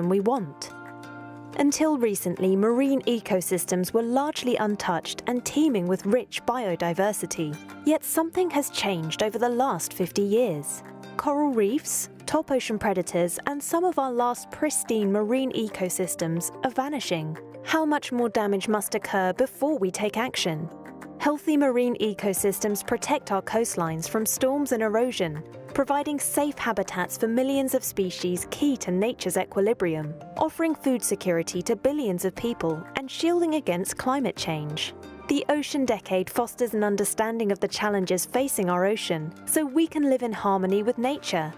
we want. Until recently, marine ecosystems were largely untouched and teeming with rich biodiversity. Yet something has changed over the last 50 years. Coral reefs, top ocean predators, and some of our last pristine marine ecosystems are vanishing. How much more damage must occur before we take action? Healthy marine ecosystems protect our coastlines from storms and erosion, providing safe habitats for millions of species key to nature's equilibrium, offering food security to billions of people and shielding against climate change. The Ocean Decade fosters an understanding of the challenges facing our ocean so we can live in harmony with nature.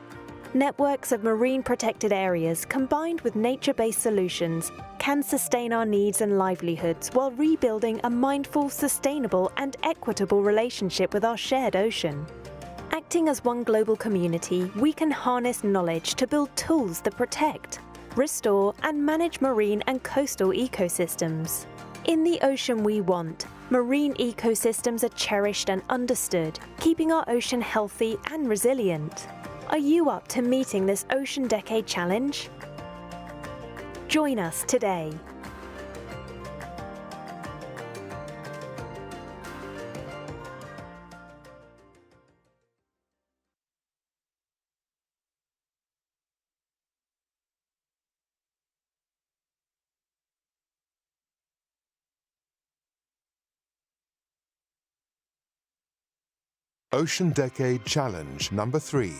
Networks of marine protected areas combined with nature-based solutions can sustain our needs and livelihoods while rebuilding a mindful, sustainable and equitable relationship with our shared ocean. Acting as one global community, we can harness knowledge to build tools that protect, restore and manage marine and coastal ecosystems. In the ocean we want, marine ecosystems are cherished and understood, keeping our ocean healthy and resilient. Are you up to meeting this Ocean Decade Challenge? Join us today. Ocean Decade Challenge number 3.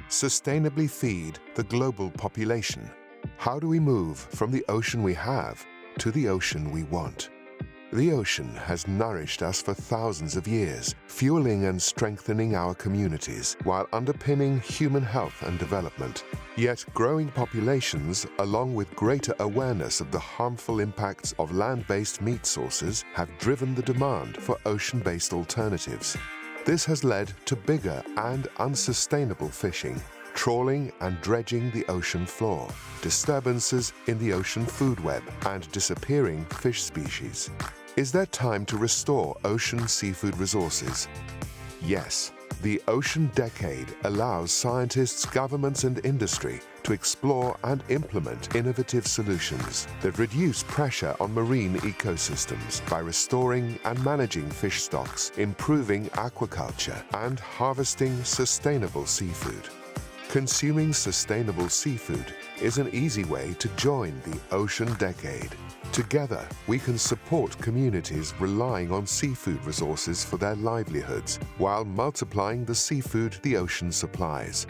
Sustainably feed the global population. How do we move from the ocean we have to the ocean we want? The ocean has nourished us for thousands of years, fueling and strengthening our communities while underpinning human health and development. Yet growing populations, along with greater awareness of the harmful impacts of land-based meat sources, have driven the demand for ocean-based alternatives. This has led to bigger and unsustainable fishing, trawling and dredging the ocean floor, disturbances in the ocean food web, and disappearing fish species. Is there time to restore ocean seafood resources? Yes. The Ocean Decade allows scientists, governments, and industry to explore and implement innovative solutions that reduce pressure on marine ecosystems by restoring and managing fish stocks, improving aquaculture, and harvesting sustainable seafood. Consuming sustainable seafood is an easy way to join the Ocean Decade. Together, we can support communities relying on seafood resources for their livelihoods while multiplying the seafood the ocean supplies.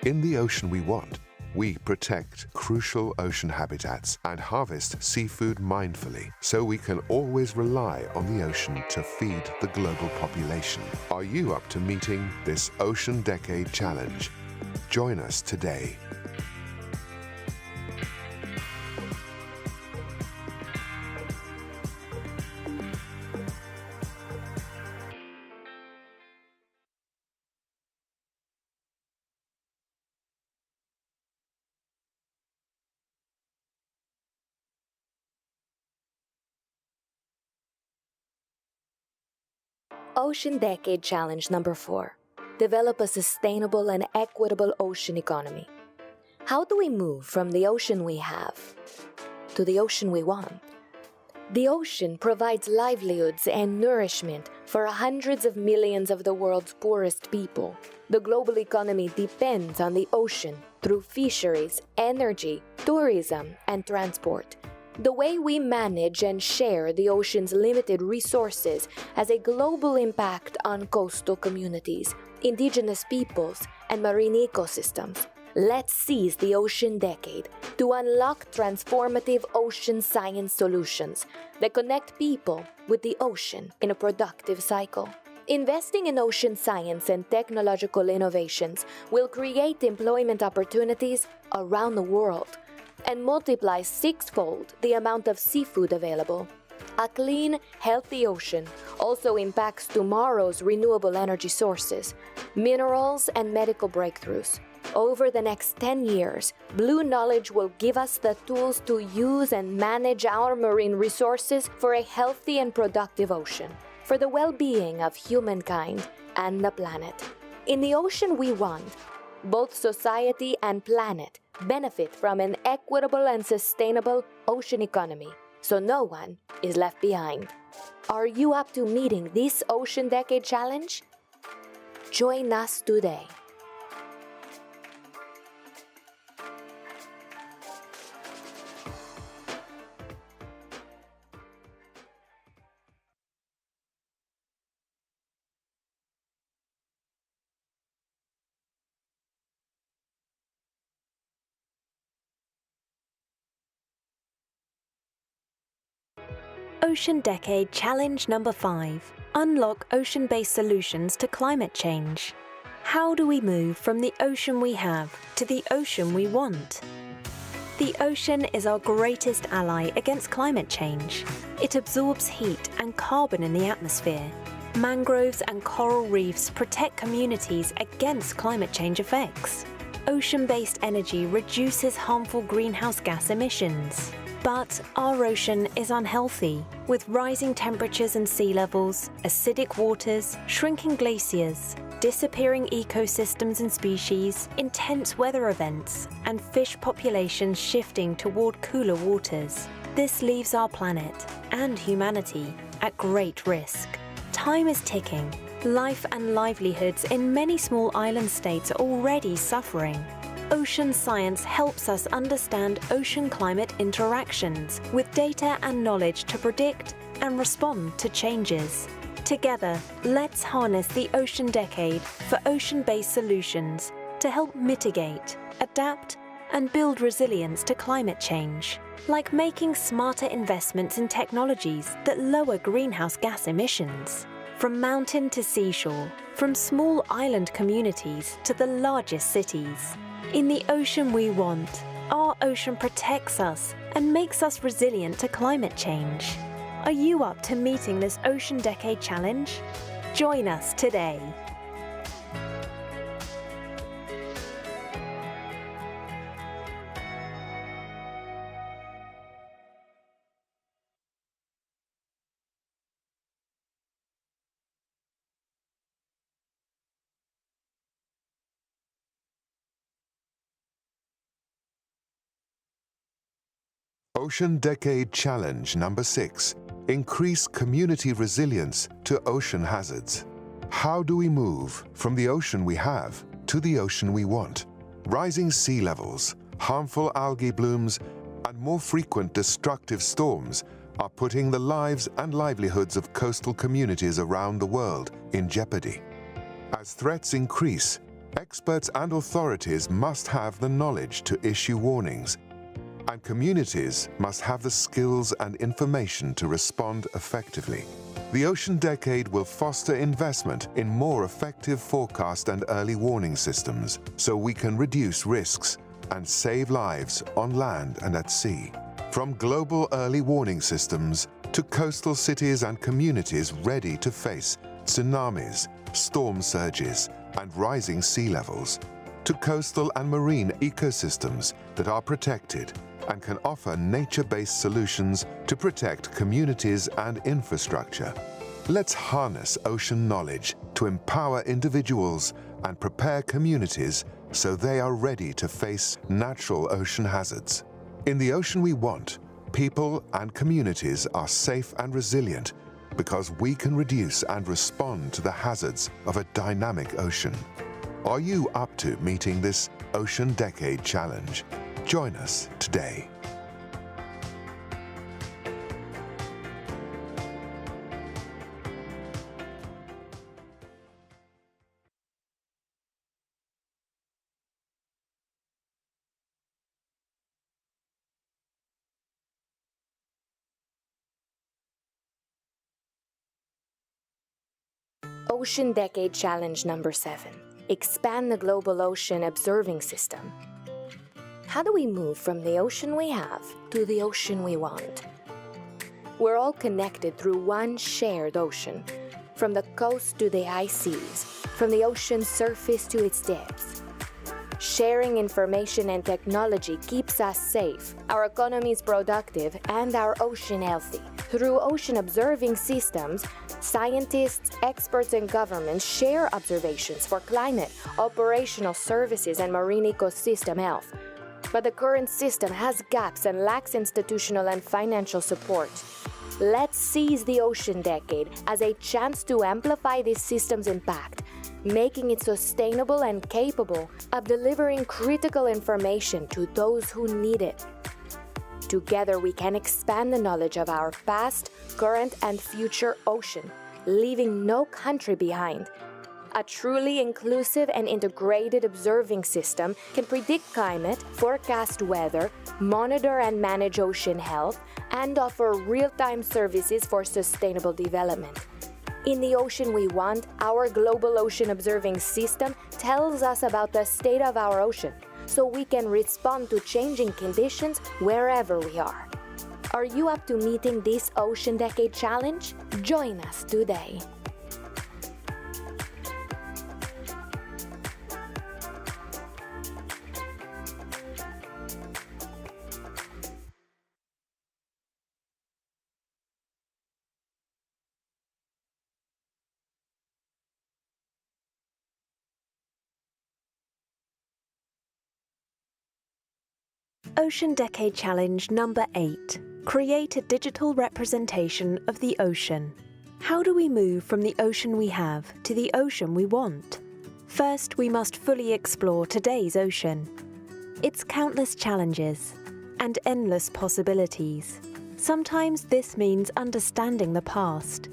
In the ocean we want, we protect crucial ocean habitats and harvest seafood mindfully so we can always rely on the ocean to feed the global population. Are you up to meeting this Ocean Decade Challenge? Join us today. Ocean Decade Challenge number 4. Develop a sustainable and equitable ocean economy. How do we move from the ocean we have to the ocean we want? The ocean provides livelihoods and nourishment for hundreds of millions of the world's poorest people. The global economy depends on the ocean through fisheries, energy, tourism, and transport. The way we manage and share the ocean's limited resources has a global impact on coastal communities, indigenous peoples, and marine ecosystems. Let's seize the Ocean Decade to unlock transformative ocean science solutions that connect people with the ocean in a productive cycle. Investing in ocean science and technological innovations will create employment opportunities around the world and multiply sixfold the amount of seafood available. A clean, healthy ocean also impacts tomorrow's renewable energy sources, minerals, and medical breakthroughs. Over the next 10 years, Blue Knowledge will give us the tools to use and manage our marine resources for a healthy and productive ocean, for the well-being of humankind and the planet. In the ocean we want, Both society and planet benefit from an equitable and sustainable ocean economy, so no one is left behind. Are you up to meeting this Ocean Decade Challenge? Join us today. Ocean Decade Challenge number 5. Unlock ocean-based solutions to climate change. How do we move from the ocean we have to the ocean we want? The ocean is our greatest ally against climate change. It absorbs heat and carbon in the atmosphere. Mangroves and coral reefs protect communities against climate change effects. Ocean-based energy reduces harmful greenhouse gas emissions. But our ocean is unhealthy, with rising temperatures and sea levels, acidic waters, shrinking glaciers, disappearing ecosystems and species, intense weather events, and fish populations shifting toward cooler waters. This leaves our planet and humanity at great risk. Time is ticking. Life and livelihoods in many small island states are already suffering. Ocean science helps us understand ocean climate interactions with data and knowledge to predict and respond to changes. Together, let's harness the Ocean Decade for ocean-based solutions to help mitigate, adapt, and build resilience to climate change, like making smarter investments in technologies that lower greenhouse gas emissions. From mountain to seashore, from small island communities to the largest cities. In the ocean we want, our ocean protects us and makes us resilient to climate change. Are you up to meeting this Ocean Decade Challenge? Join us today. Ocean Decade Challenge number 6. Increase community resilience to ocean hazards. How do we move from the ocean we have to the ocean we want? Rising sea levels, harmful algae blooms, and more frequent destructive storms are putting the lives and livelihoods of coastal communities around the world in jeopardy. As threats increase, experts and authorities must have the knowledge to issue warnings, and communities must have the skills and information to respond effectively. The Ocean Decade will foster investment in more effective forecast and early warning systems so we can reduce risks and save lives on land and at sea. From global early warning systems to coastal cities and communities ready to face tsunamis, storm surges, and rising sea levels, to coastal and marine ecosystems that are protected and can offer nature-based solutions to protect communities and infrastructure. Let's harness ocean knowledge to empower individuals and prepare communities so they are ready to face natural ocean hazards. In the ocean we want, people and communities are safe and resilient because we can reduce and respond to the hazards of a dynamic ocean. Are you up to meeting this Ocean Decade Challenge? Join us today. Ocean Decade Challenge number 7. Expand the global ocean observing system. How do we move from the ocean we have to the ocean we want? We're all connected through one shared ocean, from the coast to the high seas, from the ocean's surface to its depths. Sharing information and technology keeps us safe, our economies productive, and our ocean healthy. Through ocean observing systems, scientists, experts, and governments share observations for climate, operational services, and marine ecosystem health. But the current system has gaps and lacks institutional and financial support. Let's seize the ocean decade as a chance to amplify this system's impact, making it sustainable and capable of delivering critical information to those who need it. Together we can expand the knowledge of our past, current, and future ocean, leaving no country behind. A truly inclusive and integrated observing system can predict climate, forecast weather, monitor and manage ocean health, and offer real-time services for sustainable development. In the ocean we want, our global ocean observing system tells us about the state of our ocean, so we can respond to changing conditions wherever we are. Are you up to meeting this Ocean Decade Challenge? Join us today. Ocean Decade Challenge number 8. Create a digital representation of the ocean. How do we move from the ocean we have to the ocean we want? First, we must fully explore today's ocean. Its countless challenges and endless possibilities. Sometimes this means understanding the past,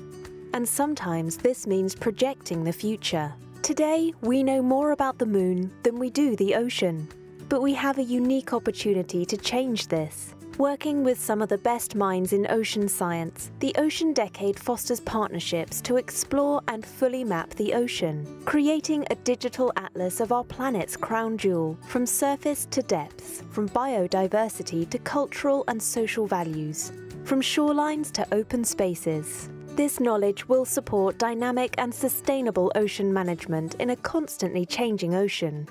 and sometimes this means projecting the future. Today, we know more about the moon than we do the ocean. But we have a unique opportunity to change this. Working with some of the best minds in ocean science, the Ocean Decade fosters partnerships to explore and fully map the ocean, creating a digital atlas of our planet's crown jewel, from surface to depths, from biodiversity to cultural and social values, from shorelines to open spaces. This knowledge will support dynamic and sustainable ocean management in a constantly changing ocean.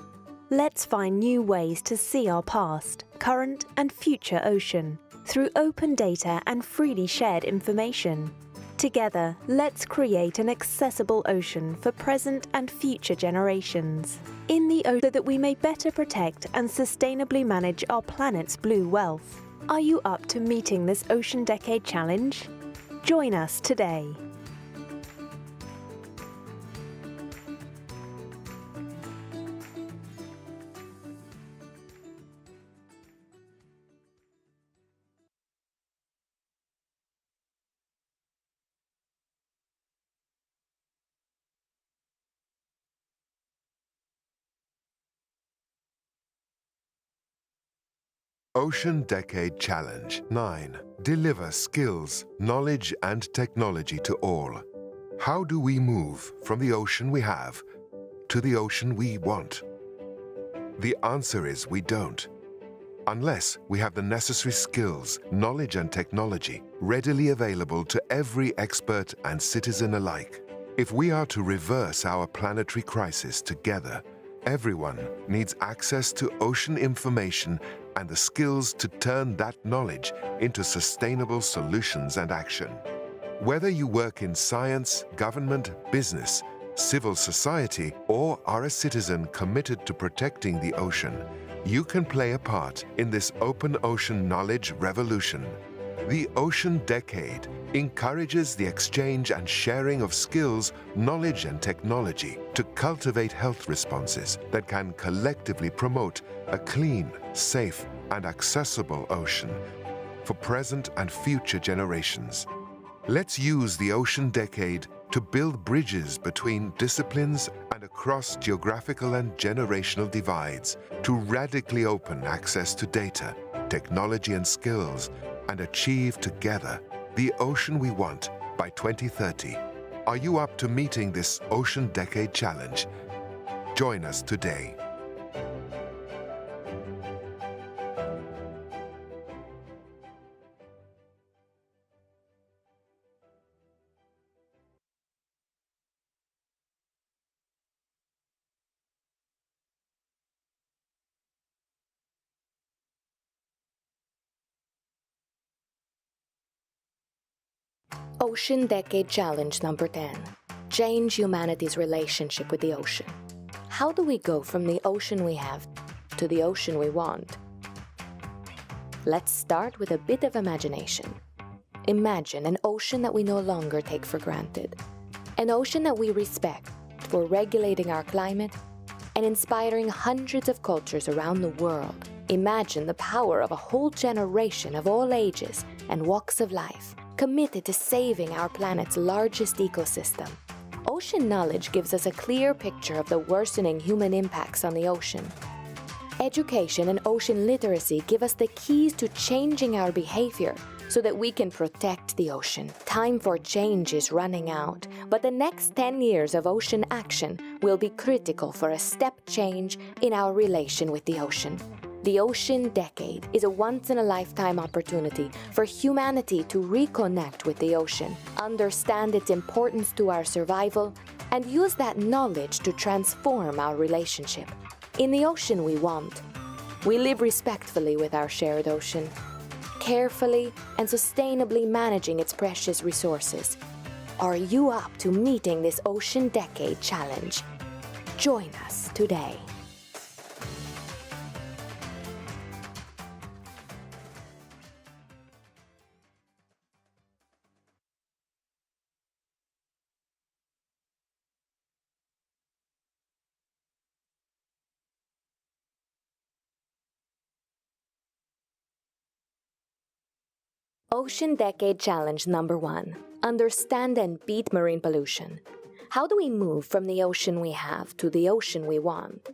Let's find new ways to see our past, current, and future ocean through open data and freely shared information. Together, let's create an accessible ocean for present and future generations. In the ocean, so that we may better protect and sustainably manage our planet's blue wealth. Are you up to meeting this Ocean Decade Challenge? Join us today. Ocean Decade Challenge 9. Deliver skills, knowledge, and technology to all. How do we move from the ocean we have to the ocean we want? The answer is we don't. Unless we have the necessary skills, knowledge, and technology readily available to every expert and citizen alike. If we are to reverse our planetary crisis together, everyone needs access to ocean information and the skills to turn that knowledge into sustainable solutions and action. Whether you work in science, government, business, civil society, or are a citizen committed to protecting the ocean, you can play a part in this open ocean knowledge revolution. The Ocean Decade encourages the exchange and sharing of skills, knowledge, and technology to cultivate health responses that can collectively promote a clean, safe, and accessible ocean for present and future generations. Let's use the Ocean Decade to build bridges between disciplines and across geographical and generational divides, to radically open access to data, technology, and skills, and achieve together the ocean we want by 2030. Are you up to meeting this Ocean Decade Challenge? Join us today. Ocean Decade Challenge number 10. Change humanity's relationship with the ocean. How do we go from the ocean we have to the ocean we want? Let's start with a bit of imagination. Imagine an ocean that we no longer take for granted. An ocean that we respect for regulating our climate and inspiring hundreds of cultures around the world. Imagine the power of a whole generation of all ages and walks of life, committed to saving our planet's largest ecosystem. Ocean knowledge gives us a clear picture of the worsening human impacts on the ocean. Education and ocean literacy give us the keys to changing our behavior so that we can protect the ocean. Time for change is running out, but the next 10 years of ocean action will be critical for a step change in our relation with the ocean. The Ocean Decade is a once-in-a-lifetime opportunity for humanity to reconnect with the ocean, understand its importance to our survival, and use that knowledge to transform our relationship. In the ocean we want, we live respectfully with our shared ocean, carefully and sustainably managing its precious resources. Are you up to meeting this Ocean Decade Challenge? Join us today. Ocean Decade Challenge number 1. Understand and beat marine pollution. How do we move from the ocean we have to the ocean we want?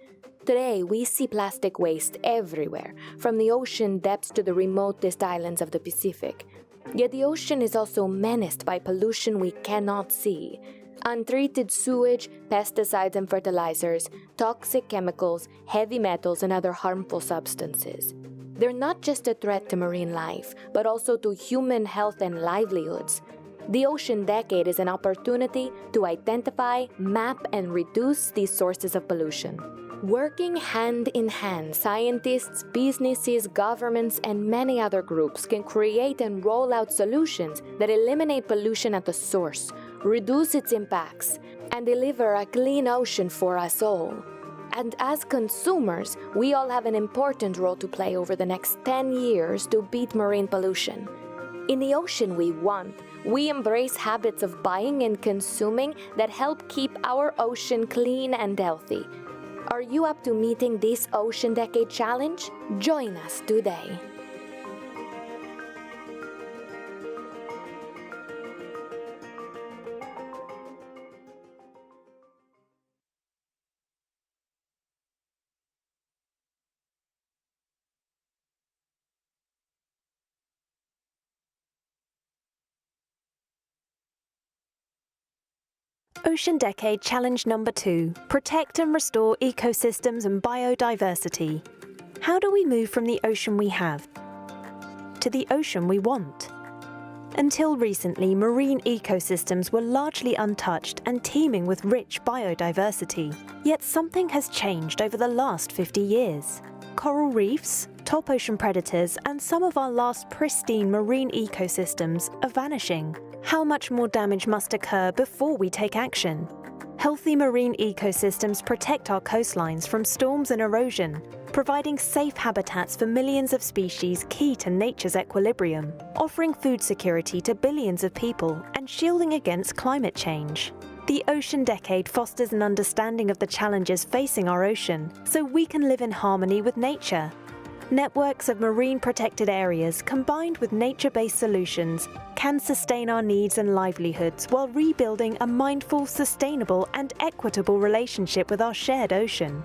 Today, we see plastic waste everywhere, from the ocean depths to the remotest islands of the Pacific. Yet the ocean is also menaced by pollution we cannot see. Untreated sewage, pesticides and fertilizers, toxic chemicals, heavy metals, and other harmful substances. They're not just a threat to marine life, but also to human health and livelihoods. The Ocean Decade is an opportunity to identify, map, and reduce these sources of pollution. Working hand in hand, scientists, businesses, governments, and many other groups can create and roll out solutions that eliminate pollution at the source, reduce its impacts, and deliver a clean ocean for us all. And as consumers, we all have an important role to play over the next 10 years to beat marine pollution. In the ocean we want, we embrace habits of buying and consuming that help keep our ocean clean and healthy. Are you up to meeting this Ocean Decade Challenge? Join us today. Ocean Decade Challenge number 2. Protect and restore ecosystems and biodiversity. How do we move from the ocean we have to the ocean we want? Until recently, marine ecosystems were largely untouched and teeming with rich biodiversity. Yet something has changed over the last 50 years. Coral reefs, top ocean predators, and some of our last pristine marine ecosystems are vanishing. How much more damage must occur before we take action? Healthy marine ecosystems protect our coastlines from storms and erosion, providing safe habitats for millions of species key to nature's equilibrium, offering food security to billions of people, and shielding against climate change. The Ocean Decade fosters an understanding of the challenges facing our ocean, so we can live in harmony with nature. Networks of marine protected areas combined with nature-based solutions can sustain our needs and livelihoods while rebuilding a mindful, sustainable and equitable relationship with our shared ocean.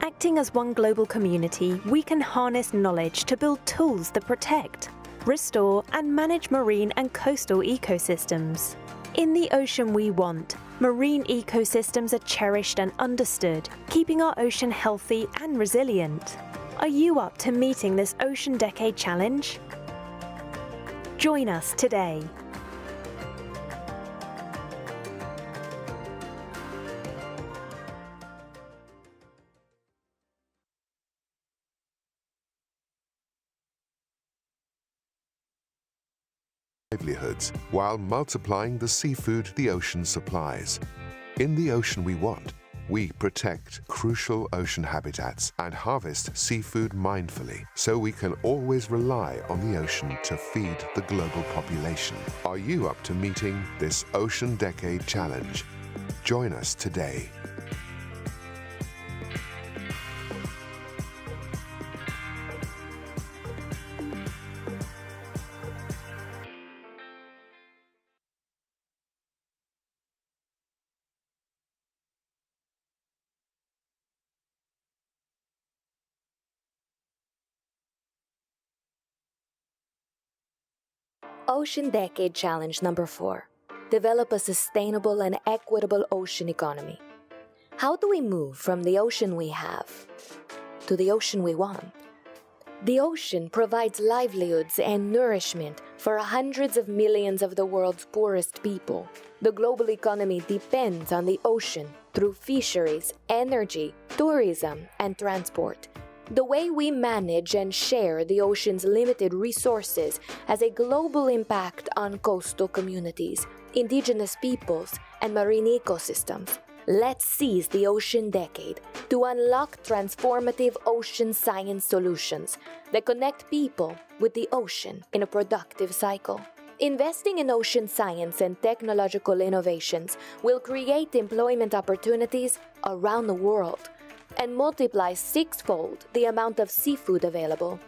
Acting as one global community, we can harness knowledge to build tools that protect, restore and manage marine and coastal ecosystems. In the ocean we want, marine ecosystems are cherished and understood, keeping our ocean healthy and resilient. Are you up to meeting this Ocean Decade Challenge? Join us today. livelihoods while multiplying the seafood the ocean supplies. In the ocean we want, we protect crucial ocean habitats and harvest seafood mindfully so we can always rely on the ocean to feed the global population. Are you up to meeting this Ocean Decade Challenge? Join us today. Ocean Decade Challenge number 4. Develop a sustainable and equitable ocean economy. How do we move from the ocean we have to the ocean we want? The ocean provides livelihoods and nourishment for hundreds of millions of the world's poorest people. The global economy depends on the ocean through fisheries, energy, tourism, and transport. The way we manage and share the ocean's limited resources has a global impact on coastal communities, indigenous peoples, and marine ecosystems. Let's seize the Ocean Decade to unlock transformative ocean science solutions that connect people with the ocean in a productive cycle. Investing in ocean science and technological innovations will create employment opportunities around the world and multiply sixfold the amount of seafood available.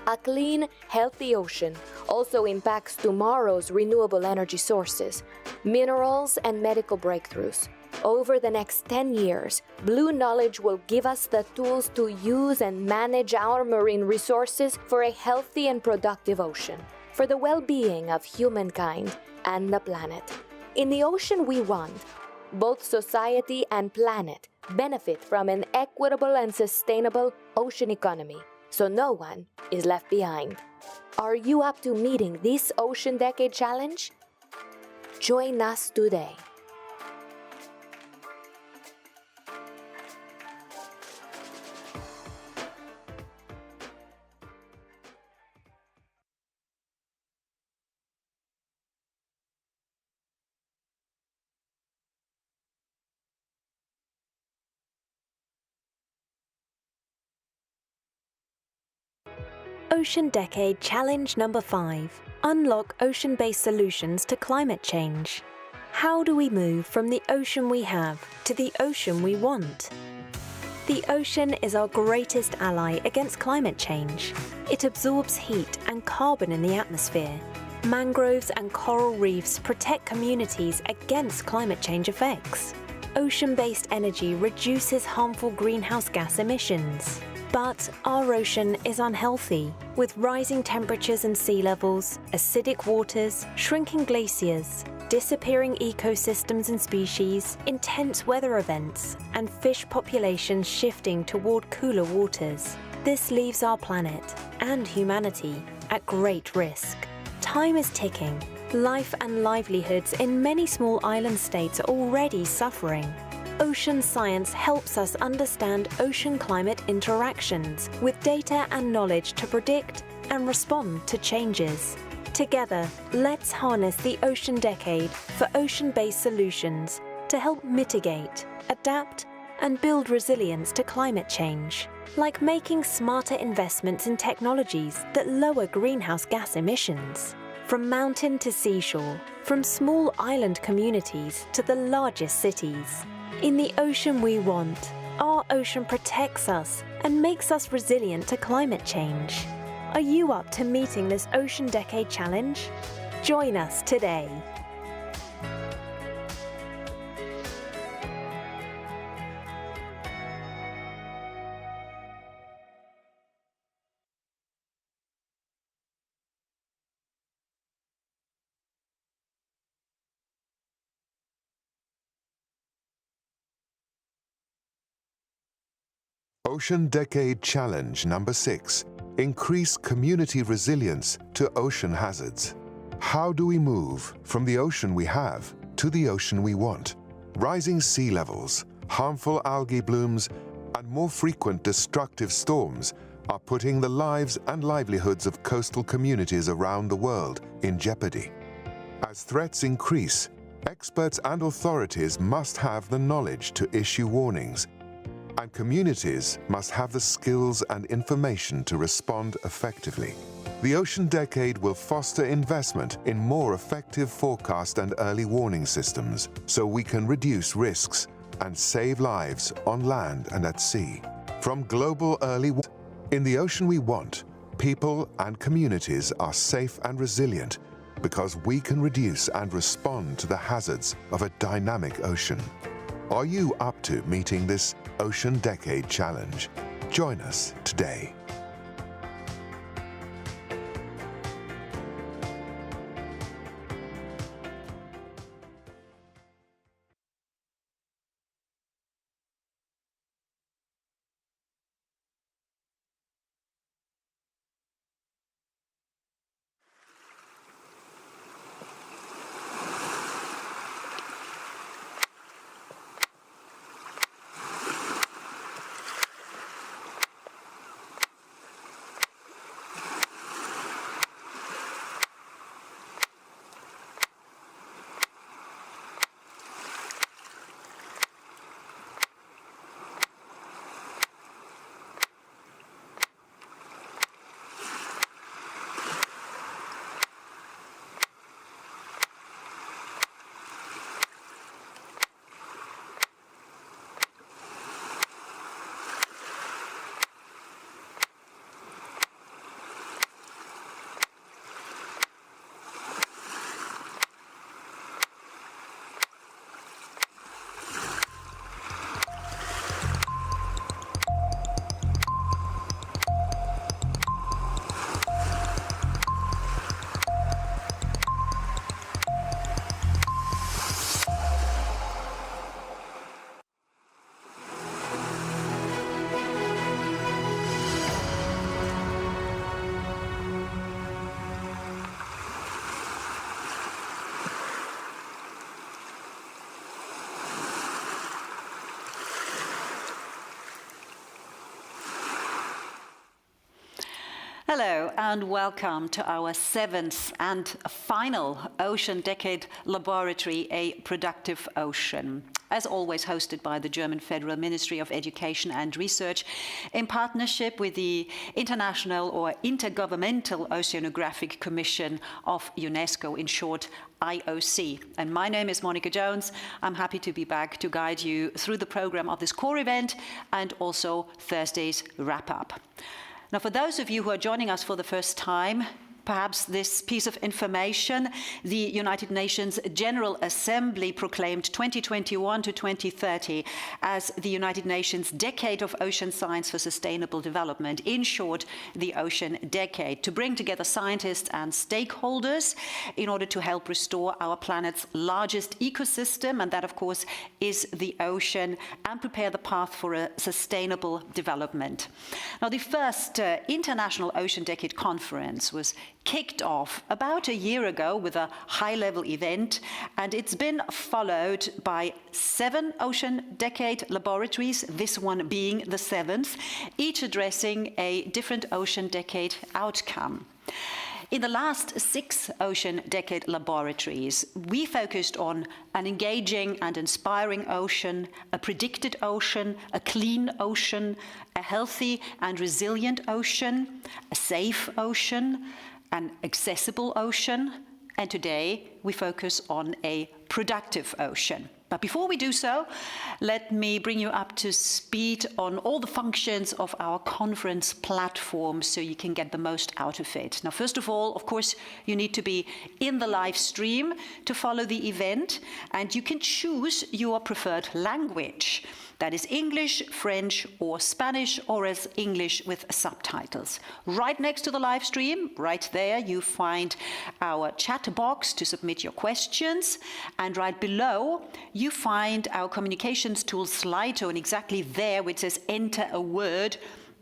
A clean, healthy ocean also impacts tomorrow's renewable energy sources, minerals, and medical breakthroughs. Over the next 10 years, Blue Knowledge will give us the tools to use and manage our marine resources for a healthy and productive ocean, for the well-being of humankind and the planet. In the ocean we want, both society and planet benefit from an equitable and sustainable ocean economy, so no one is left behind. Are you up to meeting this Ocean Decade Challenge? Join us today. Ocean Decade Challenge number 5. Unlock ocean-based solutions to climate change. How do we move from the ocean we have to the ocean we want? The ocean is our greatest ally against climate change. It absorbs heat and carbon in the atmosphere. Mangroves and coral reefs protect communities against climate change effects. Ocean-based energy reduces harmful greenhouse gas emissions. But our ocean is unhealthy, with rising temperatures and sea levels, acidic waters, shrinking glaciers, disappearing ecosystems and species, intense weather events, and fish populations shifting toward cooler waters. This leaves our planet and humanity at great risk. Time is ticking. Life and livelihoods in many small island states are already suffering. Ocean science helps us understand ocean-climate interactions with data and knowledge to predict and respond to changes. Together, let's harness the Ocean Decade for ocean-based solutions to help mitigate, adapt, and build resilience to climate change, like making smarter investments in technologies that lower greenhouse gas emissions. From mountain to seashore, from small island communities to the largest cities. In the ocean we want, our ocean protects us and makes us resilient to climate change. Are you up to meeting this Ocean Decade Challenge? Join us today. Ocean Decade Challenge number 6. Increase community resilience to ocean hazards. How do we move from the ocean we have to the ocean we want? Rising sea levels, harmful algae blooms, and more frequent destructive storms are putting the lives and livelihoods of coastal communities around the world in jeopardy. As threats increase, experts and authorities must have the knowledge to issue warnings, and communities must have the skills and information to respond effectively. The Ocean Decade will foster investment in more effective forecast and early warning systems so we can reduce risks and save lives on land and at sea. From global in the ocean we want, people and communities are safe and resilient because we can reduce and respond to the hazards of a dynamic ocean. Are you up to meeting this Ocean Decade challenge? Join us today. Hello and welcome to our 7th and final Ocean Decade Laboratory, A Productive Ocean. As always, hosted by the German Federal Ministry of Education and Research in partnership with the International or Intergovernmental Oceanographic Commission of UNESCO, in short, IOC. And my name is Monica Jones. I'm happy to be back to guide you through the program of this core event and also Thursday's wrap-up. Now, for those of you who are joining us for the first time, perhaps this piece of information: the United Nations General Assembly proclaimed 2021 to 2030 as the United Nations Decade of Ocean Science for Sustainable Development, in short, the Ocean Decade, to bring together scientists and stakeholders in order to help restore our planet's largest ecosystem, and that, of course, is the ocean, and prepare the path for a sustainable development. Now, the first International Ocean Decade Conference was kicked off about a year ago with a high-level event, and it's been followed by 7 Ocean Decade laboratories, this one being the 7th, each addressing a different Ocean Decade outcome. In the last 6 Ocean Decade laboratories, we focused on an engaging and inspiring ocean, a predicted ocean, a clean ocean, a healthy and resilient ocean, a safe ocean, an accessible ocean, and today we focus on a productive ocean. But before we do so, let me bring you up to speed on all the functions of our conference platform so you can get the most out of it. Now, first of all, of course, you need to be in the live stream to follow the event, and you can choose your preferred language. That is English, French, or Spanish, or as English with subtitles. Right next to the live stream, right there, you find our chat box to submit your questions. And right below, you find our communications tool Slido, and exactly there, where it says enter a word,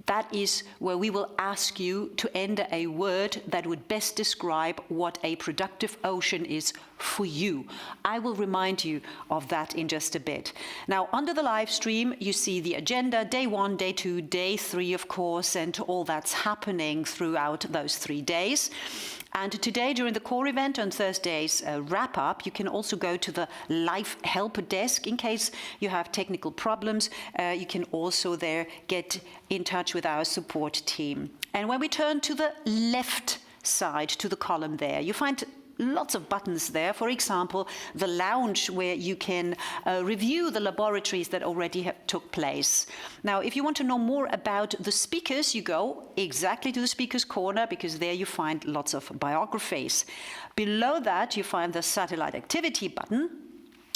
that is where we will ask you to enter a word that would best describe what a productive ocean is for you. I will remind you of that in just a bit. Now, under the live stream, you see the agenda, day 1, day 2, day 3, of course, and all that's happening throughout those 3 days. And today, during the core event on Thursday's wrap-up, you can also go to the live help desk in case you have technical problems. You can also there get in touch with our support team. And when we turn to the left side, to the column there, you find lots of buttons there. For example, the lounge, where you can review the laboratories that already took place. Now, if you want to know more about the speakers, you go exactly to the speakers corner, because there you find lots of biographies. Below that, you find the satellite activity button.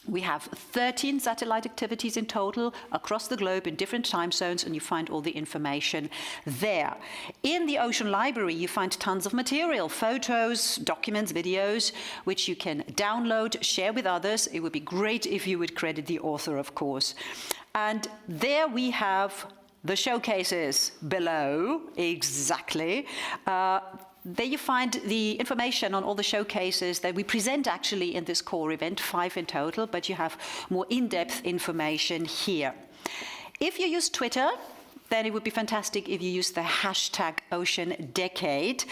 We have 13 satellite activities in total across the globe in different time zones, and you find all the information there. In the Ocean Library, you find tons of material, photos, documents, videos, which you can download, share with others. It would be great if you would credit the author, of course. And there we have the showcases below, exactly. There you find the information on all the showcases that we present actually in this core event, 5 in total, but you have more in-depth information here. If you use Twitter, then it would be fantastic if you use the hashtag #OceanDecade.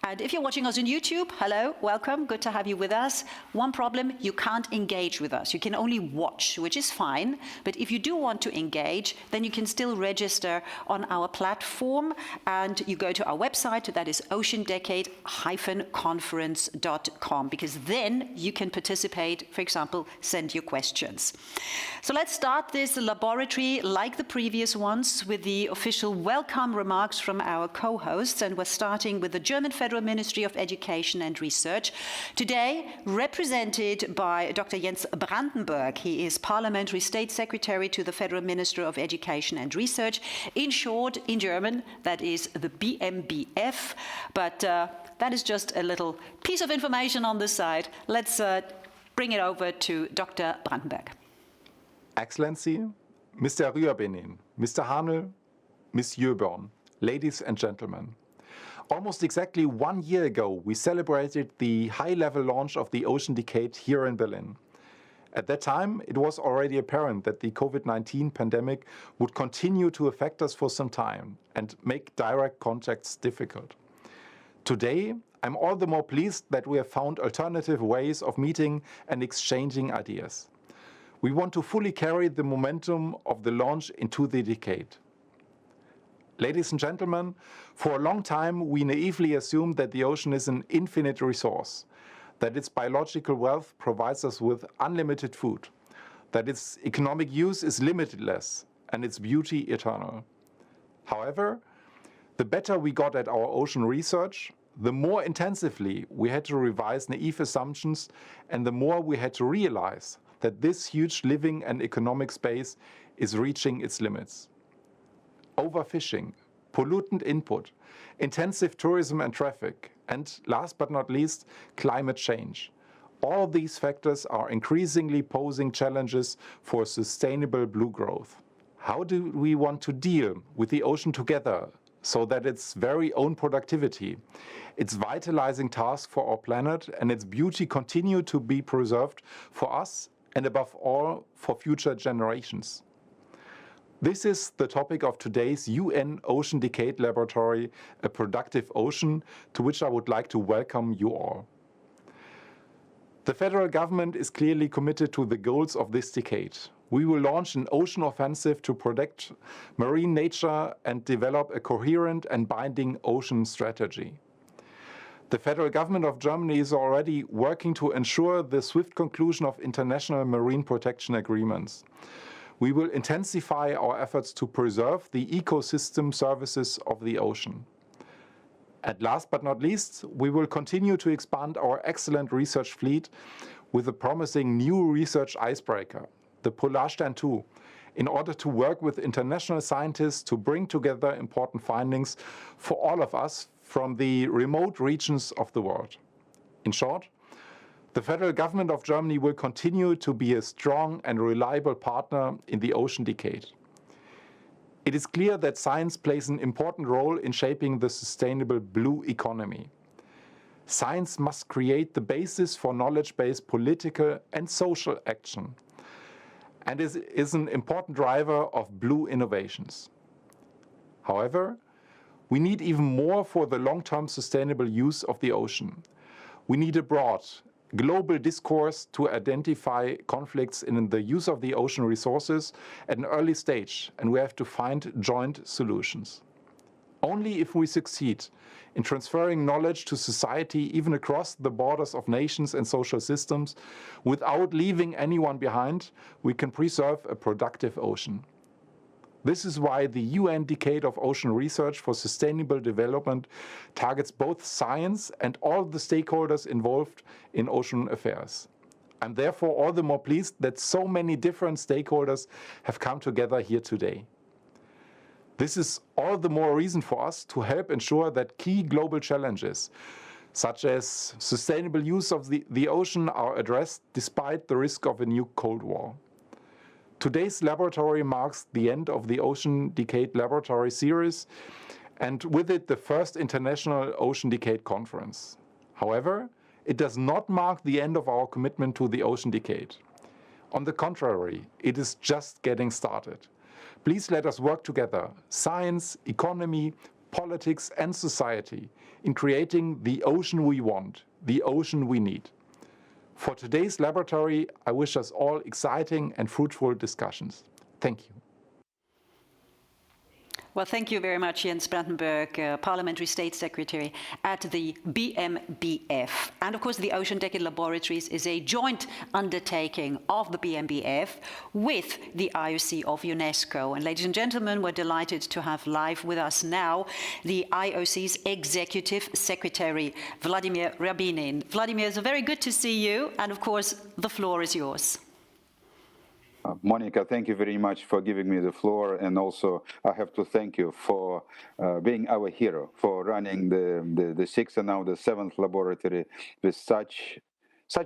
And if you're watching us on YouTube, hello, welcome, good to have you with us. One problem, you can't engage with us. You can only watch, which is fine. But if you do want to engage, then you can still register on our platform, and you go to our website, that is oceandecade-conference.com, because then you can participate, for example, send your questions. So let's start this laboratory, like the previous ones, with the official welcome remarks from our co-hosts, and we're starting with the German Federal Ministry of Education and Research, today represented by Dr. Jens Brandenburg. He is Parliamentary State Secretary to the Federal Minister of Education and Research. In short, in German, that is the BMBF, but that is just a little piece of information on the side. Let's bring it over to Dr. Brandenburg. Excellency, Mr. Rührbenin, Mr. Hanel, Ms. Jöborn, ladies and gentlemen. Almost exactly 1 year ago, we celebrated the high-level launch of the Ocean Decade here in Berlin. At that time, it was already apparent that the COVID-19 pandemic would continue to affect us for some time and make direct contacts difficult. Today, I'm all the more pleased that we have found alternative ways of meeting and exchanging ideas. We want to fully carry the momentum of the launch into the decade. Ladies and gentlemen, for a long time we naively assumed that the ocean is an infinite resource, that its biological wealth provides us with unlimited food, that its economic use is limitless and its beauty eternal. However, the better we got at our ocean research, the more intensively we had to revise naive assumptions, and the more we had to realize that this huge living and economic space is reaching its limits. Overfishing, pollutant input, intensive tourism and traffic, and last but not least, climate change. All these factors are increasingly posing challenges for sustainable blue growth. How do we want to deal with the ocean together so that its very own productivity, its vitalizing task for our planet, and its beauty continue to be preserved for us and above all for future generations? This is the topic of today's UN Ocean Decade Laboratory, A Productive Ocean, to which I would like to welcome you all. The federal government is clearly committed to the goals of this decade. We will launch an ocean offensive to protect marine nature and develop a coherent and binding ocean strategy. The federal government of Germany is already working to ensure the swift conclusion of international marine protection agreements. We will intensify our efforts to preserve the ecosystem services of the ocean. And last but not least, we will continue to expand our excellent research fleet with a promising new research icebreaker, the Polarstern 2, in order to work with international scientists to bring together important findings for all of us from the remote regions of the world. In short, the federal government of Germany will continue to be a strong and reliable partner in the Ocean Decade. It is clear that science plays an important role in shaping the sustainable blue economy. Science must create the basis for knowledge-based political and social action, and is an important driver of blue innovations. However, we need even more for the long-term sustainable use of the ocean. We need a broad, global discourse to identify conflicts in the use of the ocean resources at an early stage, and we have to find joint solutions. Only if we succeed in transferring knowledge to society, even across the borders of nations and social systems, without leaving anyone behind, we can preserve a productive ocean. This is why the UN Decade of Ocean Research for Sustainable Development targets both science and all the stakeholders involved in ocean affairs. I'm therefore all the more pleased that so many different stakeholders have come together here today. This is all the more reason for us to help ensure that key global challenges, such as sustainable use of the ocean, are addressed despite the risk of a new Cold War. Today's laboratory marks the end of the Ocean Decade Laboratory Series, and with it the first International Ocean Decade Conference. However, it does not mark the end of our commitment to the Ocean Decade. On the contrary, it is just getting started. Please let us work together, science, economy, politics and society, in creating the ocean we want, the ocean we need. For today's laboratory, I wish us all exciting and fruitful discussions. Thank you. Well, thank you very much, Jens Brandenburg, Parliamentary State Secretary at the BMBF. And of course, the Ocean Decade Laboratories is a joint undertaking of the BMBF with the IOC of UNESCO. And ladies and gentlemen, we're delighted to have live with us now the IOC's Executive Secretary, Vladimir Ryabinin. Vladimir, it's very good to see you. And of course, the floor is yours. Monica, thank you very much for giving me the floor, and also I have to thank you for being our hero, for running the sixth and now the seventh laboratory with such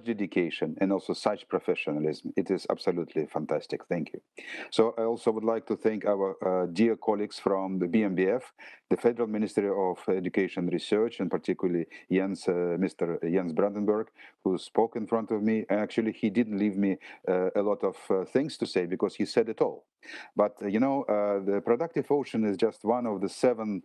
dedication and also such professionalism. It is absolutely fantastic. Thank you. So I also would like to thank our dear colleagues from the BMBF, the Federal Ministry of Education and Research, and particularly Mr. Jens Brandenburg, who spoke in front of me. Actually, he didn't leave me a lot of things to say because he said it all. But, you know, the productive ocean is just one of the 7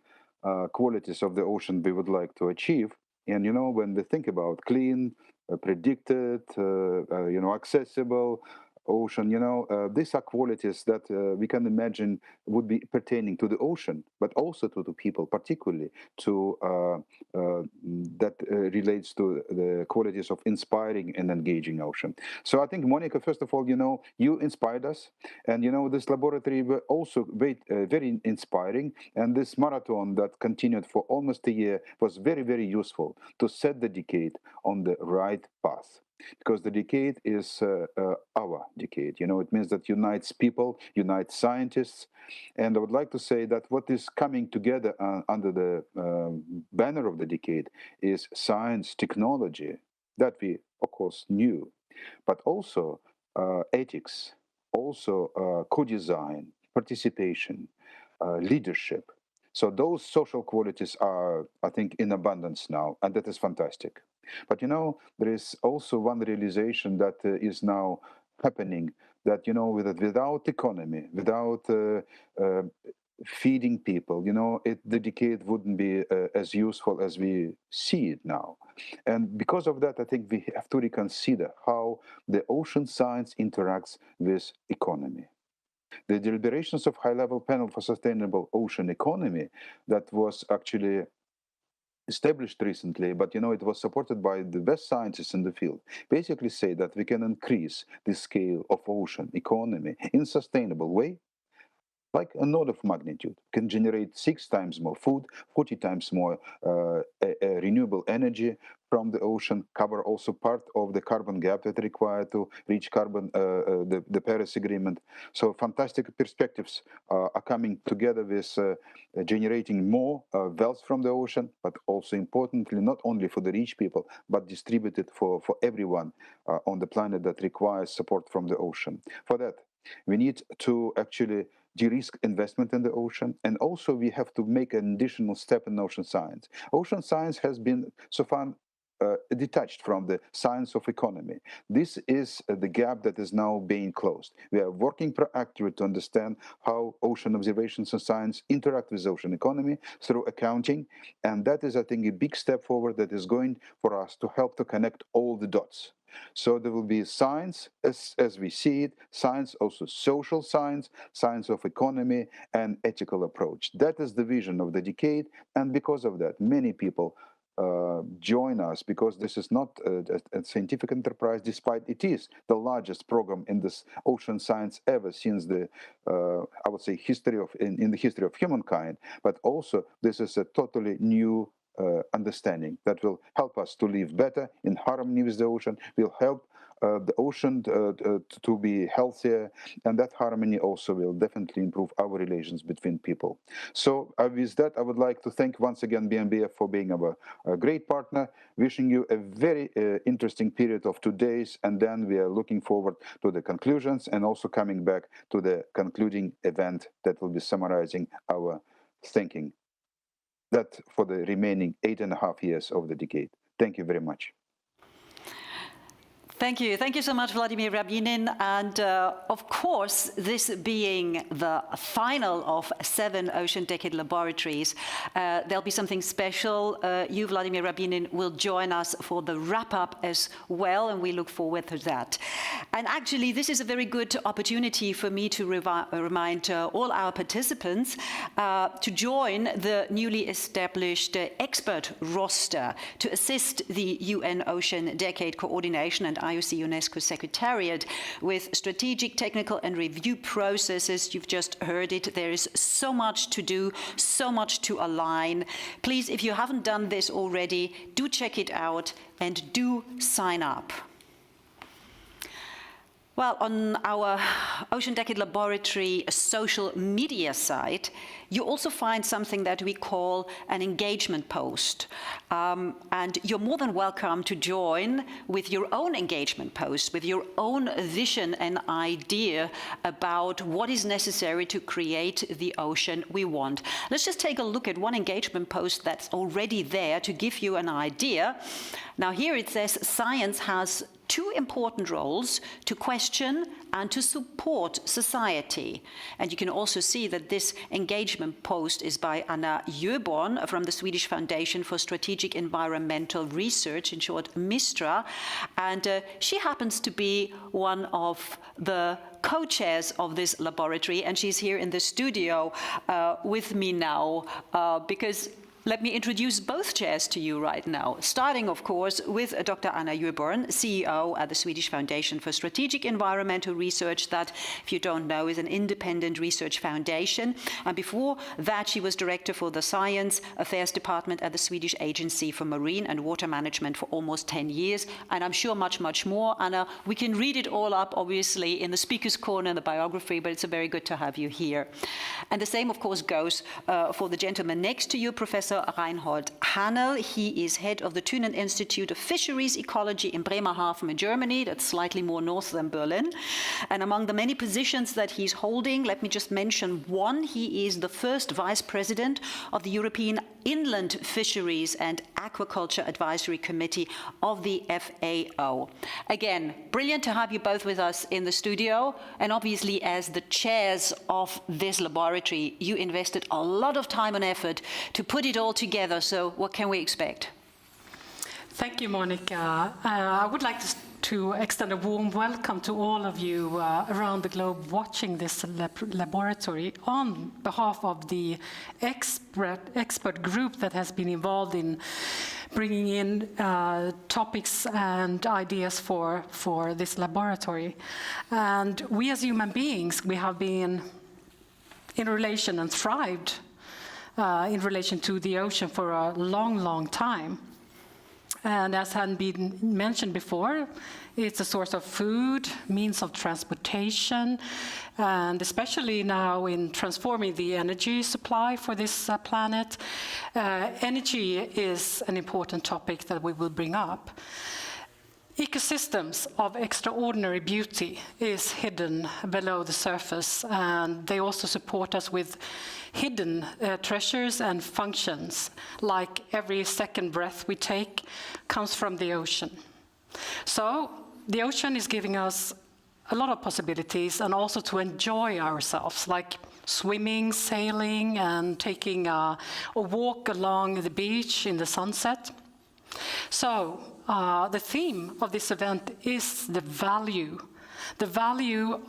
qualities of the ocean we would like to achieve. And, you know, when we think about clean, predicted, you know, accessible ocean, you know, these are qualities that we can imagine would be pertaining to the ocean, but also to the people, particularly to that relates to the qualities of inspiring and engaging ocean. So I think, Monica, first of all, you know, you inspired us, and, you know, this laboratory were also very inspiring, and this marathon that continued for almost a year was very, very useful to set the decade on the right path. Because the decade is our decade. You know, it means that unites people, unites scientists. And I would like to say that what is coming together under the banner of the decade is science, technology, that we, of course, knew, but also ethics, also co-design, participation, leadership. So those social qualities are, I think, in abundance now, and that is fantastic. But, you know, there is also one realization that is now happening, that, you know, without economy, without feeding people, you know, the decade wouldn't be as useful as we see it now. And because of that, I think we have to reconsider how the ocean science interacts with economy. The deliberations of high-level panel for sustainable ocean economy that was actually established recently, but, you know, it was supported by the best scientists in the field, basically say that we can increase the scale of ocean economy in a sustainable way, like an order of magnitude, can generate 6 times more food, 40 times more renewable energy from the ocean, cover also part of the carbon gap that required to reach the Paris Agreement. So fantastic perspectives are coming together with generating more wealth from the ocean, but also importantly, not only for the rich people, but distributed for everyone on the planet that requires support from the ocean. For that, we need to actually de-risk investment in the ocean, and also we have to make an additional step in ocean science. Ocean science has been so far detached from the science of economy. This is the gap that is now being closed. We are working proactively to understand how ocean observations and science interact with ocean economy through accounting, and that is, I think, a big step forward that is going for us to help to connect all the dots. So there will be science as we see it, science, also social science, science of economy, and ethical approach. That is the vision of the decade, and because of that, many people join us, because this is not a scientific enterprise, despite it is the largest program in this ocean science ever since the, I would say, history of in the history of humankind. But also, this is a totally new understanding that will help us to live better in harmony with the ocean, will help the ocean to be healthier, and that harmony also will definitely improve our relations between people. So with that, I would like to thank once again BMBF for being our great partner, wishing you a very interesting period of 2 days, and then we are looking forward to the conclusions and also coming back to the concluding event that will be summarizing our thinking. That for the remaining 8.5 years of the decade. Thank you very much. Thank you. Thank you so much, Vladimir Rabinin. And of course, this being the final of 7 Ocean Decade Laboratories, there'll be something special. You, Vladimir Rabinin, will join us for the wrap-up as well, and we look forward to that. And actually, this is a very good opportunity for me to remind all our participants to join the newly established expert roster to assist the UN Ocean Decade Coordination and IOC-UNESCO Secretariat with strategic, technical and review processes. You've just heard it. There is so much to do, so much to align. Please, if you haven't done this already, do check it out and do sign up. Well, on our Ocean Decade Laboratory social media site, you also find something that we call an engagement post. And you're more than welcome to join with your own engagement post, with your own vision and idea about what is necessary to create the ocean we want. Let's just take a look at one engagement post that's already there to give you an idea. Now here it says, science has 2 important roles: to question and to support society. And you can also see that this engagement post is by Anna Jöborn from the Swedish Foundation for Strategic Environmental Research, in short MISTRA, and she happens to be one of the co-chairs of this laboratory, and she's here in the studio with me now because let me introduce both chairs to you right now, starting, of course, with Dr. Anna Jöborn, CEO at the Swedish Foundation for Strategic Environmental Research, that, if you don't know, is an independent research foundation. And before that, she was director for the Science Affairs Department at the Swedish Agency for Marine and Water Management for almost 10 years. And I'm sure much, much more. Anna, we can read it all up, obviously, in the Speaker's Corner and the biography, but it's very good to have you here. And the same, of course, goes for the gentleman next to you, Professor Reinhold Hanel. He is head of the Thünen Institute of Fisheries Ecology in Bremerhaven in Germany. That's slightly more north than Berlin. And among the many positions that he's holding, let me just mention one. He is the first vice president of the European Inland Fisheries and Aquaculture Advisory Committee of the FAO. Again, brilliant to have you both with us in the studio. And obviously, as the chairs of this laboratory, you invested a lot of time and effort to put it all together. So what can we expect? Thank you, Monica. I would like to extend a warm welcome to all of you around the globe watching this laboratory on behalf of the expert group that has been involved in bringing in topics and ideas for this laboratory. And we as human beings, we have been in relation and thrived in relation to the ocean for a long, long time. And as had been mentioned before, it's a source of food, means of transportation, and especially now in transforming the energy supply for this planet, energy is an important topic that we will bring up. Ecosystems of extraordinary beauty is hidden below the surface, and they also support us with hidden treasures and functions, like every second breath we take comes from the ocean. So the ocean is giving us a lot of possibilities, and also to enjoy ourselves, like swimming, sailing, and taking a walk along the beach in the sunset. So the theme of this event is the value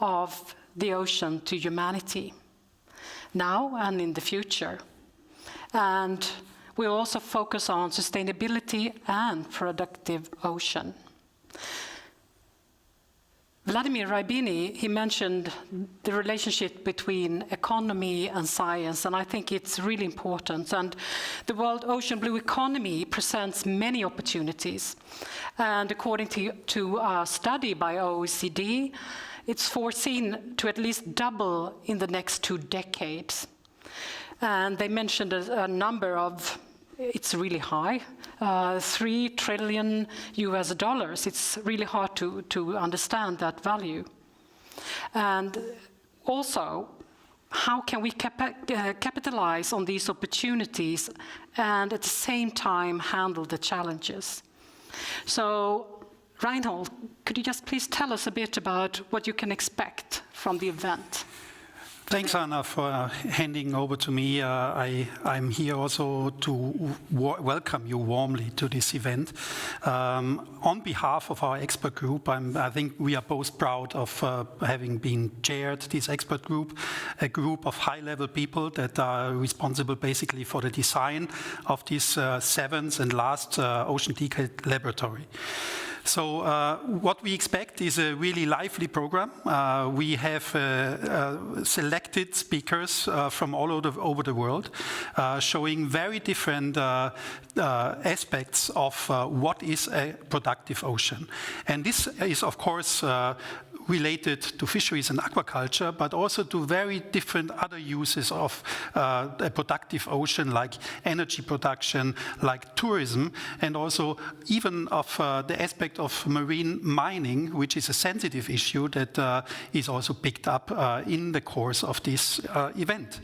of the ocean to humanity, now and in the future. And we'll also focus on sustainability and productive ocean. Vladimir Rybiny, he mentioned the relationship between economy and science, and I think it's really important. And the World Ocean Blue Economy presents many opportunities. And according to a study by OECD, it's foreseen to at least double in the next 2 decades. And they mentioned a number of, it's really high, $3 trillion. It's really hard to understand that value. And also, how can we capitalize on these opportunities and at the same time handle the challenges? So, Reinhold, could you just please tell us a bit about what you can expect from the event? Thanks, Anna, for handing over to me. I'm here also to welcome you warmly to this event. On behalf of our expert group, I think we are both proud of having been chaired this expert group, a group of high-level people that are responsible basically for the design of this 7th and last Ocean Decade Laboratory. So what we expect is a really lively program. We have selected speakers from all over the world, showing very different aspects of what is a productive ocean. And this is, of course, related to fisheries and aquaculture, but also to very different other uses of a productive ocean, like energy production, like tourism, and also even of the aspect of marine mining, which is a sensitive issue that is also picked up in the course of this event.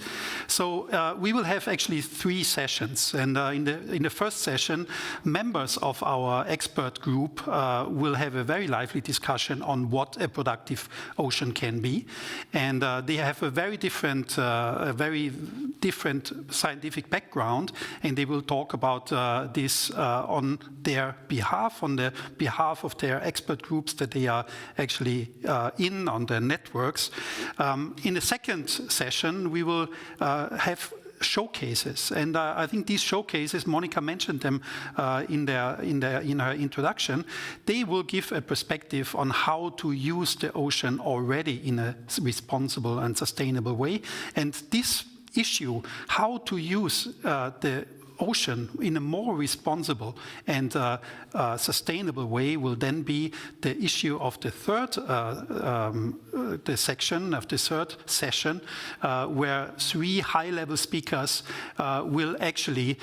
So we will have actually 3 sessions, and in the first session, members of our expert group will have a very lively discussion on what a productive ocean can be, and they have a very different scientific background, and they will talk about this on their behalf, on the behalf of their expert groups that they are actually in on their networks. In the second session, we will have showcases, and I think these showcases, Monica mentioned them in her introduction. They will give a perspective on how to use the ocean already in a responsible and sustainable way, and this issue, how to use the ocean in a more responsible and sustainable way, will then be the issue of the third session, where 3 high-level speakers will actually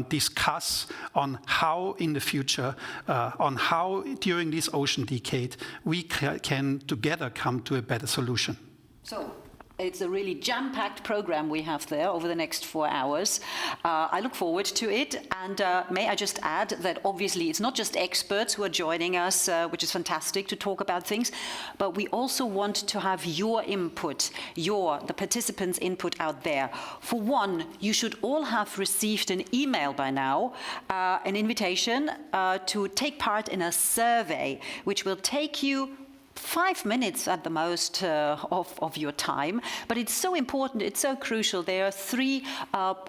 discuss on how in the future, on how during this ocean decade, we can together come to a better solution. So, it's a really jam-packed program we have there over the next 4 hours. I look forward to it, and may I just add that obviously it's not just experts who are joining us, which is fantastic to talk about things, but we also want to have your input, the participants' input out there. For one, you should all have received an email by now, an invitation to take part in a survey, which will take you 5 minutes at the most of your time, but it's so important, it's so crucial. There are 3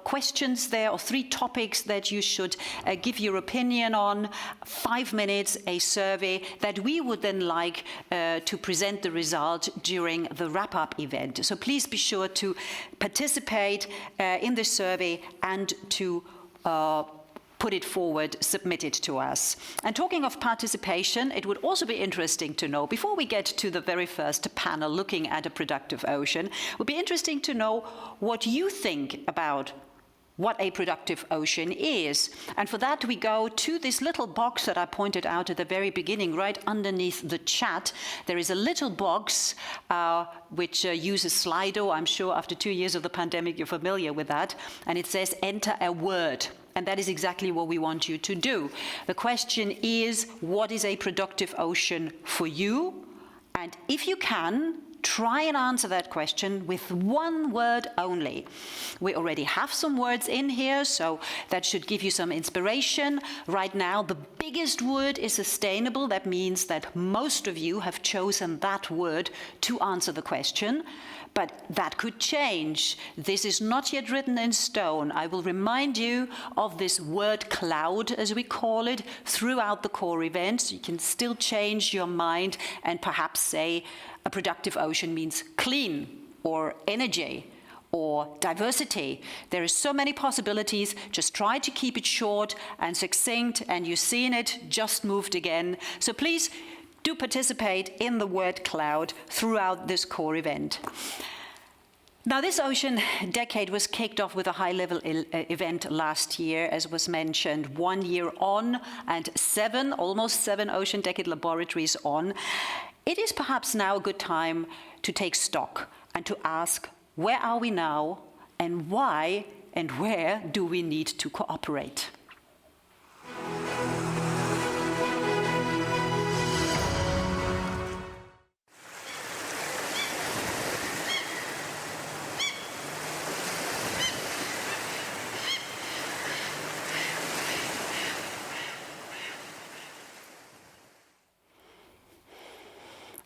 questions there, or 3 topics that you should give your opinion on. 5 minutes, a survey that we would then like to present the result during the wrap-up event. So please be sure to participate in this survey and to put it forward, submit it to us. And talking of participation, it would also be interesting to know, before we get to the very first panel looking at a productive ocean, it would be interesting to know what you think about what a productive ocean is. And for that, we go to this little box that I pointed out at the very beginning, right underneath the chat. There is a little box which uses Slido. I'm sure after 2 years of the pandemic, you're familiar with that. And it says, enter a word. And that is exactly what we want you to do. The question is, what is a productive ocean for you? And if you can, try and answer that question with one word only. We already have some words in here, so that should give you some inspiration. Right now, the biggest word is sustainable. That means that most of you have chosen that word to answer the question. But that could change. This is not yet written in stone. I will remind you of this word cloud, as we call it, throughout the core events. You can still change your mind and perhaps say a productive ocean means clean or energy or diversity. There are so many possibilities. Just try to keep it short and succinct, and you've seen it just moved again. So please do participate in the word cloud throughout this core event. Now, this Ocean Decade was kicked off with a high-level event last year, as was mentioned, 1 year on and almost seven Ocean Decade laboratories on. It is perhaps now a good time to take stock and to ask, where are we now, and why and where do we need to cooperate?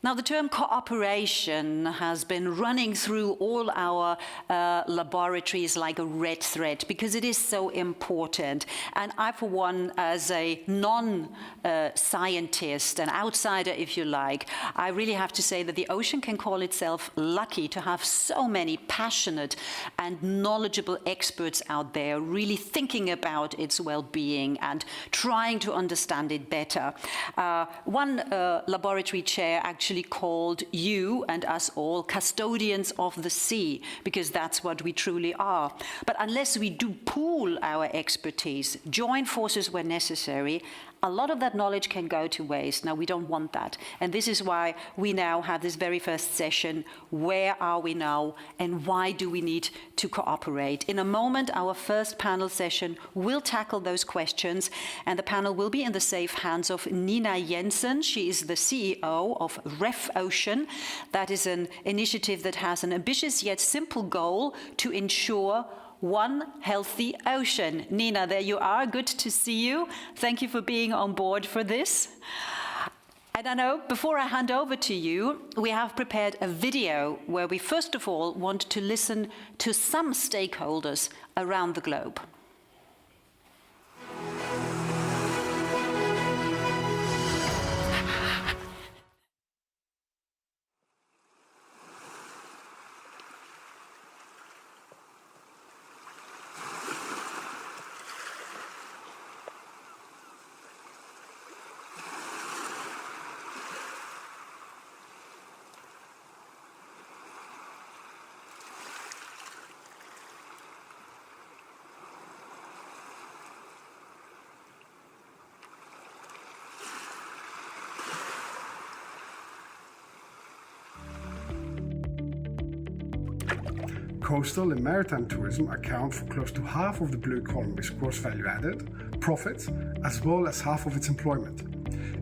Now, the term cooperation has been running through all our laboratories like a red thread, because it is so important. And I, for one, as a non-scientist, an outsider, if you like, I really have to say that the ocean can call itself lucky to have so many passionate and knowledgeable experts out there really thinking about its well-being and trying to understand it better. One laboratory chair actually called you and us all custodians of the sea, because that's what we truly are. But unless we do pool our expertise, join forces where necessary, a lot of that knowledge can go to waste. Now, we don't want that. And this is why we now have this very first session, where are we now and why do we need to cooperate? In a moment, our first panel session will tackle those questions, and the panel will be in the safe hands of Nina Jensen. She is the CEO of Ref Ocean. That is an initiative that has an ambitious yet simple goal to ensure one healthy ocean. Nina, there you are. Good to see you. Thank you for being on board for this. And I know, before I hand over to you, we have prepared a video where we first of all want to listen to some stakeholders around the globe. Coastal and maritime tourism account for close to half of the blue economy's gross value added, profits, as well as half of its employment.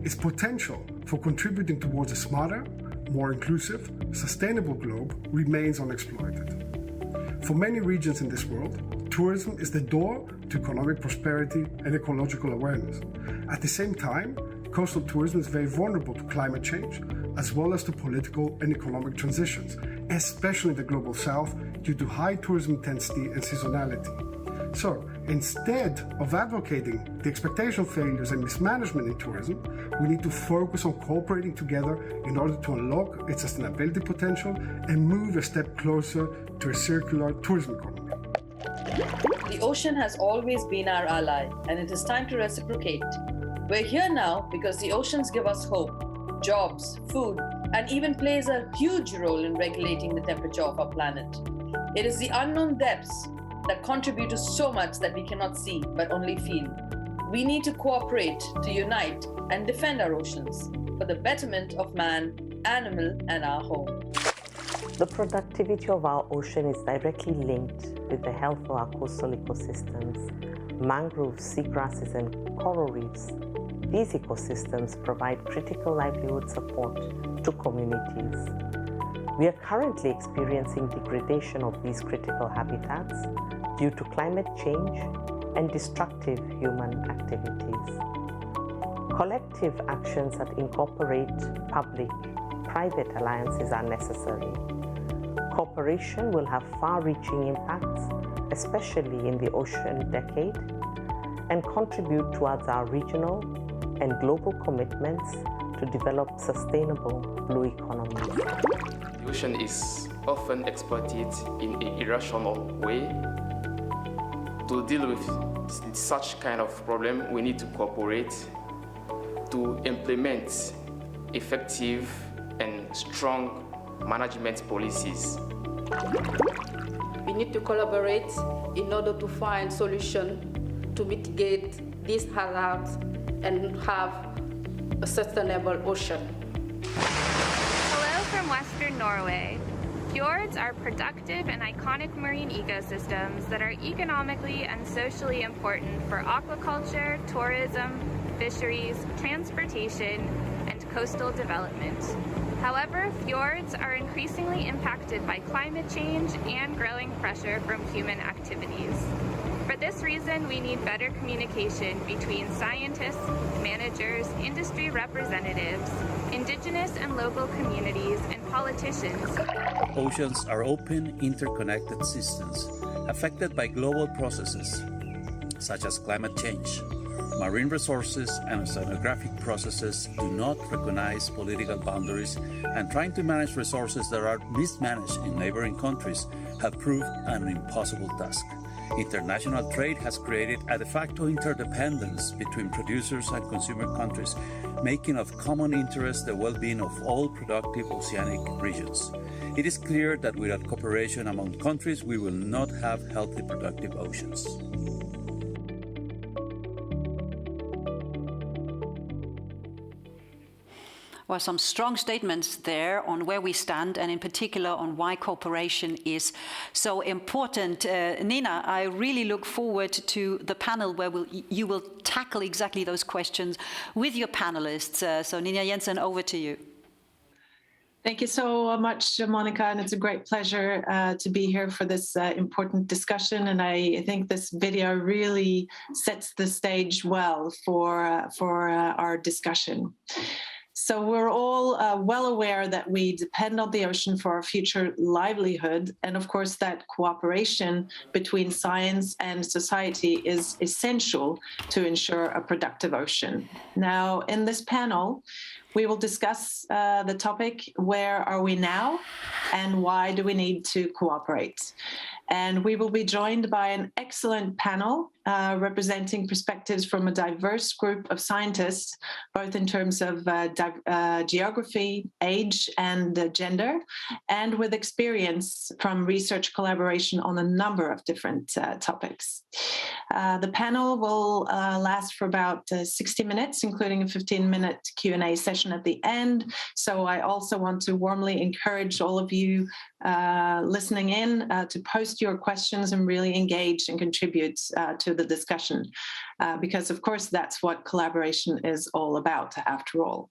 Its potential for contributing towards a smarter, more inclusive, sustainable globe remains unexploited. For many regions in this world, tourism is the door to economic prosperity and ecological awareness. At the same time, coastal tourism is very vulnerable to climate change, as well as to political and economic transitions, especially in the global south, due to high tourism intensity and seasonality. So, instead of advocating the expectation failures and mismanagement in tourism, we need to focus on cooperating together in order to unlock its sustainability potential and move a step closer to a circular tourism economy. The ocean has always been our ally, and it is time to reciprocate. We're here now because the oceans give us hope, jobs, food, and even plays a huge role in regulating the temperature of our planet. It is the unknown depths that contribute to so much that we cannot see but only feel. We need to cooperate, to unite, and defend our oceans for the betterment of man, animal, and our home. The productivity of our ocean is directly linked with the health of our coastal ecosystems, mangroves, seagrasses, and coral reefs. These ecosystems provide critical livelihood support to communities. We are currently experiencing degradation of these critical habitats due to climate change and destructive human activities. Collective actions that incorporate public-private alliances are necessary. Cooperation will have far-reaching impacts, especially in the ocean decade, and contribute towards our regional and global commitments to develop sustainable blue economies. The ocean is often exploited in an irrational way. To deal with such kind of problem, we need to cooperate to implement effective and strong management policies. We need to collaborate in order to find solutions to mitigate these hazards and have a sustainable ocean. Hello from Western Norway. Fjords are productive and iconic marine ecosystems that are economically and socially important for aquaculture, tourism, fisheries, transportation, and coastal development. However, fjords are increasingly impacted by climate change and growing pressure from human activities. For this reason, we need better communication between scientists, managers, industry representatives, indigenous and local communities, and politicians. Oceans are open, interconnected systems affected by global processes such as climate change. Marine resources and oceanographic processes do not recognize political boundaries, and trying to manage resources that are mismanaged in neighboring countries have proved an impossible task. International trade has created a de facto interdependence between producers and consumer countries, making of common interest the well-being of all productive oceanic regions. It is clear that without cooperation among countries, we will not have healthy, productive oceans. Well, some strong statements there on where we stand, and in particular on why cooperation is so important. Nina, I really look forward to the panel where you will tackle exactly those questions with your panelists. So Nina Jensen, over to you. Thank you so much, Monica, and it's a great pleasure to be here for this important discussion. And I think this video really sets the stage well for our discussion. So we're all well aware that we depend on the ocean for our future livelihood. And of course, that cooperation between science and society is essential to ensure a productive ocean. Now, in this panel, we will discuss the topic, where are we now and why do we need to cooperate? And we will be joined by an excellent panel representing perspectives from a diverse group of scientists, both in terms of geography, age, and gender, and with experience from research collaboration on a number of different topics. The panel will last for about 60 minutes, including a 15-minute Q&A session at the end. So I also want to warmly encourage all of you listening in to post your questions and really engage and contribute to the discussion, because of course that's what collaboration is all about, after all.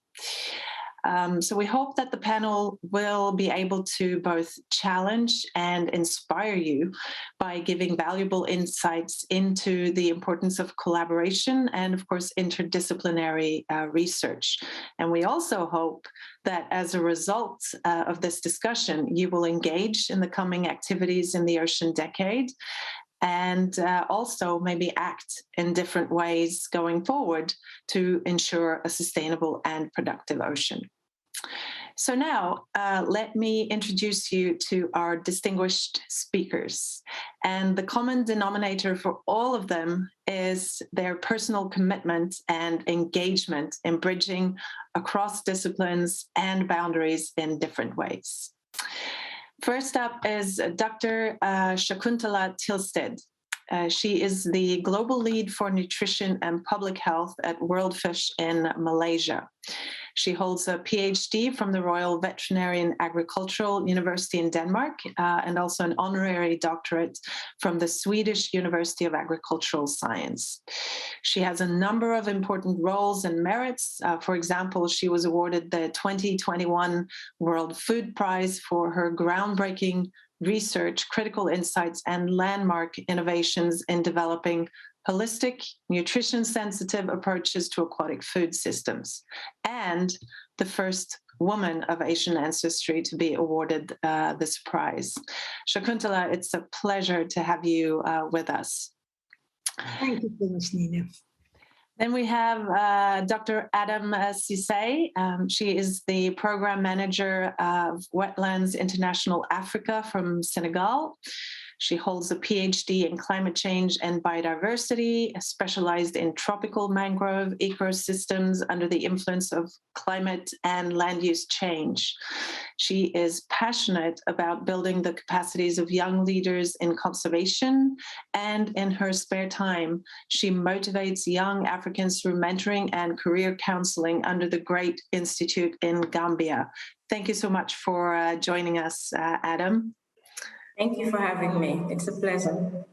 So we hope that the panel will be able to both challenge and inspire you by giving valuable insights into the importance of collaboration and, of course, interdisciplinary research. And we also hope that as a result of this discussion, you will engage in the coming activities in the Ocean Decade, and also maybe act in different ways going forward to ensure a sustainable and productive ocean. So now, let me introduce you to our distinguished speakers. And the common denominator for all of them is their personal commitment and engagement in bridging across disciplines and boundaries in different ways. First up is Dr. Shakuntala Tilsted. She is the Global Lead for Nutrition and Public Health at WorldFish in Malaysia. She holds a PhD from the Royal Veterinary and Agricultural University in Denmark and also an honorary doctorate from the Swedish University of Agricultural Science. She has a number of important roles and merits. For example, she was awarded the 2021 World Food Prize for her groundbreaking research, critical insights, and landmark innovations in developing holistic, nutrition-sensitive approaches to aquatic food systems, and the first woman of Asian ancestry to be awarded this prize. Shakuntala, it's a pleasure to have you with us. Thank you so much, Nina. Then we have Dr. Adam Cissé. She is the Program Manager of Wetlands International Africa from Senegal. She holds a PhD in climate change and biodiversity, specialized in tropical mangrove ecosystems under the influence of climate and land use change. She is passionate about building the capacities of young leaders in conservation, and in her spare time, she motivates young Africans through mentoring and career counseling under the Great Institute in Gambia. Thank you so much for joining us, Adam. Thank you for having me. It's a pleasure.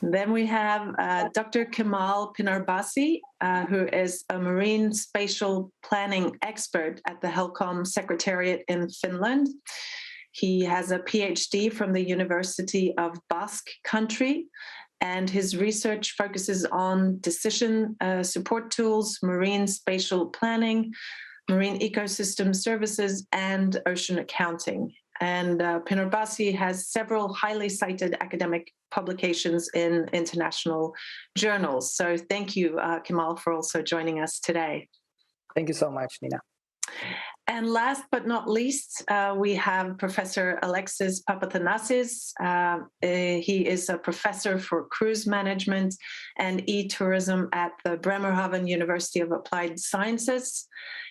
Then we have Dr. Kemal Pinarbasi, who is a marine spatial planning expert at the HELCOM Secretariat in Finland. He has a PhD from the University of Basque Country, and his research focuses on decision support tools, marine spatial planning, marine ecosystem services, and ocean accounting. And Pinarbasi has several highly cited academic publications in international journals. So thank you, Kemal, for also joining us today. Thank you so much, Nina. And last but not least, we have Professor Alexis Papathanasis. He is a professor for cruise management and e-tourism at the Bremerhaven University of Applied Sciences.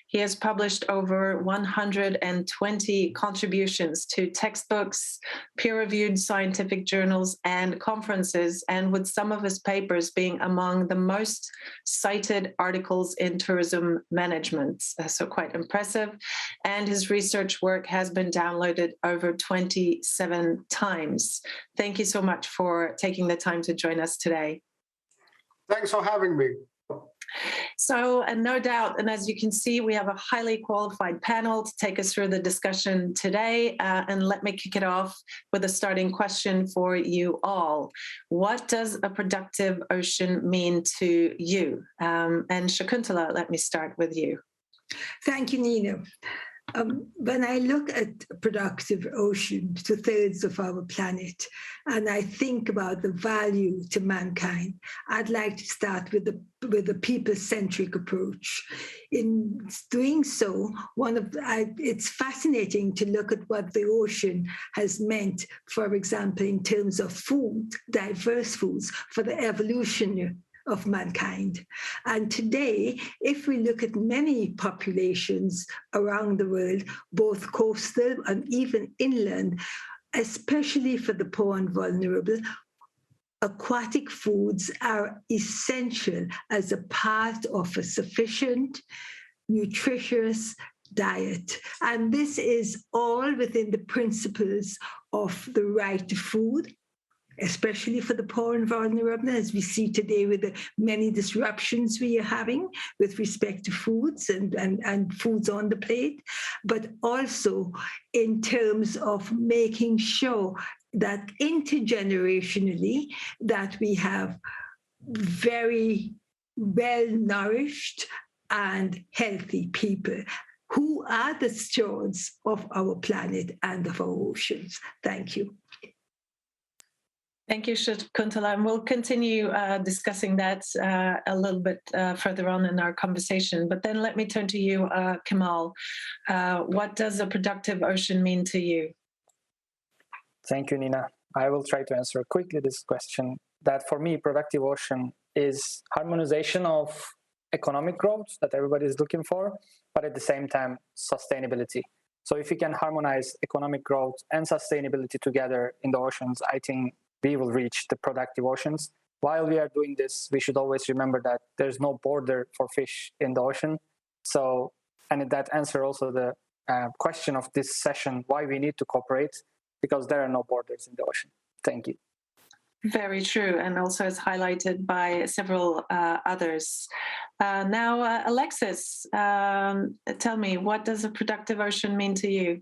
He has published over 120 contributions to textbooks, peer-reviewed scientific journals, and conferences, and with some of his papers being among the most cited articles in tourism management. So quite impressive. And his research work has been downloaded over 27 times. Thank you so much for taking the time to join us today. Thanks for having me. So, and no doubt, and as you can see, we have a highly qualified panel to take us through the discussion today. And let me kick it off with a starting question for you all. What does a productive ocean mean to you? And Shakuntala, let me start with you. Thank you, Nina. When I look at a productive ocean, 2/3 of our planet, and I think about the value to mankind, I'd like to start with a people-centric approach. In doing so, it's fascinating to look at what the ocean has meant, for example, in terms of food, diverse foods, for the evolution of mankind. And today, if we look at many populations around the world, both coastal and even inland, especially for the poor and vulnerable, aquatic foods are essential as a part of a sufficient, nutritious diet. And this is all within the principles of the right to food, especially for the poor and vulnerable, as we see today with the many disruptions we are having with respect to foods and foods on the plate, but also in terms of making sure that intergenerationally that we have very well-nourished and healthy people who are the stewards of our planet and of our oceans. Thank you. Thank you, Shakuntala, and we'll continue discussing that a little bit further on in our conversation. But then let me turn to you, Kemal. What does a productive ocean mean to you? Thank you, Nina. I will try to answer quickly this question. That for me, productive ocean is harmonization of economic growth that everybody is looking for, but at the same time, sustainability. So if we can harmonize economic growth and sustainability together in the oceans, I think we will reach the productive oceans. While we are doing this, we should always remember that there's no border for fish in the ocean. So, and that answers also the question of this session, why we need to cooperate, because there are no borders in the ocean. Thank you. Very true, and also as highlighted by several others. Now, Alexis, tell me, what does a productive ocean mean to you?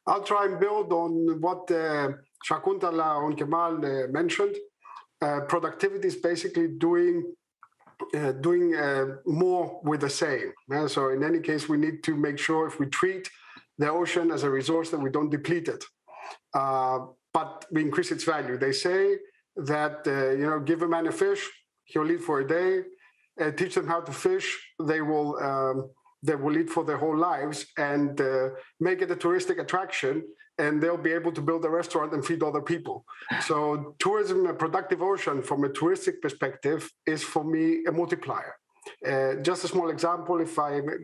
I'll try and build on what Shakuntala and Kemal mentioned. Productivity is basically doing more with the same. So in any case, we need to make sure if we treat the ocean as a resource that we don't deplete it, but we increase its value. They say that, give a man a fish, he'll eat for a day. Teach them how to fish, they will eat for their whole lives, and make it a touristic attraction, and they'll be able to build a restaurant and feed other people. So tourism, a productive ocean from a touristic perspective, is for me a multiplier. Just a small example,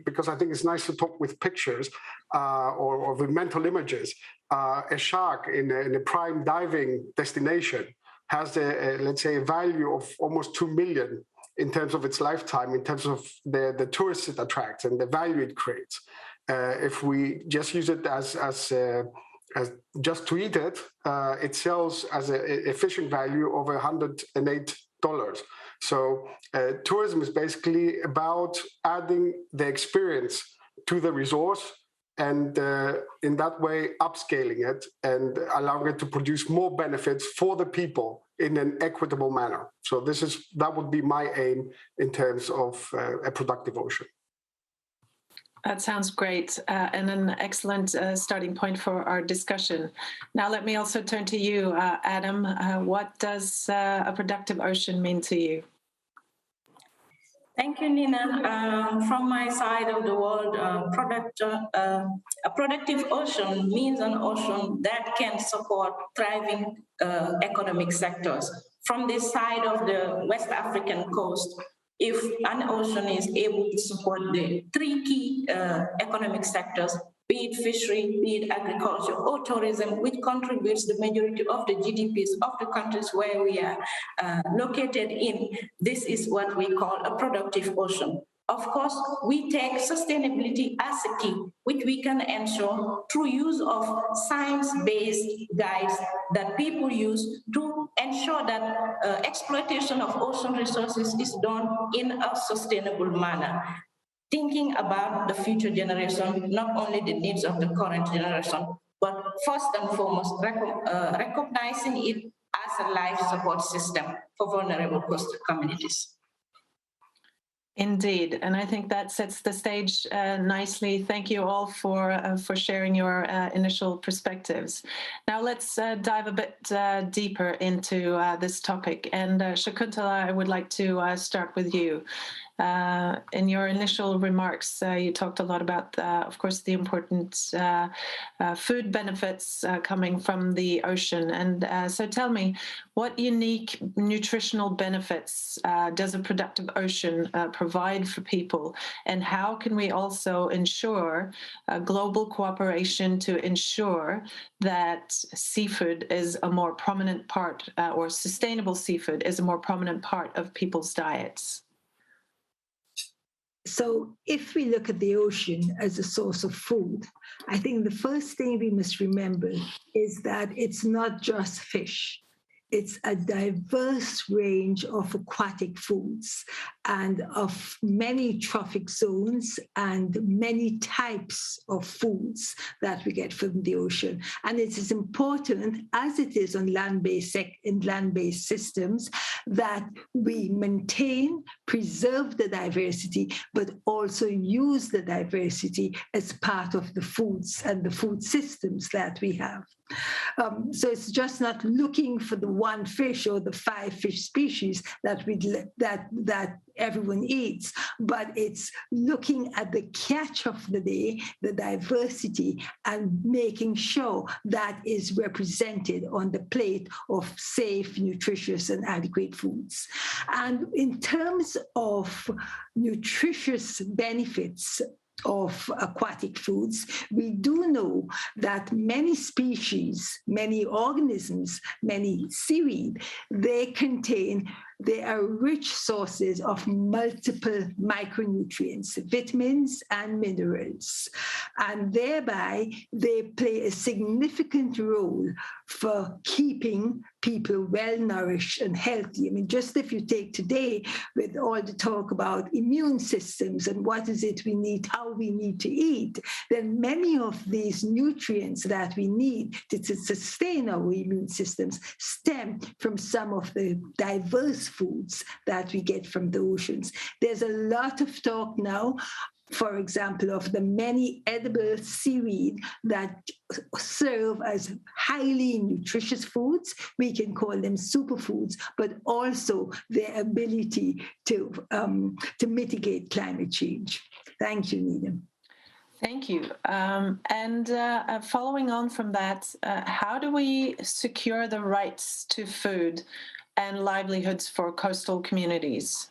because I think it's nice to talk with pictures or with mental images. A shark in a prime diving destination has let's say a value of almost 2 million in terms of its lifetime, in terms of the tourists it attracts and the value it creates. If we just use it as just to eat it, it sells as a fishing value of $108. So tourism is basically about adding the experience to the resource, and in that way upscaling it and allowing it to produce more benefits for the people in an equitable manner. So that would be my aim in terms of a productive ocean. That sounds great, and an excellent starting point for our discussion. Now let me also turn to you, Adam. What does a productive ocean mean to you? Thank you, Nina. From my side of the world, a productive ocean means an ocean that can support thriving economic sectors. From this side of the West African coast, if an ocean is able to support the three key economic sectors, be it fishery, be it agriculture or tourism, which contributes the majority of the GDPs of the countries where we are located in, this is what we call a productive ocean. Of course, we take sustainability as a key, which we can ensure through use of science-based guides that people use to ensure that exploitation of ocean resources is done in a sustainable manner. Thinking about the future generation, not only the needs of the current generation, but first and foremost, recognizing it as a life support system for vulnerable coastal communities. Indeed, and I think that sets the stage nicely. Thank you all for sharing your initial perspectives. Now let's dive a bit deeper into this topic. And Shakuntala, I would like to start with you. In your initial remarks, you talked a lot about, of course, the important food benefits coming from the ocean. And so tell me, what unique nutritional benefits does a productive ocean provide for people? And how can we also ensure global cooperation to ensure that seafood is a more prominent part, or sustainable seafood is a more prominent part of people's diets? So if we look at the ocean as a source of food, I think the first thing we must remember is that it's not just fish. It's a diverse range of aquatic foods and of many trophic zones and many types of foods that we get from the ocean. And it is important, as it is on land-based systems, that we maintain, preserve the diversity, but also use the diversity as part of the foods and the food systems that we have. So it's just not looking for the one fish or the 5 fish species that everyone eats, but it's looking at the catch of the day, the diversity, and making sure that is represented on the plate of safe, nutritious, and adequate foods. And in terms of nutritious benefits of aquatic foods, we do know that many species, many organisms, many seaweed, they are rich sources of multiple micronutrients, vitamins and minerals. And thereby, they play a significant role for keeping people well-nourished and healthy. I mean, just if you take today, with all the talk about immune systems and what is it we need, how we need to eat, then many of these nutrients that we need to sustain our immune systems stem from some of the diverse foods that we get from the oceans. There's a lot of talk now, for example, of the many edible seaweed that serve as highly nutritious foods. We can call them superfoods, but also their ability to mitigate climate change. Thank you, Nina. Thank you. Following on from that, how do we secure the rights to food and livelihoods for coastal communities?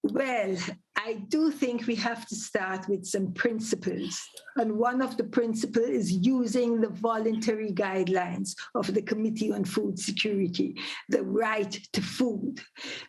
Well, I do think we have to start with some principles. And one of the principles is using the voluntary guidelines of the Committee on Food Security, the right to food.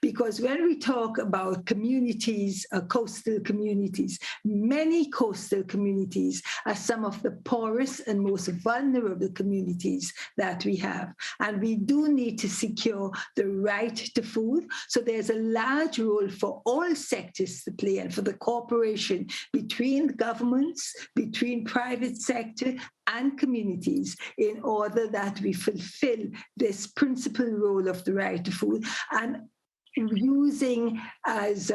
Because when we talk about communities, coastal communities, many coastal communities are some of the poorest and most vulnerable communities that we have. And we do need to secure the right to food. So there's a large role for all sectors to play, and for the cooperation between governments, between private sector and communities, in order that we fulfill this principal role of the right to food, and using, as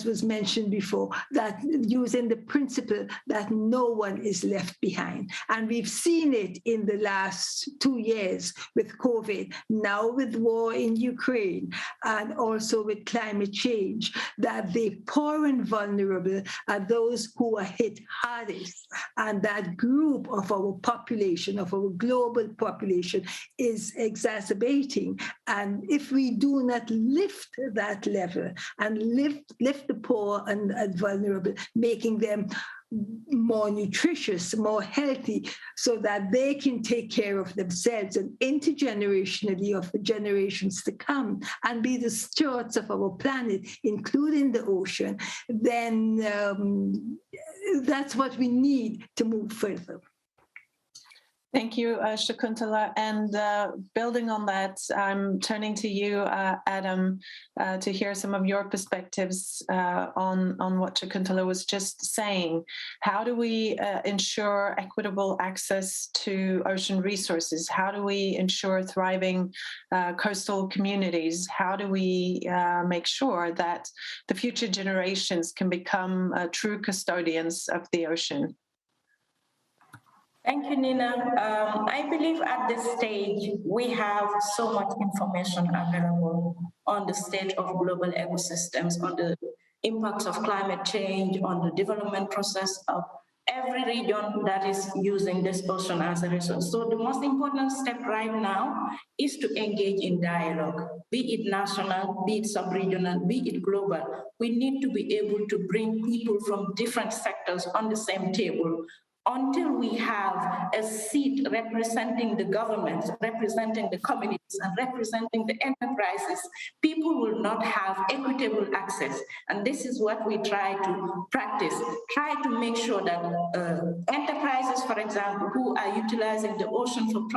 was mentioned before, that using the principle that no one is left behind. And we've seen it in the last 2 years with COVID, now with war in Ukraine, and also with climate change, that the poor and vulnerable are those who are hit hardest. And that group of our population, of our global population, is exacerbating. And if we do not lift that level and lift the poor and vulnerable, making them more nutritious, more healthy, so that they can take care of themselves and intergenerationally of the generations to come and be the stewards of our planet, including the ocean, then that's what we need to move further. Thank you, Shakuntala. And building on that, I'm turning to you, Adam, to hear some of your perspectives on what Shakuntala was just saying. How do we ensure equitable access to ocean resources? How do we ensure thriving coastal communities? How do we make sure that the future generations can become true custodians of the ocean? Thank you, Nina. I believe at this stage, we have so much information available on the state of global ecosystems, on the impacts of climate change, on the development process of every region that is using this ocean as a resource. So the most important step right now is to engage in dialogue, be it national, be it sub-regional, be it global. We need to be able to bring people from different sectors on the same table. Until we have a seat representing the governments, representing the communities, and representing the enterprises, people will not have equitable access. And this is what we try to practice. Try to make sure that enterprises, for example, who are utilizing the ocean for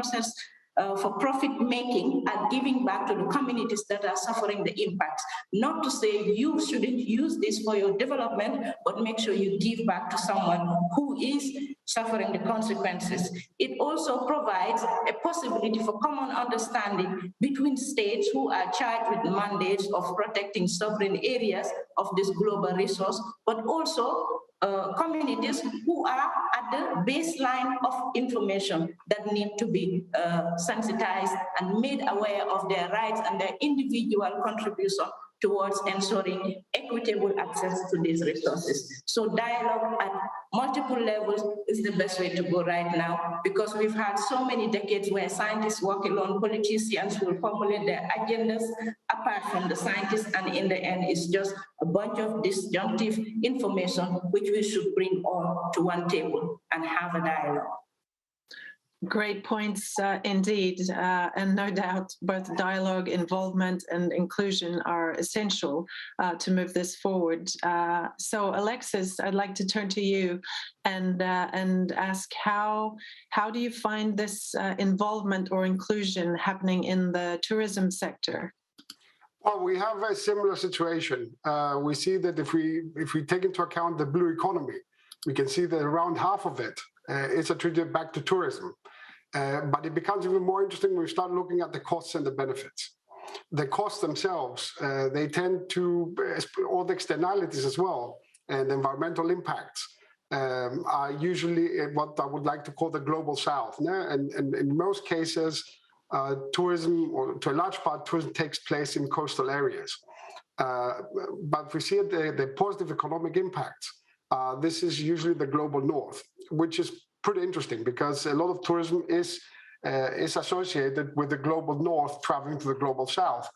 profit making, are giving back to the communities that are suffering the impacts. Not to say you shouldn't use this for your development, but make sure you give back to someone who is suffering the consequences. It also provides a possibility for common understanding between states who are charged with mandates of protecting sovereign areas of this global resource, but also communities who are at the baseline of information that need to be sensitized and made aware of their rights and their individual contribution towards ensuring equitable access to these resources. So dialogue at multiple levels is the best way to go right now, because we've had so many decades where scientists work alone, politicians will formulate their agendas apart from the scientists, and in the end it's just a bunch of disjunctive information which we should bring all to one table and have a dialogue. Great points indeed, and no doubt both dialogue, involvement and inclusion are essential to move this forward. So Alexis, I'd like to turn to you and ask how do you find this involvement or inclusion happening in the tourism sector? Well, we have a similar situation. We see that if we take into account the blue economy, we can see that around half of it is attributed back to tourism. But it becomes even more interesting when we start looking at the costs and the benefits. The costs themselves, they tend to, all the externalities as well, and environmental impacts are usually what I would like to call the global south. And in most cases, tourism, or to a large part, tourism takes place in coastal areas. But we see the positive economic impacts. This is usually the global north, which is pretty interesting because a lot of tourism is associated with the global north traveling to the global south.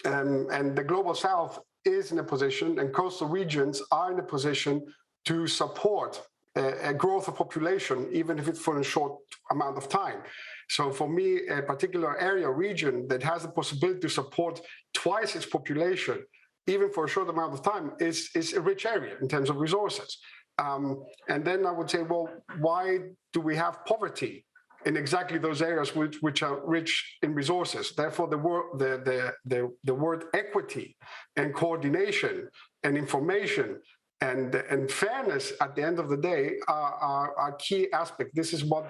And the global south is in a position, and coastal regions are in a position to support a growth of population, even if it's for a short amount of time. So for me, a particular area or region that has the possibility to support twice its population, even for a short amount of time, is a rich area in terms of resources. And then I would say, well, why do we have poverty in exactly those areas which are rich in resources? Therefore, the word equity and coordination and information and fairness at the end of the day are key aspects. This is what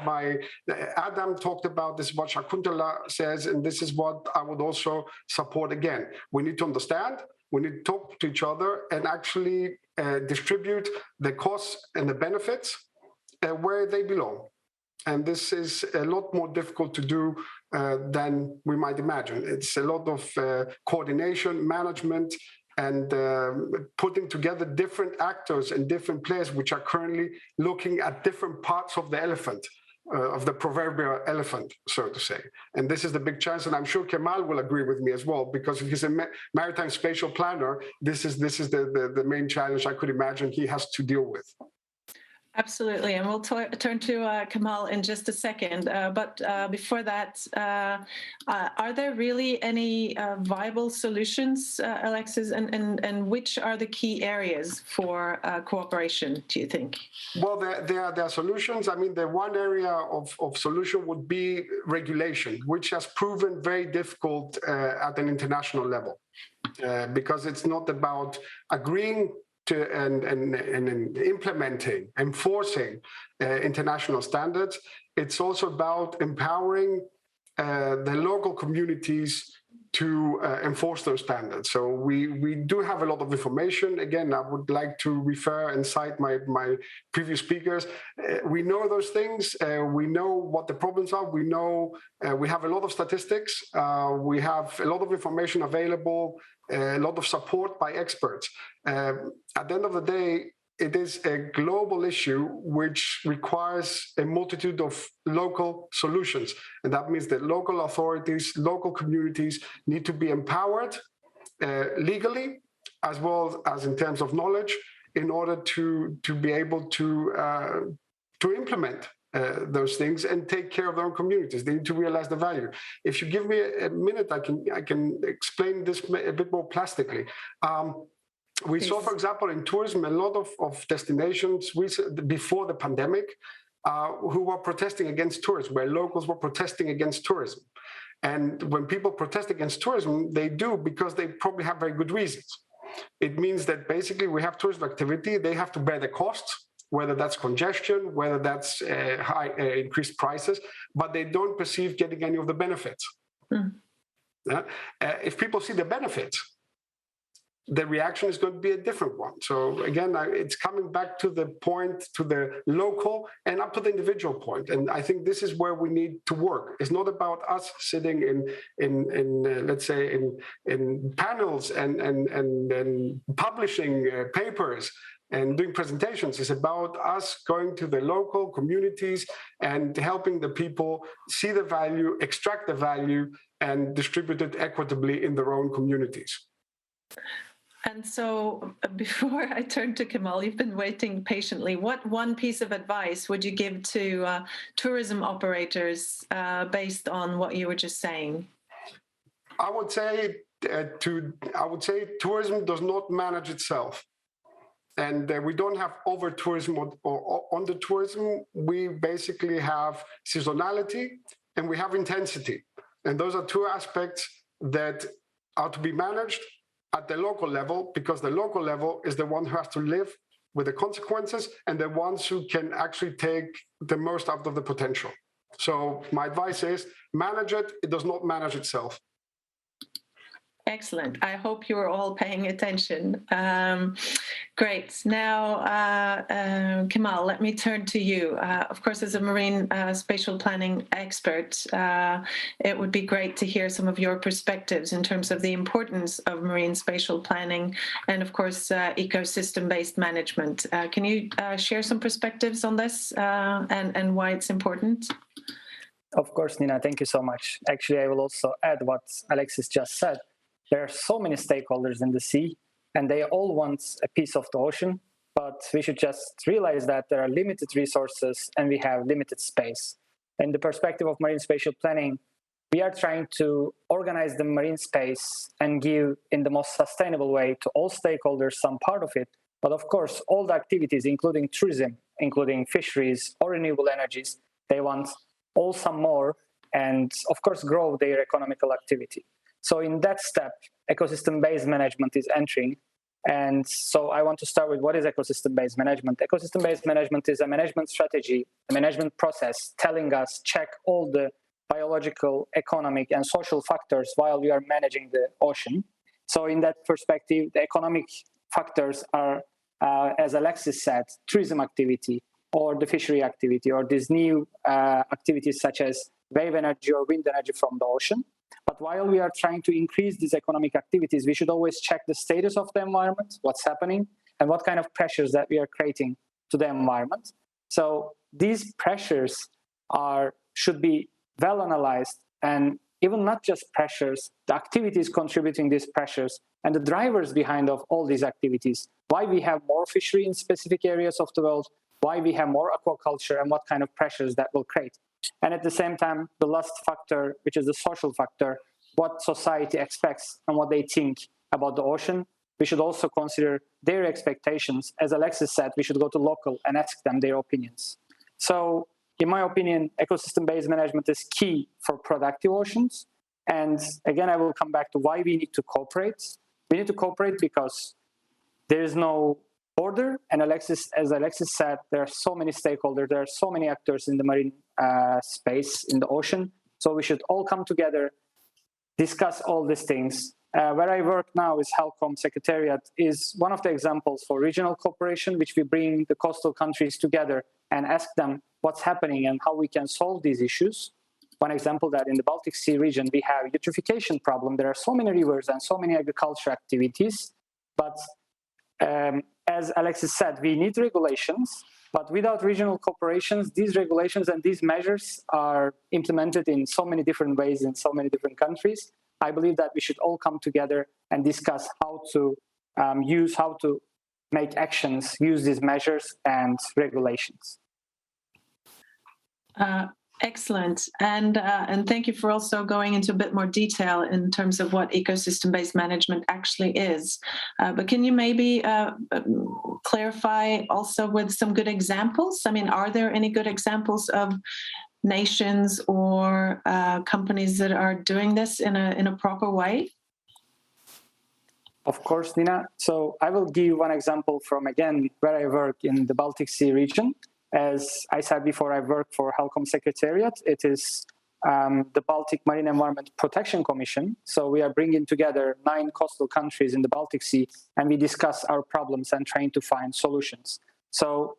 Adam talked about, this is what Shakuntala says, and this is what I would also support again. We need to understand, we need to talk to each other and actually distribute the costs and the benefits where they belong. And this is a lot more difficult to do than we might imagine. It's a lot of coordination, management, and putting together different actors and different players which are currently looking at different parts of the elephant, of the proverbial elephant, so to say. And this is the big chance, and I'm sure Kemal will agree with me as well, because if he's a maritime spatial planner, this is the main challenge I could imagine he has to deal with. Absolutely, and we'll turn to Kemal in just a second. But before that, are there really any viable solutions, Alexis, and which are the key areas for cooperation, do you think? Well, there are solutions. I mean, the one area of solution would be regulation, which has proven very difficult at an international level, because it's not about agreeing to and implementing, enforcing international standards. It's also about empowering the local communities to enforce those standards. So we do have a lot of information. Again, I would like to refer and cite my previous speakers. We know those things. We know what the problems are. We know we have a lot of statistics. We have a lot of information available, a lot of support by experts. At the end of the day, it is a global issue which requires a multitude of local solutions. And that means that local authorities, local communities need to be empowered legally, as well as in terms of knowledge, in order to be able to implement those things and take care of their own communities. They need to realize the value. If you give me a minute, I can explain this a bit more plastically. We saw, for example, in tourism, a lot of destinations before the pandemic who were protesting against tourism, where locals were protesting against tourism. And when people protest against tourism, they do because they probably have very good reasons. It means that basically we have tourism activity, they have to bear the costs, whether that's congestion, whether that's increased prices, but they don't perceive getting any of the benefits. If people see the benefits, the reaction is going to be a different one. So again, it's coming back to the point, to the local and up to the individual point. And I think this is where we need to work. It's not about us sitting in let's say in panels and publishing papers and doing presentations. It's about us going to the local communities and helping the people see the value, extract the value, and distribute it equitably in their own communities. And so before I turn to Kemal, you've been waiting patiently. What one piece of advice would you give to tourism operators based on what you were just saying? I would say tourism does not manage itself. And we don't have over tourism or under tourism. We basically have seasonality and we have intensity. And those are two aspects that are to be managed at the local level, because the local level is the one who has to live with the consequences and the ones who can actually take the most out of the potential. So my advice is manage it. It does not manage itself. Excellent. I hope you are all paying attention. Great. Now, Kemal, let me turn to you. Of course, as a marine spatial planning expert, it would be great to hear some of your perspectives in terms of the importance of marine spatial planning and, of course, ecosystem-based management. Can you share some perspectives on this and why it's important? Of course, Nina, thank you so much. Actually, I will also add what Alexis just said. There are so many stakeholders in the sea, and they all want a piece of the ocean, but we should just realize that there are limited resources and we have limited space. In the perspective of marine spatial planning, we are trying to organize the marine space and give in the most sustainable way to all stakeholders some part of it. But of course, all the activities, including tourism, including fisheries or renewable energies, they want all some more and of course grow their economical activity. So in that step, ecosystem-based management is entering. And so I want to start with what is ecosystem-based management. Ecosystem-based management is a management strategy, a management process telling us check all the biological, economic, and social factors while we are managing the ocean. So in that perspective, the economic factors are, as Alexis said, tourism activity or the fishery activity or these new activities such as wave energy or wind energy from the ocean. But while we are trying to increase these economic activities, we should always check the status of the environment, what's happening, and what kind of pressures that we are creating to the environment. So these pressures should be well analyzed, and even not just pressures, the activities contributing these pressures and the drivers behind of all these activities, why we have more fishery in specific areas of the world, why we have more aquaculture, and what kind of pressures that will create. And at the same time, the last factor, which is the social factor, what society expects and what they think about the ocean. We should also consider their expectations. As Alexis said, we should go to local and ask them their opinions. So in my opinion, ecosystem-based management is key for productive oceans. And again, I will come back to why we need to cooperate. We need to cooperate because there is no border. And as Alexis said, there are so many stakeholders, there are so many actors in the marine space, in the ocean. So we should all come together, discuss all these things. Where I work now is HELCOM Secretariat is one of the examples for regional cooperation, which we bring the coastal countries together and ask them what's happening and how we can solve these issues. One example that in the Baltic Sea region, we have a eutrophication problem. There are so many rivers and so many agriculture activities. But as Alexis said, we need regulations, but without regional cooperations, these regulations and these measures are implemented in so many different ways in so many different countries. I believe that we should all come together and discuss how to make actions, use these measures and regulations. Excellent. And thank you for also going into a bit more detail in terms of what ecosystem-based management actually is. But can you maybe clarify also with some good examples? I mean, are there any good examples of nations or companies that are doing this in a proper way? Of course, Nina. So I will give one example from, again, where I work in the Baltic Sea region. As I said before, I work for HELCOM Secretariat. It is the Baltic Marine Environment Protection Commission. So we are bringing together 9 coastal countries in the Baltic Sea, and we discuss our problems and trying to find solutions. So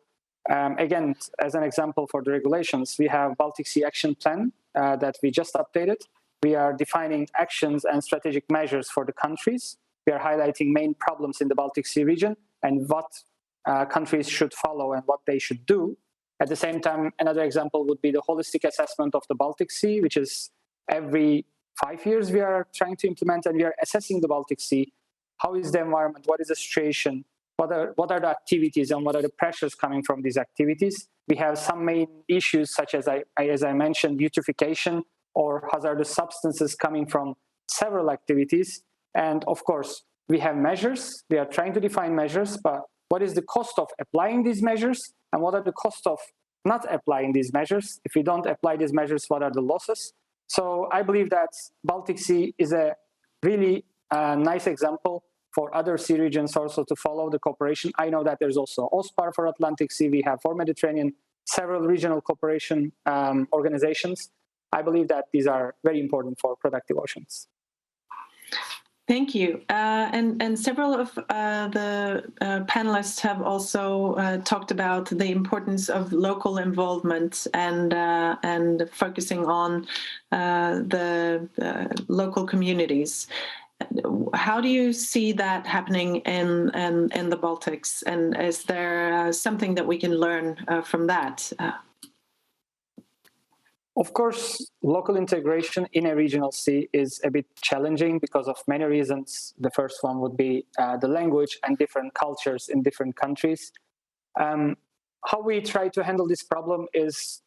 again, as an example for the regulations, we have Baltic Sea Action Plan that we just updated. We are defining actions and strategic measures for the countries. We are highlighting main problems in the Baltic Sea region and what countries should follow and what they should do. At the same time, another example would be the holistic assessment of the Baltic Sea, which is every 5 years we are trying to implement, and we are assessing the Baltic Sea. How is the environment? What is the situation? What are the activities and what are the pressures coming from these activities? We have some main issues such as I mentioned, eutrophication or hazardous substances coming from several activities. And of course, we have measures. We are trying to define measures, but what is the cost of applying these measures? And what are the costs of not applying these measures? If we don't apply these measures, what are the losses? So I believe that Baltic Sea is a really nice example for other sea regions also to follow the cooperation. I know that there's also OSPAR for Atlantic Sea. We have for Mediterranean, several regional cooperation organizations. I believe that these are very important for productive oceans. Thank you. And several of the panelists have also talked about the importance of local involvement and focusing on the local communities. How do you see that happening in the Baltics? And is there something that we can learn from that? Of course, local integration in a regional sea is a bit challenging because of many reasons. The first one would be the language and different cultures in different countries. How we try to handle this problem is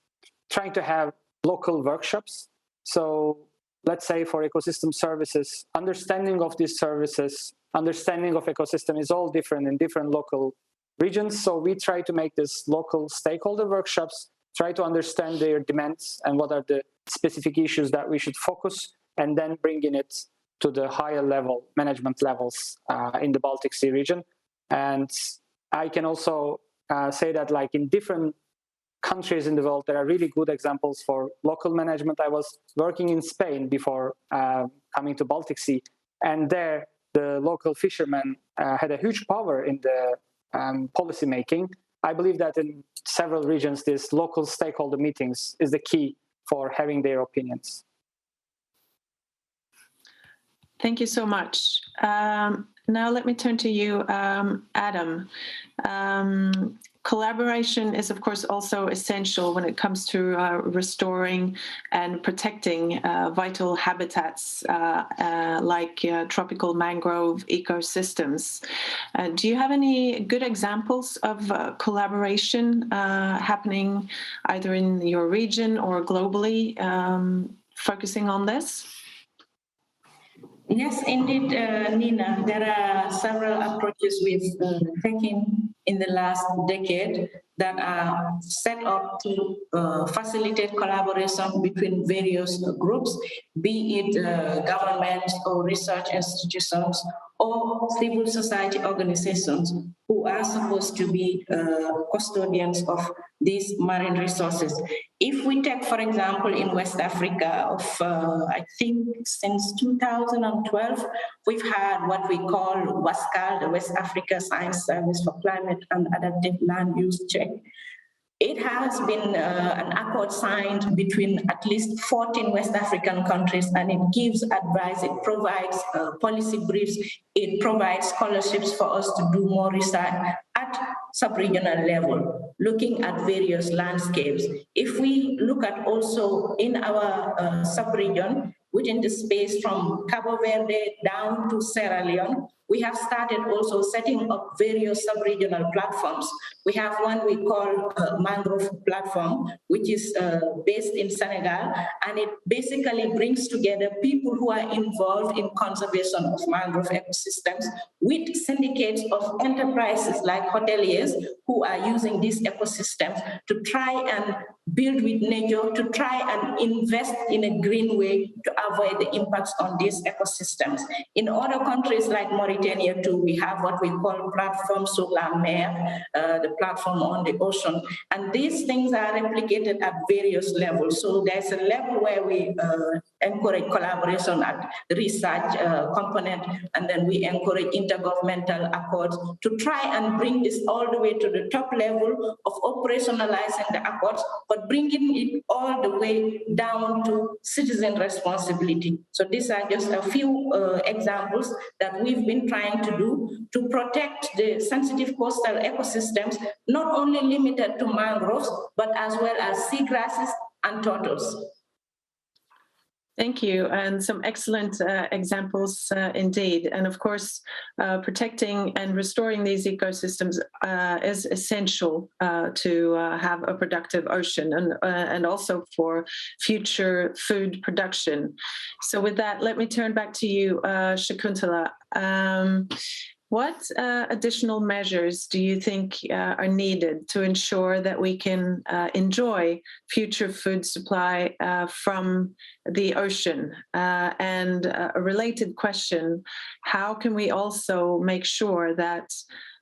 trying to have local workshops. So let's say for ecosystem services, understanding of these services, understanding of ecosystem is all different in different local regions. So we try to make this local stakeholder workshops, try to understand their demands and what are the specific issues that we should focus, and then bringing it to the higher level, management levels in the Baltic Sea region. And I can also say that like in different countries in the world, there are really good examples for local management. I was working in Spain before coming to Baltic Sea, and there the local fishermen had a huge power in the policy making. I believe that in several regions, this local stakeholder meetings is the key for having their opinions. Thank you so much. Now let me turn to you, Adam. Collaboration is, of course, also essential when it comes to restoring and protecting vital habitats like tropical mangrove ecosystems. Do you have any good examples of collaboration happening either in your region or globally focusing on this? Yes, indeed, Nina. There are several approaches we've taken in the last decade that are set up to facilitate collaboration between various groups, be it governments or research institutions or civil society organizations who are supposed to be custodians of these marine resources. If we take, for example, in West Africa, I think since 2012, we've had what we call WASCAL, the West Africa Science Service for Climate and Adaptive Land Use Check. It has been an accord signed between at least 14 West African countries, and it gives advice, it provides policy briefs, it provides scholarships for us to do more research at sub-regional level, looking at various landscapes. If we look at also in our sub-region, within the space from Cabo Verde down to Sierra Leone, we have started also setting up various sub-regional platforms. We have one we call Mangrove Platform, which is based in Senegal, and it basically brings together people who are involved in conservation of mangrove ecosystems with syndicates of enterprises like hoteliers who are using these ecosystems to try and build with nature, to try and invest in a green way to avoid the impacts on these ecosystems. In other countries like Mauritania, Mauritania too, we have what we call platform sur la mer, the platform on the ocean. And these things are replicated at various levels. So there's a level where we encourage collaboration at the research component, and then we encourage intergovernmental accords to try and bring this all the way to the top level of operationalizing the accords, but bringing it all the way down to citizen responsibility. So these are just a few examples that we've been trying to do to protect the sensitive coastal ecosystems, not only limited to mangroves, but as well as seagrasses and turtles. Thank you, and some excellent examples indeed. And of course, protecting and restoring these ecosystems is essential to have a productive ocean and also for future food production. So with that, let me turn back to you, Shakuntala. What additional measures do you think are needed to ensure that we can enjoy future food supply from the ocean? And a related question, how can we also make sure that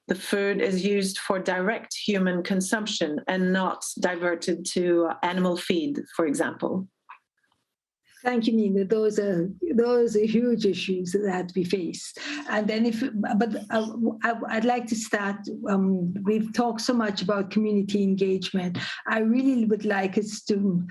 the food is used for direct human consumption and not diverted to animal feed, for example? Thank you, Nina. Those are huge issues that we face. And then, I'd like to start. We've talked so much about community engagement. I really would like us to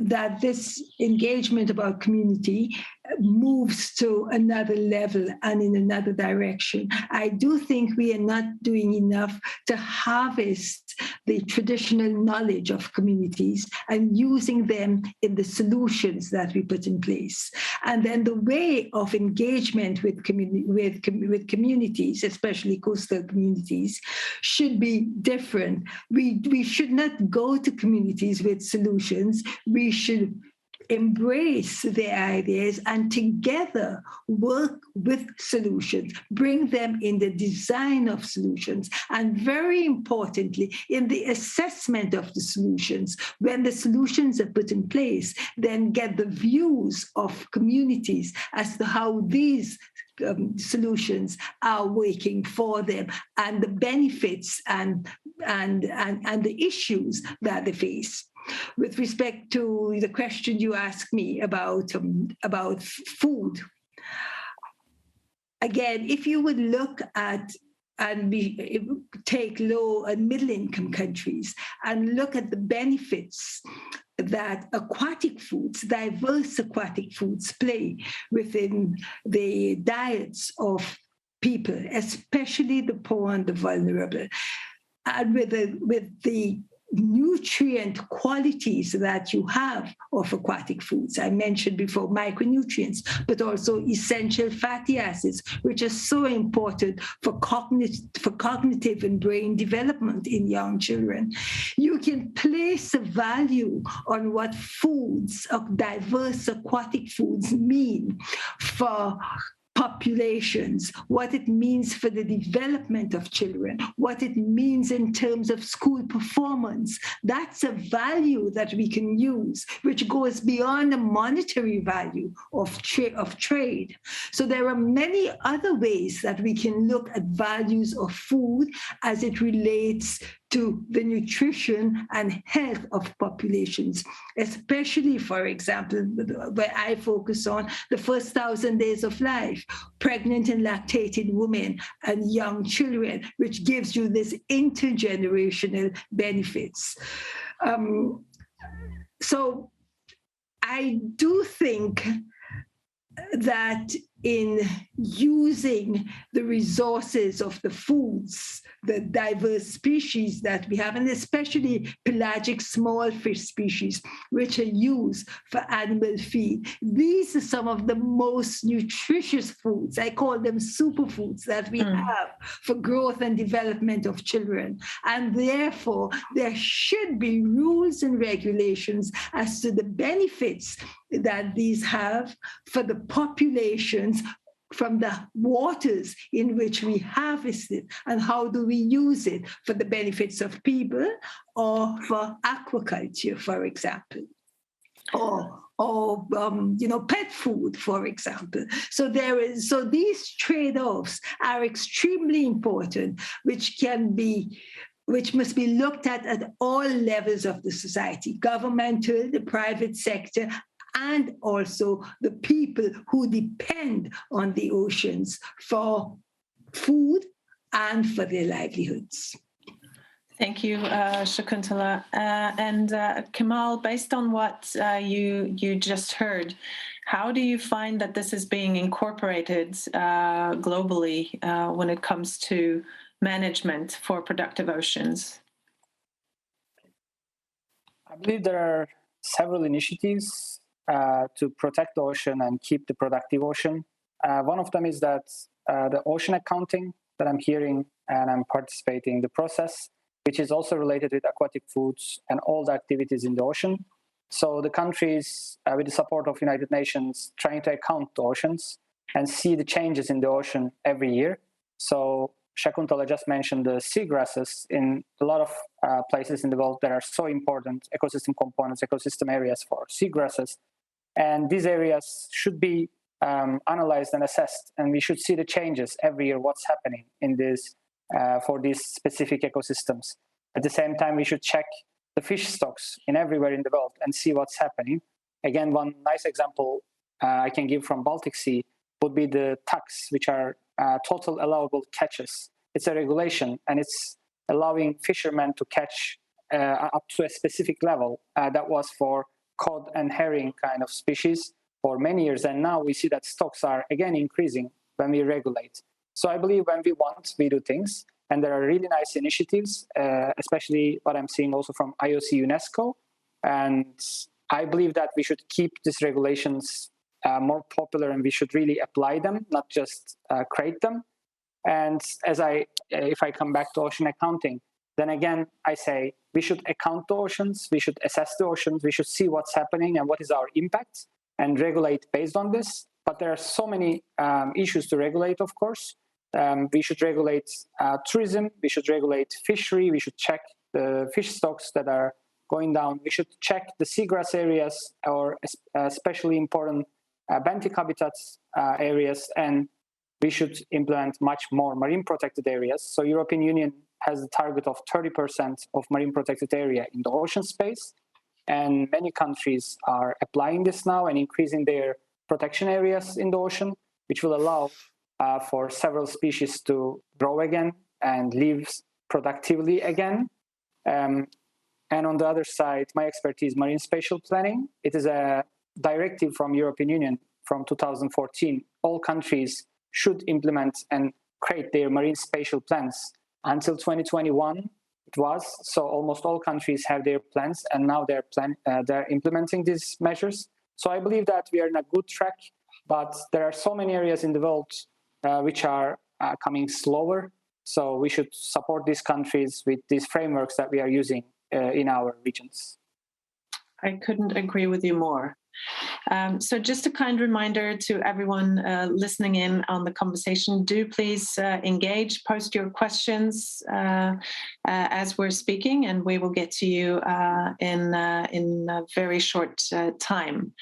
that this engagement about community moves to another level and in another direction. I do think we are not doing enough to harvest the traditional knowledge of communities and using them in the solutions that we put in place. And then the way of engagement with communities, especially coastal communities, should be different. We should not go to communities with solutions. We should embrace their ideas and together work with solutions, bring them in the design of solutions, and very importantly, in the assessment of the solutions. When the solutions are put in place, then get the views of communities as to how these solutions are working for them and the benefits and the issues that they face. With respect to the question you asked me about food, again, if you would look at and we take low and middle income countries and look at the benefits that aquatic foods, diverse aquatic foods play within the diets of people, especially the poor and the vulnerable, and with the nutrient qualities that you have of aquatic foods. I mentioned before micronutrients, but also essential fatty acids, which are so important for cognitive and brain development in young children. You can place a value on what foods of diverse aquatic foods mean for populations, what it means for the development of children, what it means in terms of school performance. That's a value that we can use, which goes beyond the monetary value of trade. So there are many other ways that we can look at values of food as it relates to the nutrition and health of populations, especially, for example, where I focus on the first 1,000 days of life, pregnant and lactating women and young children, which gives you this intergenerational benefits. So I do think that in using the resources of the foods, the diverse species that we have, and especially pelagic small fish species, which are used for animal feed. These are some of the most nutritious foods. I call them superfoods that we have for growth and development of children. And therefore, there should be rules and regulations as to the benefits that these have for the populations from the waters in which we harvest it, and how do we use it for the benefits of people or for aquaculture, for example, or or pet food, for example. So these trade-offs are extremely important, which must be looked at all levels of the society, governmental, the private sector, and also the people who depend on the oceans for food and for their livelihoods. Thank you, Shakuntala. And Kemal, based on what you just heard, how do you find that this is being incorporated globally when it comes to management for productive oceans? I believe there are several initiatives to protect the ocean and keep the productive ocean. One of them is that the ocean accounting that I'm hearing and I'm participating in the process, which is also related with aquatic foods and all the activities in the ocean. So the countries, with the support of United Nations, trying to account the oceans and see the changes in the ocean every year. So Shakuntala just mentioned the seagrasses in a lot of places in the world that are so important, ecosystem components, ecosystem areas for seagrasses. And these areas should be analyzed and assessed, and we should see the changes every year, what's happening in this for these specific ecosystems. At the same time, we should check the fish stocks in everywhere in the world and see what's happening. Again, one nice example I can give from Baltic Sea would be the TACs, which are total allowable catches. It's a regulation, and it's allowing fishermen to catch up to a specific level. That was for cod and herring kind of species for many years, and now we see that stocks are again increasing when we regulate. So I believe when we want, we do things, and there are really nice initiatives, especially what I'm seeing also from IOC-UNESCO, and I believe that we should keep these regulations more popular, and we should really apply them, not just create them. And if I come back to ocean accounting, then again, I say we should account the oceans, we should assess the oceans, we should see what's happening and what is our impact and regulate based on this. But there are so many issues to regulate, of course. We should regulate tourism, we should regulate fishery, we should check the fish stocks that are going down, we should check the seagrass areas or especially important benthic habitats areas, and we should implement much more marine protected areas. So European Union has a target of 30% of marine protected area in the ocean space, and many countries are applying this now and increasing their protection areas in the ocean, which will allow for several species to grow again and live productively again. And on the other side, my expertise, marine spatial planning. It is a directive from European Union from 2014. All countries should implement and create their marine spatial plans. Until 2021, it was. So almost all countries have their plans, and now they're implementing these measures. So I believe that we are in a good track, but there are so many areas in the world which are coming slower. So we should support these countries with these frameworks that we are using in our regions. I couldn't agree with you more. So just a kind reminder to everyone listening in on the conversation, do please engage, post your questions as we're speaking, and we will get to you in a very short time.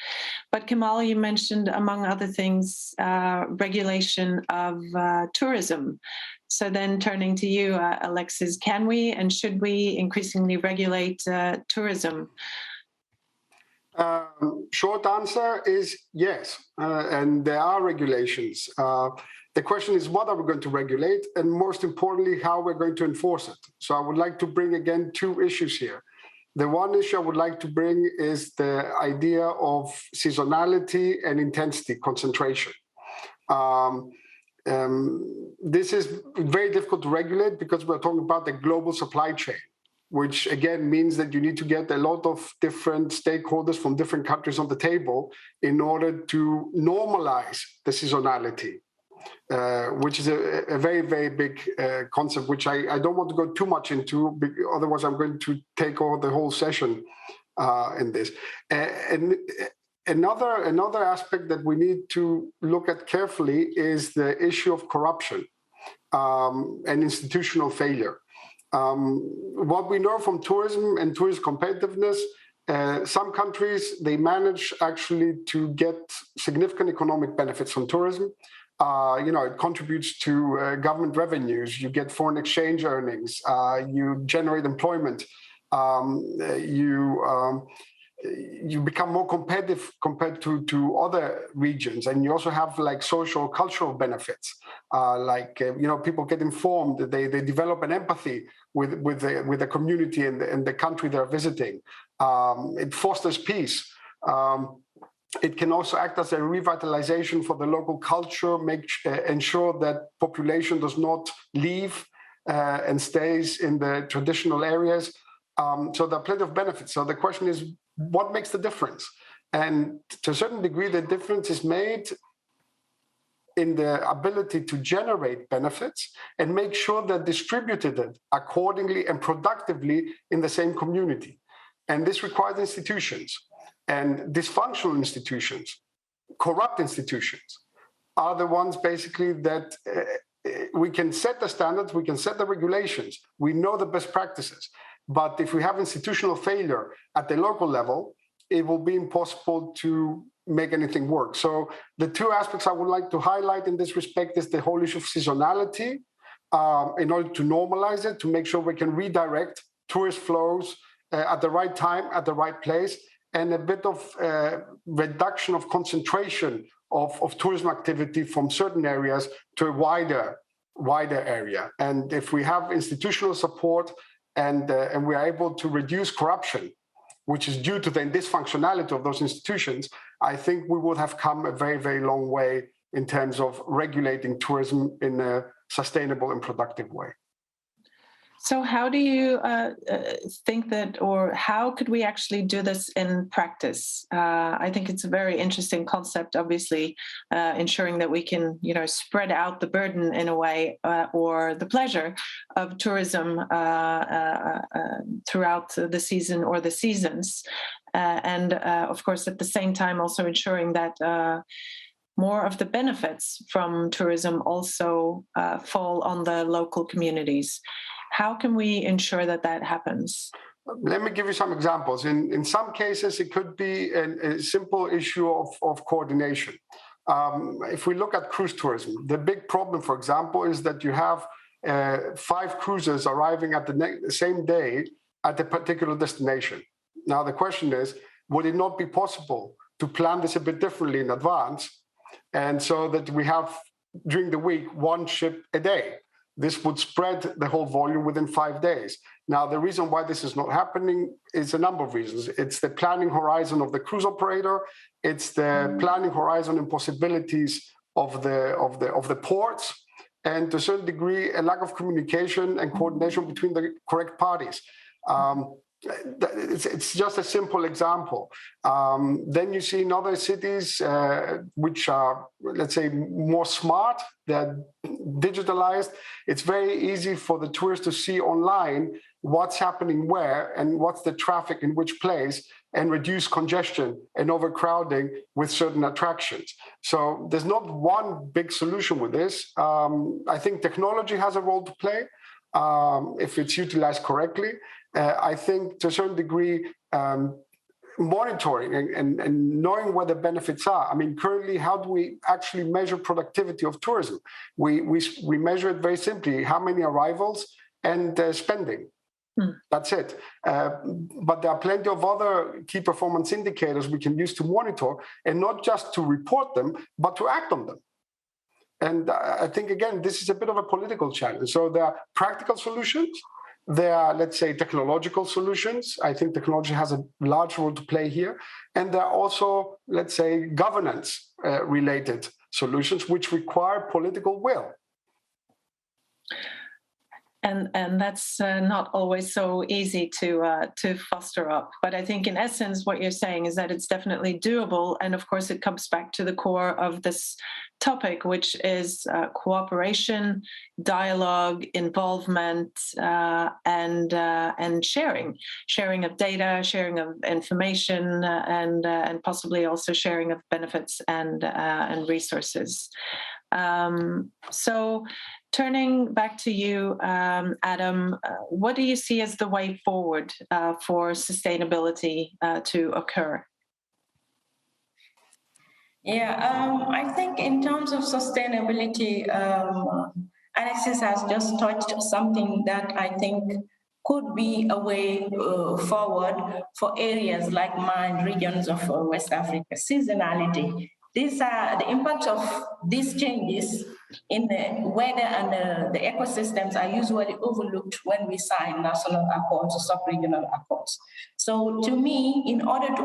But Kemal, you mentioned, among other things, regulation of tourism. So then turning to you, Alexis, can we and should we increasingly regulate tourism? Short answer is yes, and there are regulations. The question is, what are we going to regulate? And most importantly, how we're going to enforce it. So I would like to bring again two issues here. The one issue I would like to bring is the idea of seasonality and intensity concentration. This is very difficult to regulate because we're talking about the global supply chain, which again means that you need to get a lot of different stakeholders from different countries on the table in order to normalize the seasonality, which is a very, very big concept, which I don't want to go too much into, otherwise I'm going to take over the whole session in this. And another aspect that we need to look at carefully is the issue of corruption and institutional failure. What we know from tourism and tourist competitiveness Some countries, they manage actually to get significant economic benefits from tourism. It contributes to government revenues. You get foreign exchange earnings. You generate employment. You become more competitive compared to other regions, and you also have like social, cultural benefits. People get informed. They develop an empathy with the community and the country they're visiting. It fosters peace. It can also act as a revitalization for the local culture, ensure that population does not leave and stays in the traditional areas. So there are plenty of benefits. So the question is, what makes the difference? And to a certain degree, the difference is made in the ability to generate benefits and make sure they're distributed accordingly and productively in the same community. And this requires institutions. And dysfunctional institutions, corrupt institutions, are the ones basically that we can set the standards, we can set the regulations, we know the best practices. But if we have institutional failure at the local level, it will be impossible to make anything work. So the two aspects I would like to highlight in this respect is the whole issue of seasonality, in order to normalize it, to make sure we can redirect tourist flows at the right time, at the right place, and a bit of reduction of concentration of tourism activity from certain areas to a wider area. And if we have institutional support and we are able to reduce corruption, which is due to the dysfunctionality of those institutions, I think we would have come a very, very long way in terms of regulating tourism in a sustainable and productive way. So how do you think that, or how could we actually do this in practice? I think it's a very interesting concept, obviously, ensuring that we can, spread out the burden in a way, or the pleasure of tourism throughout the season or the seasons. And of course, at the same time, also ensuring that more of the benefits from tourism also fall on the local communities. How can we ensure that that happens? Let me give you some examples. In some cases, it could be a simple issue of coordination. If we look at cruise tourism, the big problem, for example, is that you have 5 cruises arriving at the same day at a particular destination. Now, the question is, would it not be possible to plan this a bit differently in advance, and so that we have, during the week, 1 ship a day? This would spread the whole volume within 5 days. Now, the reason why this is not happening is a number of reasons. It's the planning horizon of the cruise operator. It's the planning horizon and possibilities of the ports, and to a certain degree, a lack of communication and coordination between the correct parties. It's just a simple example. Then you see in other cities which are, let's say, more smart, they're digitalized. It's very easy for the tourists to see online what's happening where and what's the traffic in which place, and reduce congestion and overcrowding with certain attractions. So there's not one big solution with this. I think technology has a role to play if it's utilized correctly. I think to a certain degree, monitoring and knowing where the benefits are. I mean, currently, how do we actually measure productivity of tourism? We measure it very simply: how many arrivals and spending. That's it. But there are plenty of other key performance indicators we can use to monitor, and not just to report them, but to act on them. And I think, again, this is a bit of a political challenge. So there are practical solutions. There are, let's say, technological solutions. I think technology has a large role to play here. And there are also, let's say, governance-related solutions which require political will. And that's not always so easy to foster up. But I think in essence, what you're saying is that it's definitely doable. And of course, it comes back to the core of this topic, which is cooperation, dialogue, involvement, and sharing of data, sharing of information, and possibly also sharing of benefits and resources. So turning back to you, Adam, what do you see as the way forward for sustainability to occur? Yeah, I think in terms of sustainability, Alexis has just touched something that I think could be a way forward for areas like mine, regions of West Africa. Seasonality. These are the impact of these changes in the weather and the ecosystems are usually overlooked when we sign national accords or sub-regional accords. So to me, in order to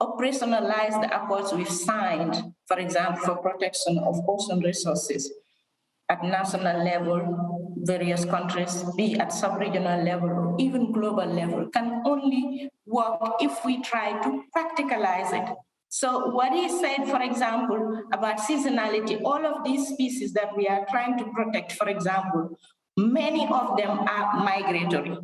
operationalize the accords we've signed, for example, for protection of ocean resources at national level, various countries, be at sub-regional level, or even global level, can only work if we try to practicalize it. So what he said, for example, about seasonality, all of these species that we are trying to protect, for example, many of them are migratory.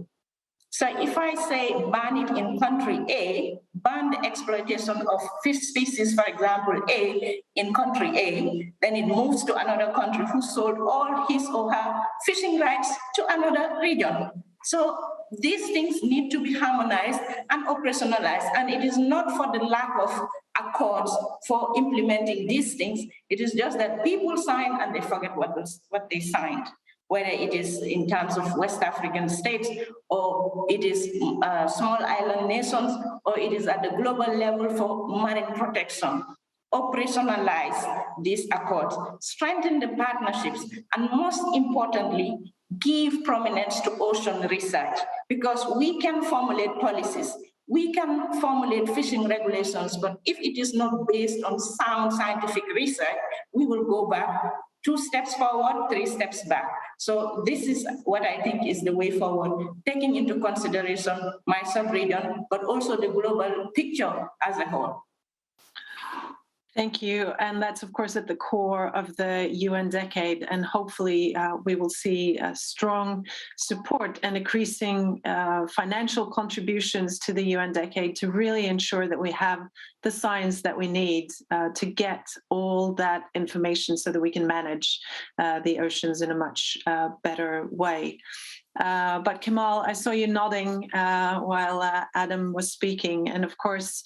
So if I say ban it in country A, ban the exploitation of fish species, for example, A, in country A, then it moves to another country who sold all his or her fishing rights to another region. So these things need to be harmonized and operationalized, and it is not for the lack of accords for implementing these things. It is just that people sign and they forget what they signed, whether it is in terms of West African states, or it is small island nations, or it is at the global level for marine protection. Operationalize these accords, strengthen the partnerships, and most importantly, give prominence to ocean research, because we can formulate policies, we can formulate fishing regulations, but if it is not based on sound scientific research, we will go back 2 steps forward, 3 steps back. So this is what I think is the way forward, taking into consideration my sub-region, but also the global picture as a whole. Thank you. And that's, of course, at the core of the UN decade. And hopefully we will see strong support and increasing financial contributions to the UN decade to really ensure that we have the science that we need to get all that information so that we can manage the oceans in a much better way. But Kemal, I saw you nodding while Adam was speaking. And of course,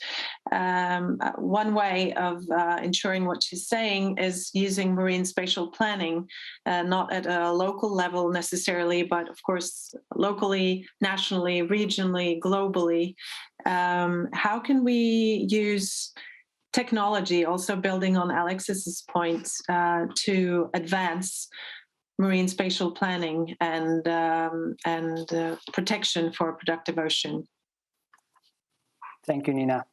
one way of ensuring what she's saying is using marine spatial planning, not at a local level necessarily, but of course, locally, nationally, regionally, globally. How can we use technology, also building on Alexis's point, to advance marine spatial planning and protection for a productive ocean? Thank you, Nina.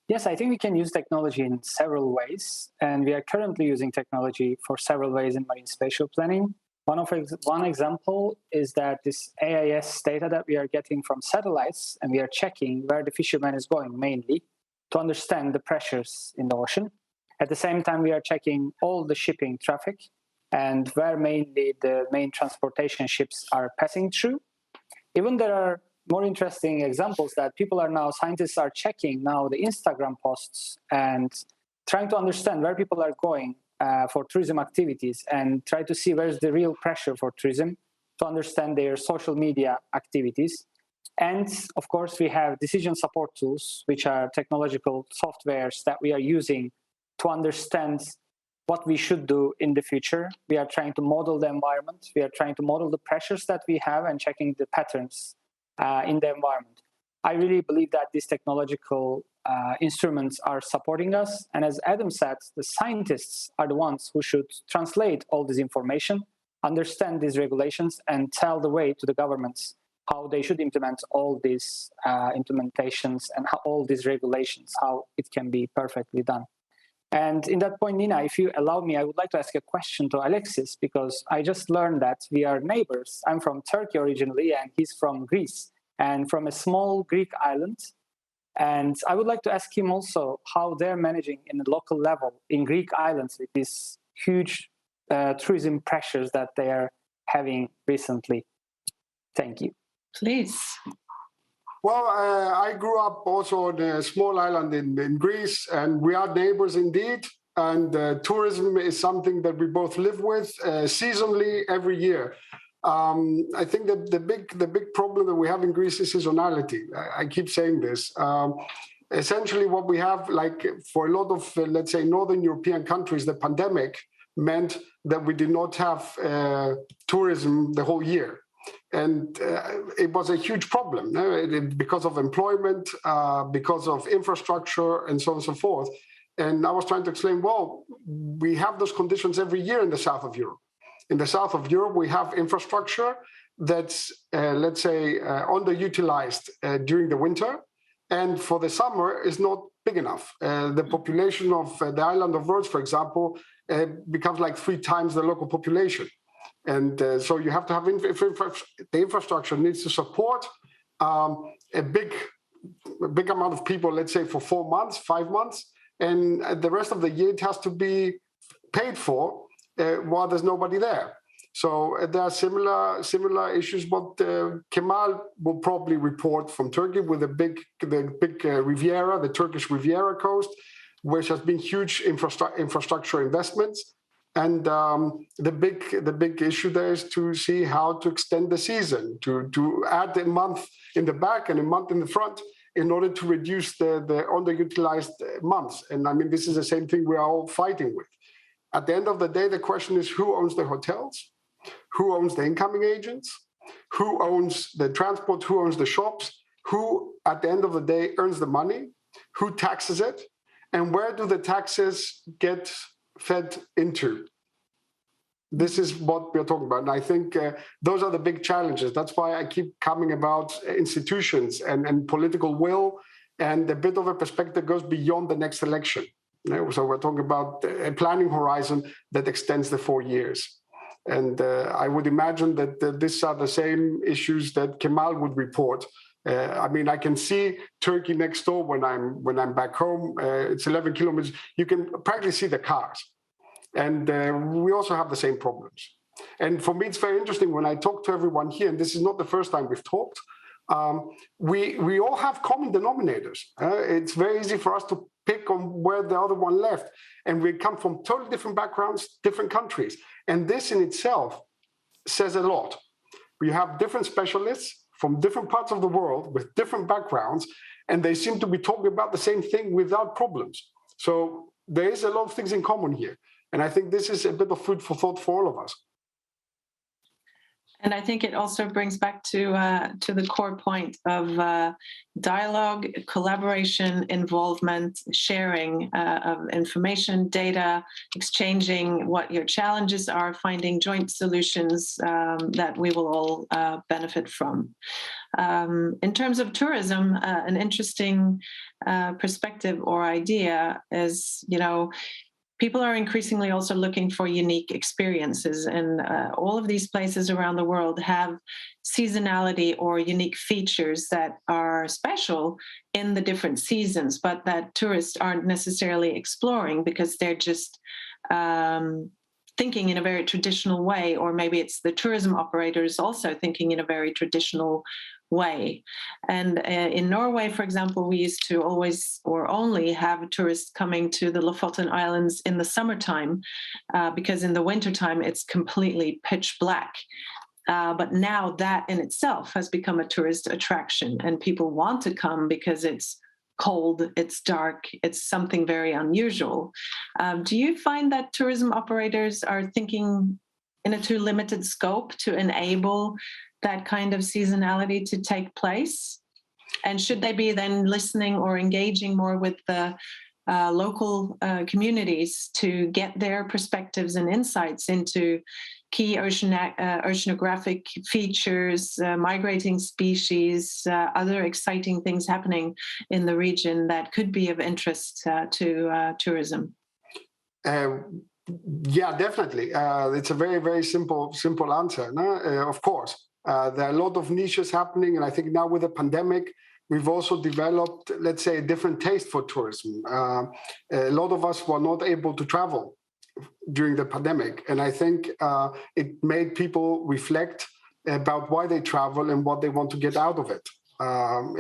Yes, I think we can use technology in several ways, and we are currently using technology for several ways in marine spatial planning. One example is that this AIS data that we are getting from satellites, and we are checking where the fisherman is going mainly to understand the pressures in the ocean. At the same time, we are checking all the shipping traffic and where mainly the main transportation ships are passing through. Even there are more interesting examples that scientists are checking now the Instagram posts and trying to understand where people are going for tourism activities and try to see where's the real pressure for tourism to understand their social media activities. And of course, we have decision support tools, which are technological softwares that we are using to understand what we should do in the future. We are trying to model the environment. We are trying to model the pressures that we have and checking the patterns in the environment. I really believe that these technological instruments are supporting us. And as Adam said, the scientists are the ones who should translate all this information, understand these regulations, and tell the way to the governments how they should implement all these implementations and how all these regulations, how it can be perfectly done. And in that point, Nina, if you allow me, I would like to ask a question to Alexis, because I just learned that we are neighbors. I'm from Turkey originally, and he's from Greece, and from a small Greek island. And I would like to ask him also how they're managing in the local level in Greek islands with these huge tourism pressures that they are having recently. Thank you. Please. Well, I grew up also on a small island in Greece, and we are neighbors indeed. and tourism is something that we both live with seasonally every year. I think that the big problem that we have in Greece is seasonality. I keep saying this. Essentially, what we have, like for a lot of, let's say, Northern European countries, the pandemic meant that we did not have tourism the whole year. And it was a huge problem because of employment, because of infrastructure, and so on and so forth. And I was trying to explain, well, we have those conditions every year in the south of Europe. In the south of Europe, we have infrastructure that's, let's say, underutilized during the winter. And for the summer, is not big enough. The population of the island of Rhodes, for example, becomes like 3 times the local population. And so you have to have the infrastructure needs to support a big amount of people, let's say for 4 months, 5 months. And the rest of the year, it has to be paid for while there's nobody there. So there are similar issues, but Kemal will probably report from Turkey with the big Riviera, the Turkish Riviera coast, which has been huge infrastructure investments. And the big issue there is to see how to extend the season, to add a month in the back and a month in the front in order to reduce the underutilized months. And I mean, this is the same thing we are all fighting with. At the end of the day, the question is who owns the hotels? Who owns the incoming agents? Who owns the transport? Who owns the shops? Who, at the end of the day, earns the money? Who taxes it? And where do the taxes get fed into? This is what we're talking about. And I think those are the big challenges. That's why I keep coming about institutions and political will, and a bit of a perspective that goes beyond the next election. So we're talking about a planning horizon that extends the 4 years. And I would imagine that these are the same issues that Kemal would report. I mean, I can see Turkey next door when I'm back home. It's 11 kilometers. You can practically see the cars. And we also have the same problems. And for me, it's very interesting when I talk to everyone here, and this is not the first time we've talked, we all have common denominators. It's very easy for us to pick on where the other one left. And we come from totally different backgrounds, different countries. And this in itself says a lot. We have different specialists from different parts of the world with different backgrounds, and they seem to be talking about the same thing without problems. So there is a lot of things in common here. And I think this is a bit of food for thought for all of us. And I think it also brings back to the core point of dialogue, collaboration, involvement, sharing of information, data, exchanging what your challenges are, finding joint solutions that we will all benefit from. In terms of tourism, an interesting perspective or idea is, people are increasingly also looking for unique experiences, and all of these places around the world have seasonality or unique features that are special in the different seasons, but that tourists aren't necessarily exploring because they're just thinking in a very traditional way, or maybe it's the tourism operators also thinking in a very traditional way. And in Norway, for example, we used to always or only have tourists coming to the Lofoten Islands in the summertime because in the wintertime it's completely pitch black. But now that in itself has become a tourist attraction, and people want to come because it's cold, it's dark, it's something very unusual. Do you find that tourism operators are thinking in a too limited scope to enable that kind of seasonality to take place? And should they be then listening or engaging more with the local communities to get their perspectives and insights into key oceanographic features, migrating species, other exciting things happening in the region that could be of interest to tourism? Yeah, definitely. It's a very, very simple answer. No? Of course. There are a lot of niches happening, and I think now with the pandemic, we've also developed, let's say, a different taste for tourism. A lot of us were not able to travel during the pandemic, and I think it made people reflect about why they travel and what they want to get out of it.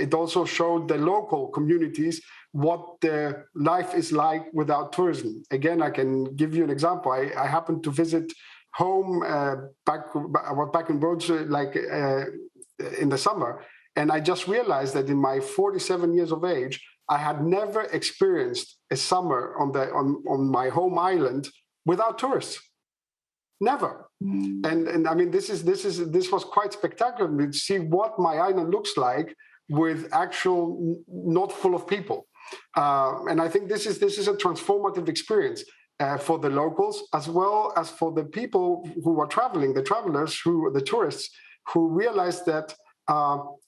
It also showed the local communities what their life is like without tourism. Again, I can give you an example. I happened to visit home I was back in Rhodes in the summer, and I just realized that in my 47 years of age, I had never experienced a summer on my home island without tourists. Never. And I mean, this was quite spectacular to see what my island looks like with actual not full of people. And I think this is a transformative experience for the locals as well as for the people who are traveling, the travelers, the tourists, who realize that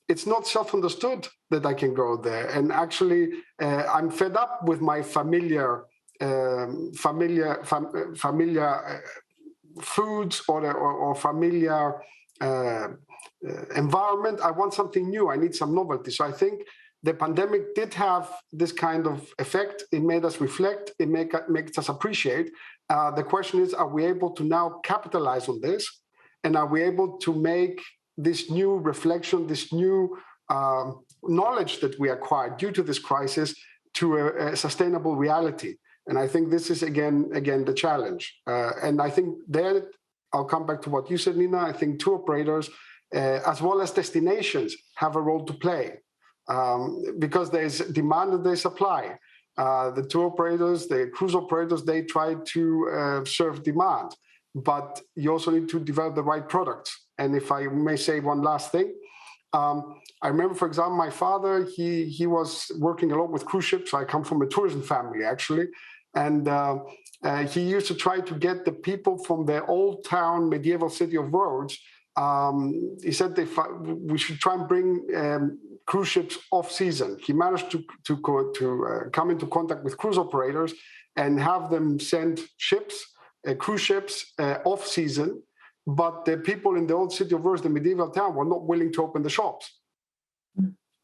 it's not self-understood that I can go there. And actually, I'm fed up with my familiar foods or familiar environment. I want something new. I need some novelty. So I think the pandemic did have this kind of effect. It made us reflect. It makes us appreciate. The question is, are we able to now capitalize on this? And are we able to make this new reflection, this new knowledge that we acquired due to this crisis to a sustainable reality? And I think this is, again, the challenge. And I think there, I'll come back to what you said, Nina. I think tour operators, as well as destinations, have a role to play. Because there's demand and there's supply. The tour operators, the cruise operators, they try to serve demand, but you also need to develop the right products. And if I may say one last thing, I remember, for example, my father, he was working a lot with cruise ships. I come from a tourism family, actually. And he used to try to get the people from the old town medieval city of Rhodes. He said we should try and bring cruise ships off season. He managed to come into contact with cruise operators and have them send cruise ships off season. But the people in the old city of Rhodes, the medieval town, were not willing to open the shops.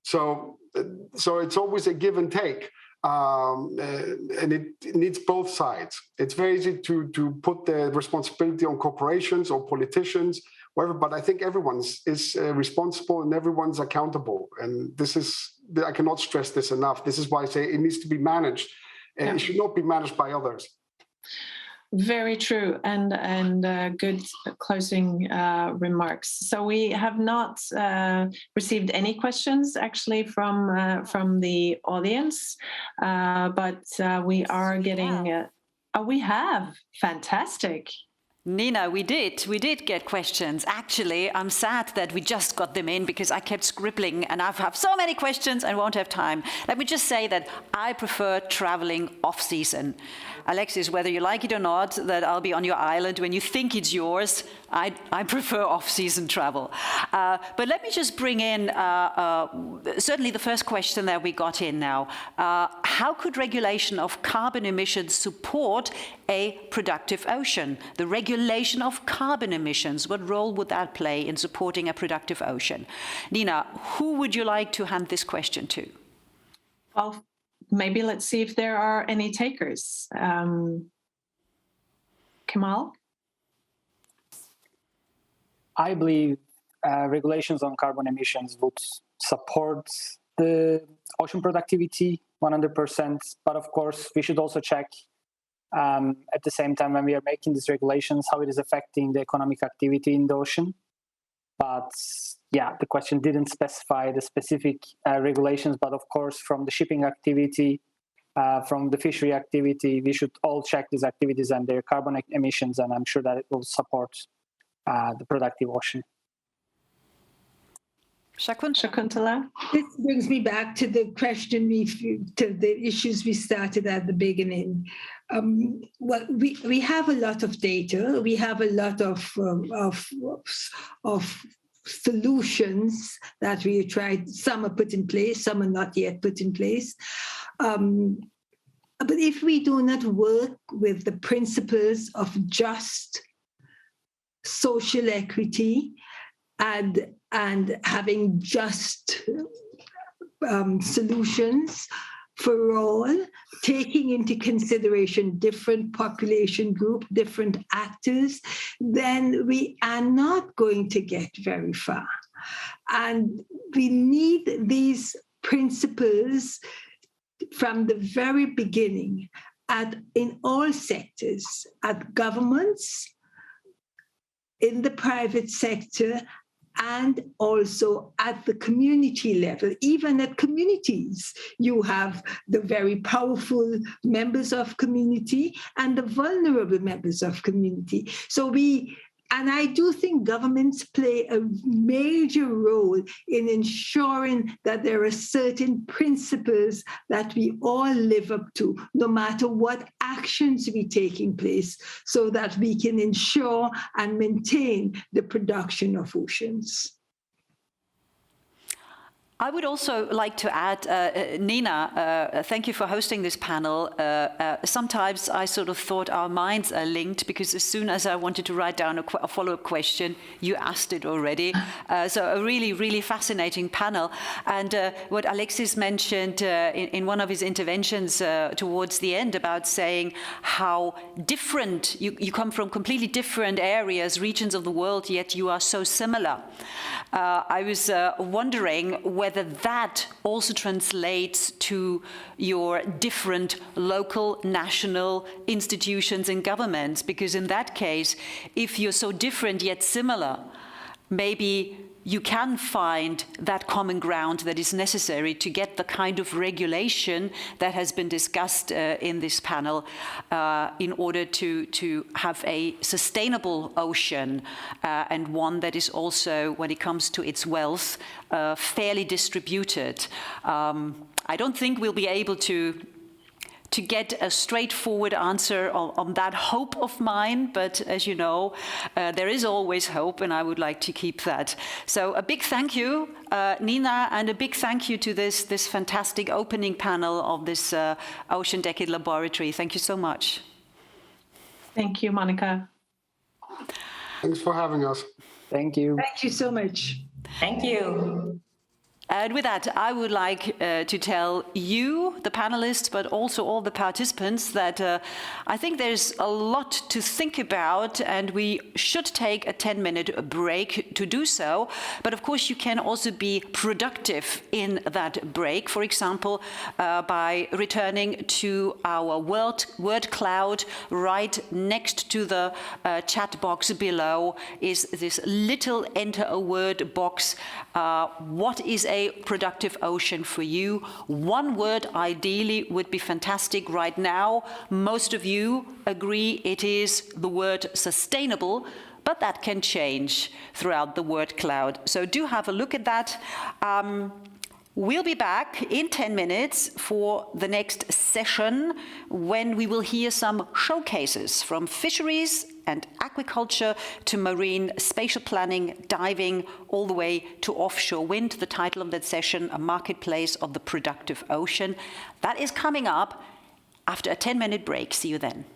So it's always a give and take. And it needs both sides. It's very easy to put the responsibility on corporations or politicians, whatever, but I think everyone is responsible and everyone's accountable. And I cannot stress this enough. This is why I say it needs to be managed. And it should not be managed by others. Very true, and good closing remarks. So we have not received any questions actually from the audience, but we are getting. We have fantastic. Nina, we did get questions. Actually, I'm sad that we just got them in because I kept scribbling and I have so many questions and won't have time. Let me just say that I prefer traveling off-season. Alexis, whether you like it or not, that I'll be on your island when you think it's yours, I prefer off-season travel. But let me just bring in certainly the first question that we got in now. How could regulation of carbon emissions support a productive ocean? The regulation of carbon emissions, what role would that play in supporting a productive ocean? Nina, who would you like to hand this question to? Well, maybe let's see if there are any takers. Kemal? I believe regulations on carbon emissions would support the ocean productivity 100%. But of course, we should also check at the same time when we are making these regulations, how it is affecting the economic activity in the ocean. But yeah, the question didn't specify the specific regulations, but of course, from the shipping activity, from the fishery activity, we should all check these activities and their carbon emissions, and I'm sure that it will support the productive ocean. Shakuntala? This brings me back to the question, to the issues we started at the beginning. Well, we have a lot of data. We have a lot of solutions that we tried. Some are put in place, some are not yet put in place. But if we do not work with the principles of just social equity and having just solutions for all, taking into consideration different population group, different actors, then we are not going to get very far. And we need these principles from the very beginning in all sectors, at governments, in the private sector, and also at the community level. Even at communities, you have the very powerful members of community and the vulnerable members of community. And I do think governments play a major role in ensuring that there are certain principles that we all live up to, no matter what actions we taking place, so that we can ensure and maintain the production of oceans. I would also like to add, Nina, thank you for hosting this panel. Sometimes I sort of thought our minds are linked, because as soon as I wanted to write down a follow-up question, you asked it already. So a really, really fascinating panel. And what Alexis mentioned in one of his interventions towards the end about saying how different, you come from completely different areas, regions of the world, yet you are so similar. I was wondering whether that also translates to your different local, national institutions and governments, because in that case, if you're so different yet similar, maybe you can find that common ground that is necessary to get the kind of regulation that has been discussed in this panel in order to have a sustainable ocean and one that is also, when it comes to its wealth, fairly distributed. I don't think we'll be able to get a straightforward answer on that hope of mine, but as you know, there is always hope, and I would like to keep that. So a big thank you, Nina, and a big thank you to this fantastic opening panel of this Ocean Decade Laboratory. Thank you so much. Thank you, Monica. Thanks for having us. Thank you. Thank you so much. Thank you. And with that, I would like to tell you, the panelists, but also all the participants, that I think there's a lot to think about, and we should take a 10-minute break to do so. But of course, you can also be productive in that break, for example, by returning to our word cloud. Right next to the chat box below is this little enter a word box. What is a productive ocean for you? One word ideally would be fantastic right now. Most of you agree it is the word sustainable, but that can change throughout the word cloud. So do have a look at that. We'll be back in 10 minutes for the next session, when we will hear some showcases from fisheries and aquaculture to marine spatial planning, diving, all the way to offshore wind. The title of that session, A Marketplace of the Productive Ocean. That is coming up after a 10-minute break. See you then.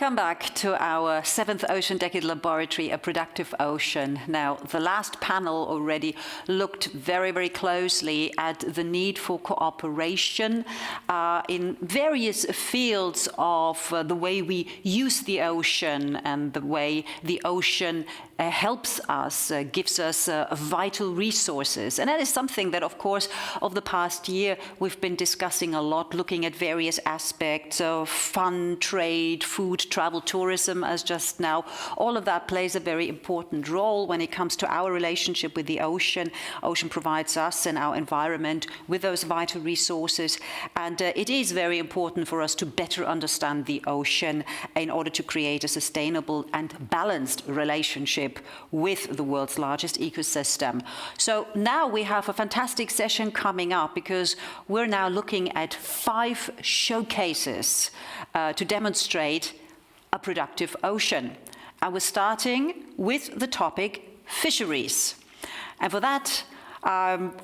Welcome back to our 7th Ocean Decade Laboratory, A Productive Ocean. Now, the last panel already looked very, very closely at the need for cooperation in various fields of the way we use the ocean and the way the ocean helps us, gives us vital resources. And that is something that, of course, over the past year, we've been discussing a lot, looking at various aspects of fun, trade, food, travel, tourism, as just now. All of that plays a very important role when it comes to our relationship with the ocean. Ocean provides us and our environment with those vital resources. And it is very important for us to better understand the ocean in order to create a sustainable and balanced relationship with the world's largest ecosystem. So now we have a fantastic session coming up because we're now looking at 5 showcases to demonstrate a productive ocean. And we're starting with the topic fisheries. And for that,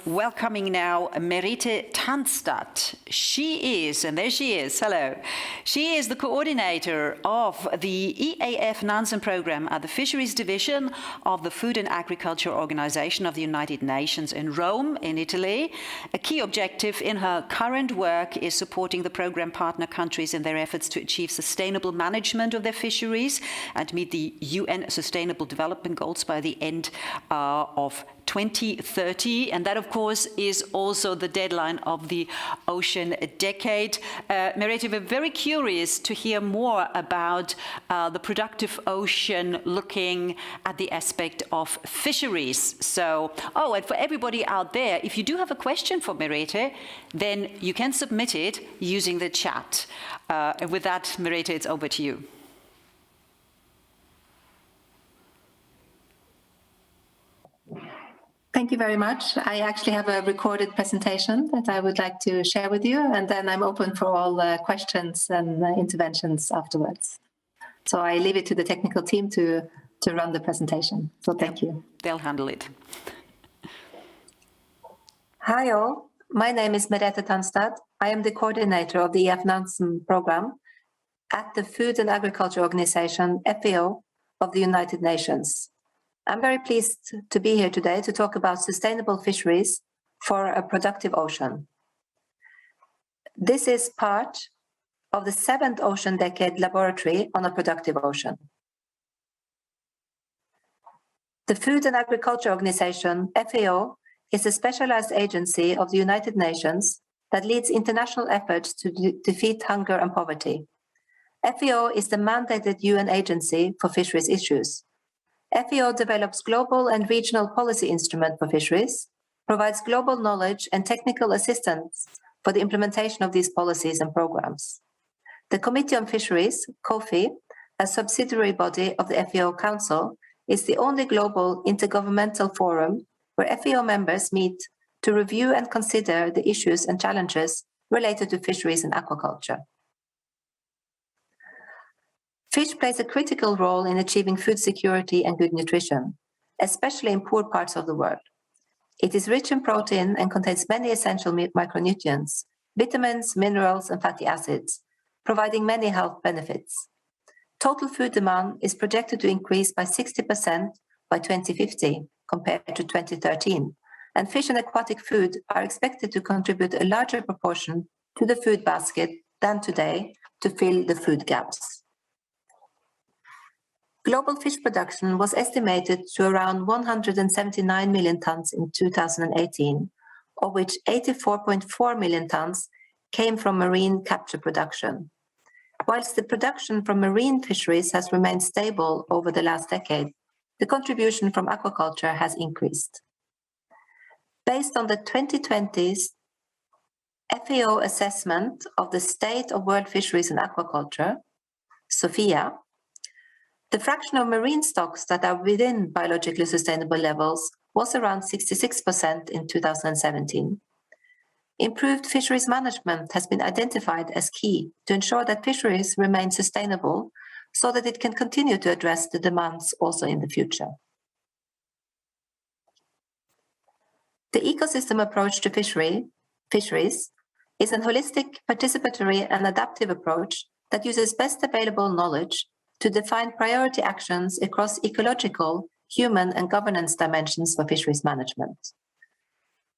welcoming now Merete Tanstad. She is, and there she is, hello. She is the coordinator of the EAF Nansen program at the Fisheries Division of the Food and Agriculture Organization of the United Nations in Rome, in Italy. A key objective in her current work is supporting the program partner countries in their efforts to achieve sustainable management of their fisheries and meet the UN Sustainable Development Goals by the end of 2030, and that, of course, is also the deadline of the Ocean Decade. Merete, we're very curious to hear more about the productive ocean, looking at the aspect of fisheries. So, and for everybody out there, if you do have a question for Merete, then you can submit it using the chat. And with that, Merete, it's over to you. Thank you very much. I actually have a recorded presentation that I would like to share with you, and then I'm open for all questions and interventions afterwards. So I leave it to the technical team to run the presentation. So thank you. They'll handle it. Hi all, my name is Merete Tanstad. I am the coordinator of the EAF Nansen program at the Food and Agriculture Organization, FAO, of the United Nations. I'm very pleased to be here today to talk about sustainable fisheries for a productive ocean. This is part of the 7th Ocean Decade Laboratory on a Productive Ocean. The Food and Agriculture Organization, FAO, is a specialized agency of the United Nations that leads international efforts to defeat hunger and poverty. FAO is the mandated UN agency for fisheries issues. FAO develops global and regional policy instruments for fisheries, provides global knowledge and technical assistance for the implementation of these policies and programs. The Committee on Fisheries, COFI, a subsidiary body of the FAO Council, is the only global intergovernmental forum where FAO members meet to review and consider the issues and challenges related to fisheries and aquaculture. Fish plays a critical role in achieving food security and good nutrition, especially in poor parts of the world. It is rich in protein and contains many essential micronutrients, vitamins, minerals, and fatty acids, providing many health benefits. Total food demand is projected to increase by 60% by 2050 compared to 2013, and fish and aquatic food are expected to contribute a larger proportion to the food basket than today to fill the food gaps. Global fish production was estimated to around 179 million tons in 2018, of which 84.4 million tons came from marine capture production. Whilst the production from marine fisheries has remained stable over the last decade, the contribution from aquaculture has increased. Based on the 2020 FAO assessment of the state of world fisheries and aquaculture, SOFIA, the fraction of marine stocks that are within biologically sustainable levels was around 66% in 2017. Improved fisheries management has been identified as key to ensure that fisheries remain sustainable so that it can continue to address the demands also in the future. The ecosystem approach to fisheries is a holistic, participatory, and adaptive approach that uses best available knowledge to define priority actions across ecological, human, and governance dimensions for fisheries management.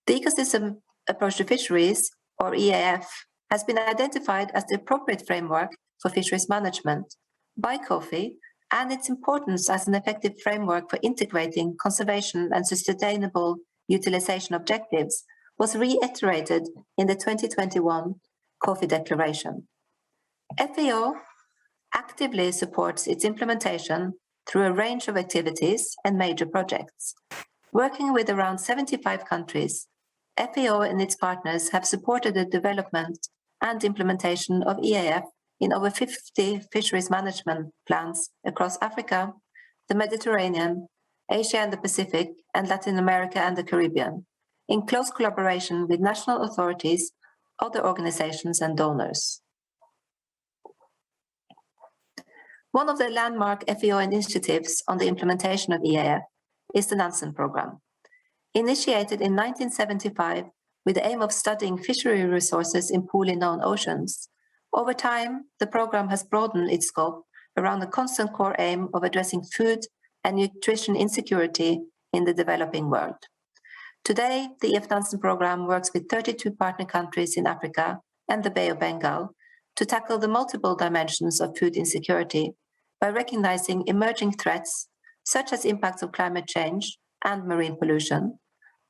The ecosystem approach to fisheries, or EAF, has been identified as the appropriate framework for fisheries management by COFI, and its importance as an effective framework for integrating conservation and sustainable utilization objectives was reiterated in the 2021 COFI Declaration. FAO actively supports its implementation through a range of activities and major projects. Working with around 75 countries, FAO and its partners have supported the development and implementation of EAF in over 50 fisheries management plans across Africa, the Mediterranean, Asia and the Pacific, and Latin America and the Caribbean, in close collaboration with national authorities, other organizations, and donors. One of the landmark FAO initiatives on the implementation of EAF is the Nansen Programme. Initiated in 1975 with the aim of studying fishery resources in poorly known oceans, over time, the programme has broadened its scope around the constant core aim of addressing food and nutrition insecurity in the developing world. Today, the EAF Nansen Programme works with 32 partner countries in Africa and the Bay of Bengal to tackle the multiple dimensions of food insecurity by recognizing emerging threats such as impacts of climate change and marine pollution,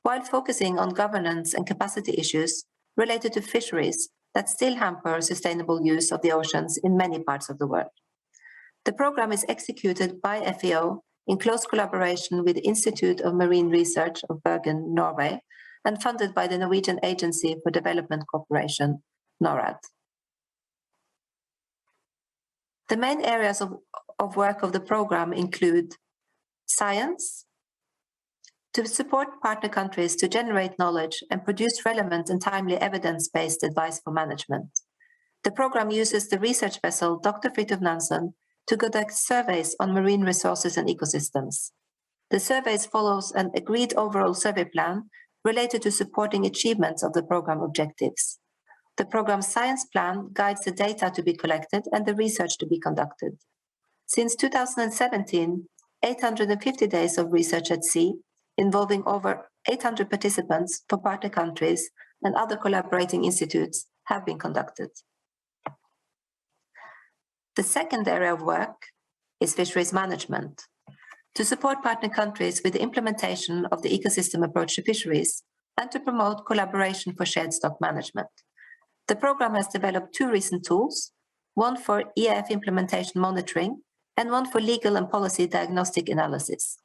while focusing on governance and capacity issues related to fisheries that still hamper sustainable use of the oceans in many parts of the world. The programme is executed by FAO in close collaboration with the Institute of Marine Research of Bergen, Norway, and funded by the Norwegian Agency for Development Cooperation, NORAD. The main areas of work of the programme include science, to support partner countries to generate knowledge and produce relevant and timely evidence-based advice for management. The programme uses the research vessel Dr. Fridtjof Nansen to conduct surveys on marine resources and ecosystems. The surveys follows an agreed overall survey plan related to supporting achievements of the programme objectives. The programme's science plan guides the data to be collected and the research to be conducted. Since 2017, 850 days of research at sea, involving over 800 participants for partner countries and other collaborating institutes, have been conducted. The second area of work is fisheries management. To support partner countries with the implementation of the ecosystem approach to fisheries and to promote collaboration for shared stock management. The programme has developed two recent tools, one for EAF implementation monitoring and one for legal and policy diagnostic analysis.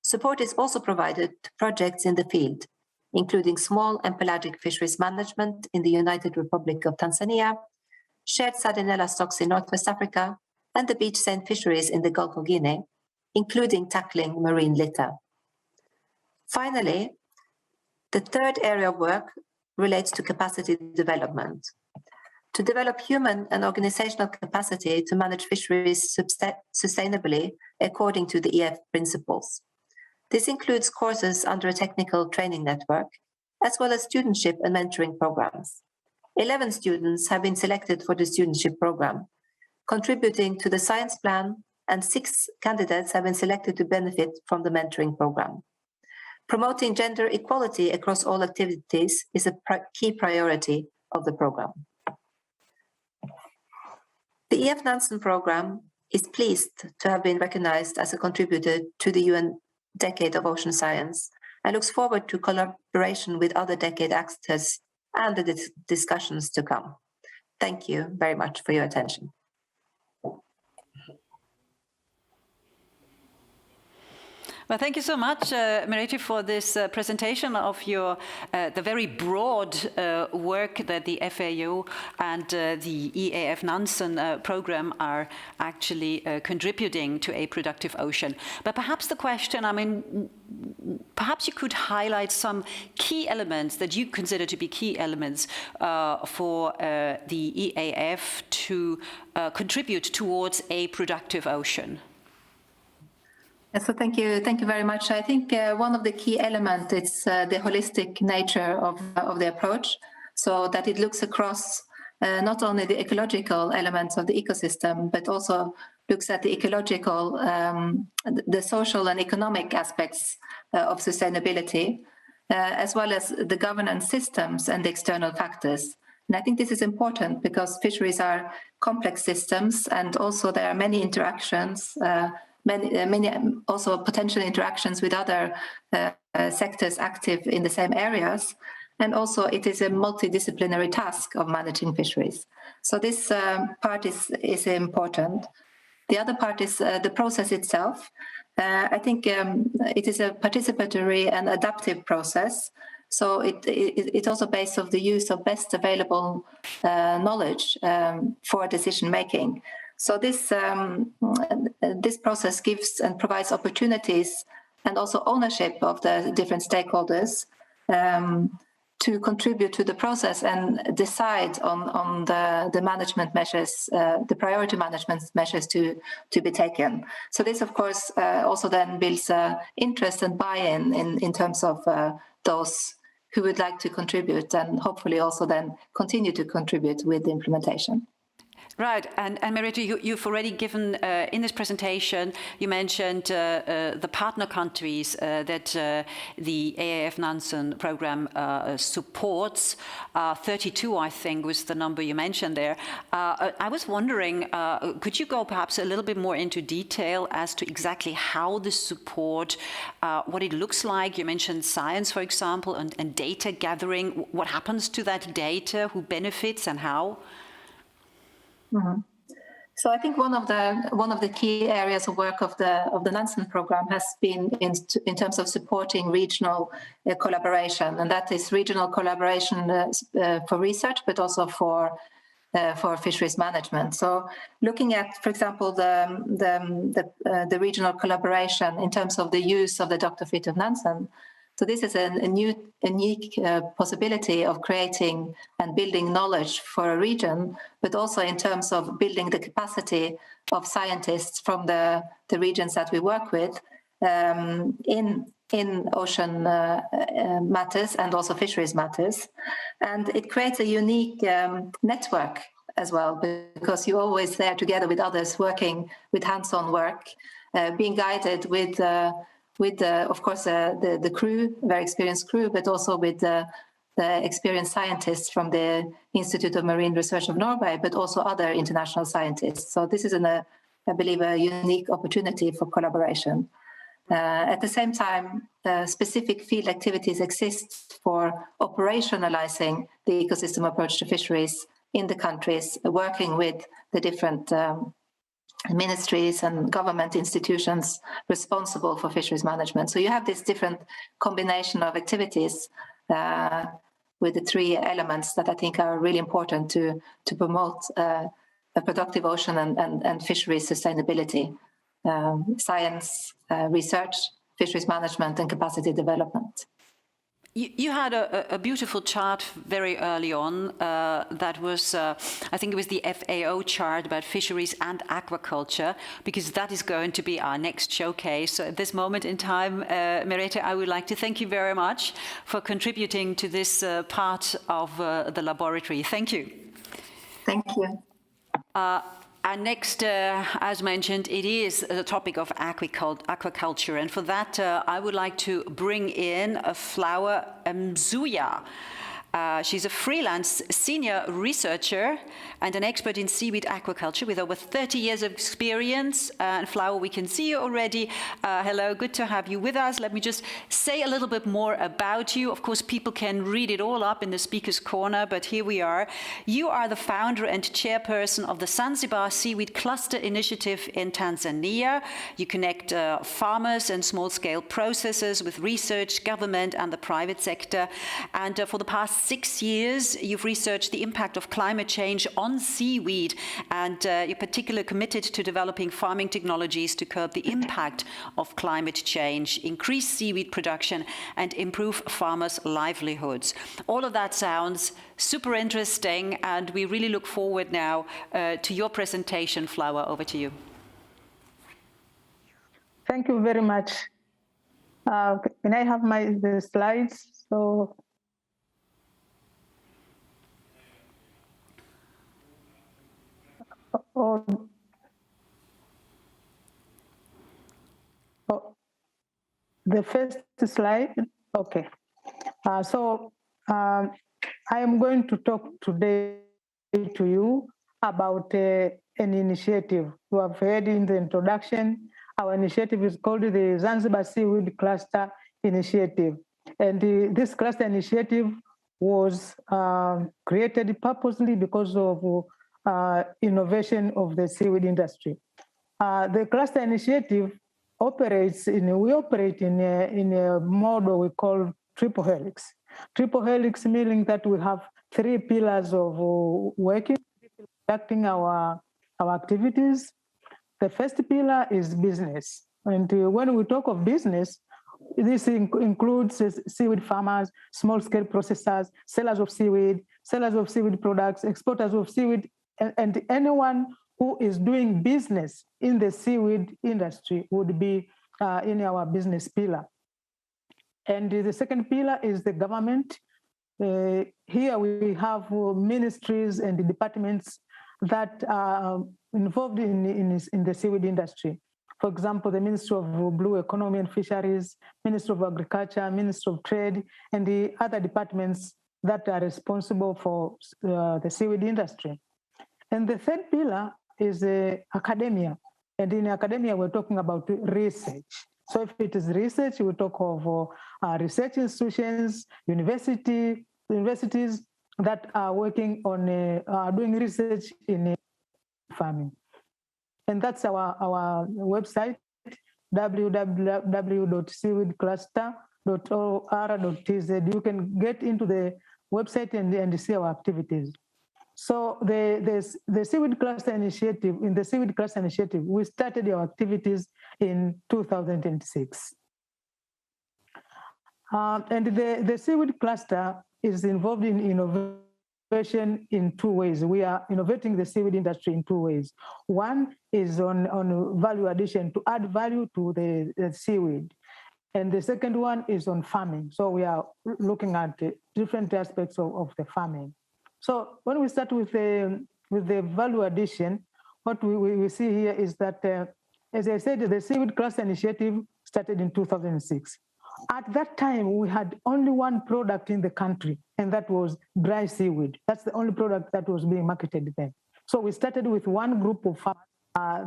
Support is also provided to projects in the field, including small and pelagic fisheries management in the United Republic of Tanzania, shared sardinella stocks in Northwest Africa, and the beach seine fisheries in the Gulf of Guinea, including tackling marine litter. Finally, the third area of work relates to capacity development. To develop human and organizational capacity to manage fisheries sustainably according to the EAF principles. This includes courses under a technical training network, as well as studentship and mentoring programs. 11 students have been selected for the studentship program, contributing to the science plan, and 6 candidates have been selected to benefit from the mentoring program. Promoting gender equality across all activities is a key priority of the program. The EAF Nansen program is pleased to have been recognized as a contributor to the UN Decade of Ocean Science and looks forward to collaboration with other decade actors and the discussions to come. Thank you very much for your attention. Well, thank you so much, Merete, for this presentation of your the very broad work that the FAO and the EAF Nansen program are actually contributing to a productive ocean. But perhaps the question, perhaps you could highlight some key elements that you consider to be key elements for the EAF to contribute towards a productive ocean. So thank you very much. I think one of the key elements is the holistic nature of the approach, so that it looks across not only the ecological elements of the ecosystem, but also looks at the ecological, the social and economic aspects of sustainability, as well as the governance systems and the external factors. And I think this is important because fisheries are complex systems, and also there are many interactions, many also potential interactions with other sectors active in the same areas. And also it is a multidisciplinary task of managing fisheries. So this part is important. The other part is the process itself. I think it is a participatory and adaptive process. So it's also based on the use of best available knowledge for decision making. So this process gives and provides opportunities and also ownership of the different stakeholders to contribute to the process and decide on the management measures, the priority management measures to be taken. So this, of course, also then builds interest and buy-in in terms of those who would like to contribute, and hopefully also then continue to contribute with the implementation. Right, and Merete, you've already given, in this presentation, you mentioned the partner countries that the AAF Nansen program supports. 32, I think, was the number you mentioned there. I was wondering, could you go perhaps a little bit more into detail as to exactly how the support, what it looks like? You mentioned science, for example, and data gathering. What happens to that data? Who benefits and how? Mm-hmm. So I think one of the key areas of work of the Nansen program has been in terms of supporting regional collaboration, and that is regional collaboration for research, but also for fisheries management. So looking at, for example, the regional collaboration in terms of the use of the Dr. Fridtjof Nansen. So this is a unique possibility of creating and building knowledge for a region, but also in terms of building the capacity of scientists from the regions that we work with in ocean matters and also fisheries matters. And it creates a unique network as well, because you're always there together with others working with hands-on work, being guided with of course, the crew, very experienced crew, but also with the experienced scientists from the Institute of Marine Research of Norway, but also other international scientists. So this is, I believe, a unique opportunity for collaboration. At the same time, specific field activities exist for operationalizing the ecosystem approach to fisheries in the countries, working with the different ministries and government institutions responsible for fisheries management. So you have this different combination of activities with the three elements that I think are really important to promote a productive ocean and fisheries sustainability: science, research, fisheries management, and capacity development. You had a beautiful chart very early on that was, I think it was the FAO chart about fisheries and aquaculture, because that is going to be our next showcase. So at this moment in time, Merete, I would like to thank you very much for contributing to this part of the laboratory. Thank you. Thank you. And next, as mentioned, it is the topic of aquaculture. And for that, I would like to bring in Flower Mzuya. She's a freelance senior researcher and an expert in seaweed aquaculture with over 30 years of experience. And Flower, we can see you already. Hello, good to have you with us. Let me just say a little bit more about you. Of course, people can read it all up in the speaker's corner, but here we are. You are the founder and chairperson of the Zanzibar Seaweed Cluster Initiative in Tanzania. You connect farmers and small-scale processors with research, government, and the private sector. And for the past 6 years, you've researched the impact of climate change on seaweed, and you're particularly committed to developing farming technologies to curb the impact of climate change, increase seaweed production, and improve farmers' livelihoods. All of that sounds super interesting, and we really look forward now to your presentation. Flower, over to you. Thank you very much. Can I have the slides? So. The first slide. Okay. I am going to talk today to you about an initiative. You have heard in the introduction, our initiative is called the Zanzibar Seaweed Cluster Initiative. And this cluster initiative was created purposely because of innovation of the seaweed industry. The cluster initiative we operate in a model we call triple helix. Triple helix meaning that we have three pillars of working, conducting our activities. The first pillar is business. And when we talk of business, this includes seaweed farmers, small-scale processors, sellers of seaweed products, exporters of seaweed, and anyone who is doing business in the seaweed industry would be in our business pillar. And the second pillar is the government. Here we have ministries and departments that are involved in the seaweed industry. For example, the Ministry of Blue Economy and Fisheries, Ministry of Agriculture, Ministry of Trade, and the other departments that are responsible for the seaweed industry. And the third pillar is academia. And in academia, we're talking about research. So if it is research, we talk of research institutions, universities that are working on doing research in farming. And that's our website, www.seaweedcluster.or.tz. You can get into the website and see our activities. So the Seaweed Cluster Initiative, in the Seaweed Cluster Initiative, we started our activities in 2006. And the Seaweed Cluster is involved in innovation in two ways. We are innovating the seaweed industry in two ways. One is on value addition, to add value to the seaweed. And the second one is on farming. So we are looking at different aspects of the farming. So when we start with the value addition, what we see here is that, as I said, the Seaweed Cluster Initiative started in 2006. At that time, we had only one product in the country, and that was dry seaweed. That's the only product that was being marketed then. So we started with one group of farmers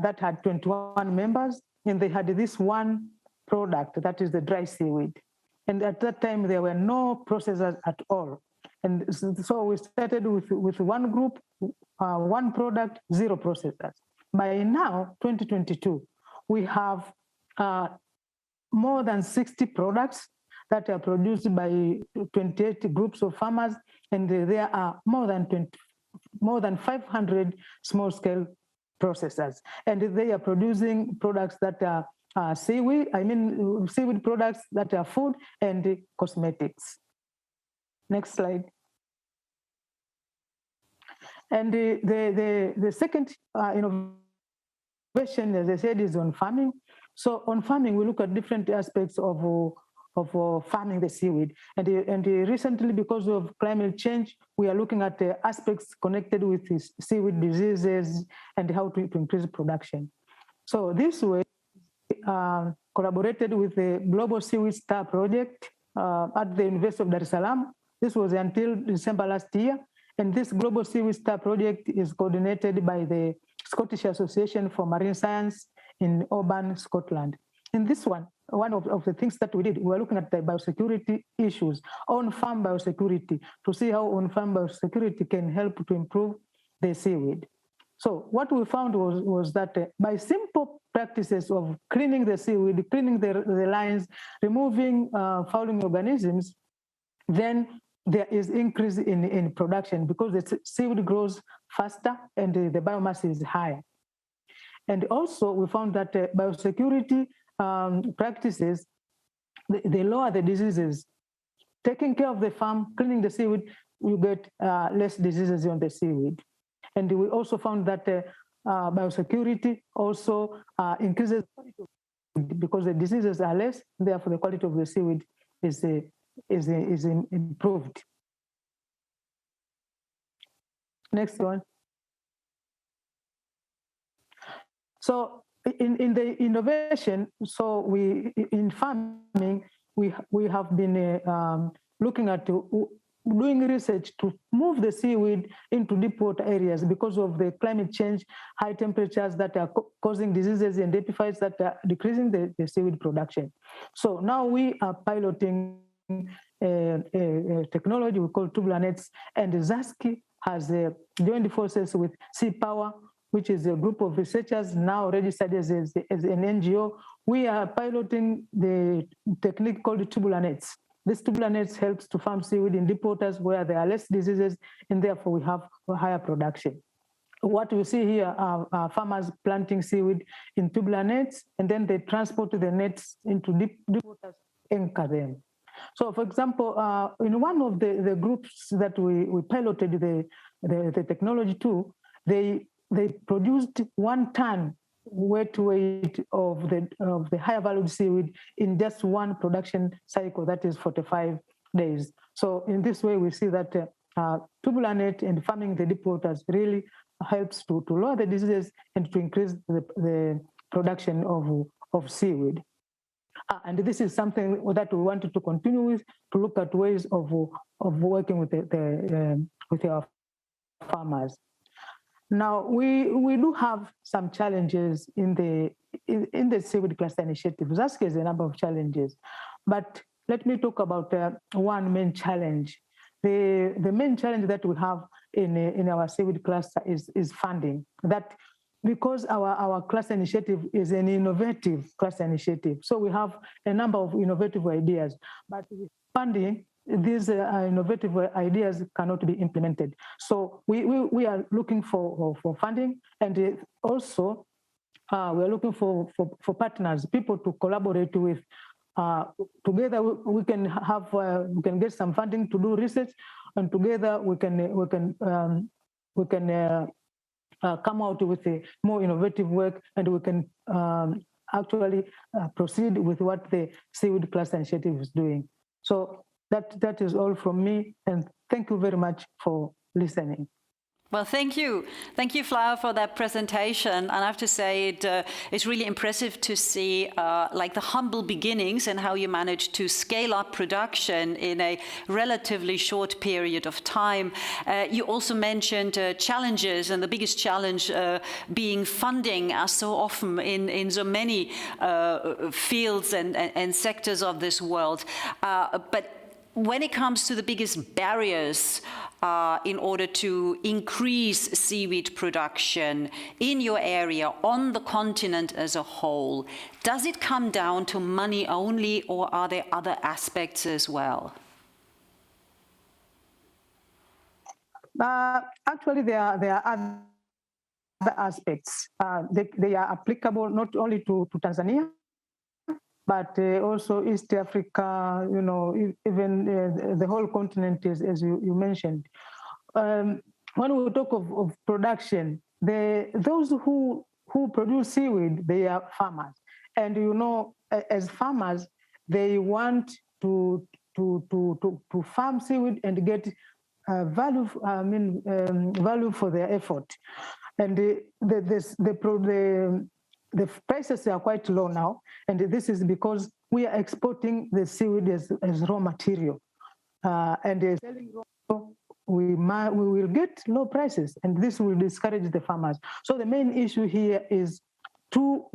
that had 21 members, and they had this one product, that is the dry seaweed. And at that time, there were no processors at all. And so we started with one group, one product, zero processors. By now, 2022, we have more than 60 products that are produced by 28 groups of farmers, and there are more than 500 small-scale processors. And they are producing products that are seaweed products that are food and cosmetics. Next slide. And the second innovation, as I said, is on farming. So on farming, we look at different aspects of farming the seaweed. And recently, because of climate change, we are looking at the aspects connected with seaweed diseases and how to increase production. So this way, collaborated with the Global Seaweed Star Project at the University of Dar es Salaam. This was until December last year. And this Global Seaweed Star Project is coordinated by the Scottish Association for Marine Science in Oban, Scotland. In this one of the things that we did, we were looking at the biosecurity issues, on-farm biosecurity, to see how on-farm biosecurity can help to improve the seaweed. So what we found was that by simple practices of cleaning the seaweed, cleaning the lines, removing fouling organisms, then there is increase in production because the seaweed grows faster and the biomass is higher. And also we found that biosecurity practices, they lower the diseases. Taking care of the farm, cleaning the seaweed, you get less diseases on the seaweed. And we also found that biosecurity also increases because the diseases are less, therefore the quality of the seaweed is improved. Next one. So in the innovation, so in farming, we have been looking at doing research to move the seaweed into deep water areas because of the climate change, high temperatures that are causing diseases and epiphytes that are decreasing the seaweed production. So now we are piloting a technology we call tubular nets, and ZASCI has joined forces with Sea Power, which is a group of researchers now registered as an NGO. We are piloting the technique called tubular nets. This tubular nets helps to farm seaweed in deep waters where there are less diseases, and therefore we have a higher production. What we see here are farmers planting seaweed in tubular nets, and then they transport the nets into deep waters, anchor them. So, for example, in one of the groups that we piloted the technology to, they produced 1 ton weight of the higher valued seaweed in just one production cycle, that is 45 days. So in this way, we see that tubular net and farming the deep waters really helps to lower the diseases and to increase the production of seaweed. And this is something that we wanted to continue with, to look at ways of working with our farmers. Now, we do have some challenges in the seaweed cluster initiative. ZASCI has a number of challenges, but let me talk about one main challenge. The main challenge that we have in our seaweed cluster is funding. That because our cluster initiative is an innovative cluster initiative, so we have a number of innovative ideas, but with funding, these innovative ideas cannot be implemented. So we are looking for funding, and also we are looking for partners, people to collaborate with. Together we can get some funding to do research, and together we can come out with a more innovative work, and we can actually proceed with what the seaweed cluster initiative is doing. So that is all from me, and thank you very much for listening. Well, thank you. Thank you, Flower, for that presentation. And I have to say, it's really impressive to see like the humble beginnings and how you managed to scale up production in a relatively short period of time. You also mentioned challenges, and the biggest challenge being funding, as so often in so many fields and sectors of this world. But when it comes to the biggest barriers in order to increase seaweed production in your area, on the continent as a whole, does it come down to money only, or are there other aspects as well? Actually, there are other aspects. They are applicable not only to Tanzania, but also East Africa, even the whole continent, as you mentioned. When we talk of production, those who produce seaweed, they are farmers. And as farmers, they want to farm seaweed and get value for their effort. And the prices are quite low now, and this is because we are exporting the seaweed as raw material, and selling raw, we will get low prices, and this will discourage the farmers. So the main issue here is to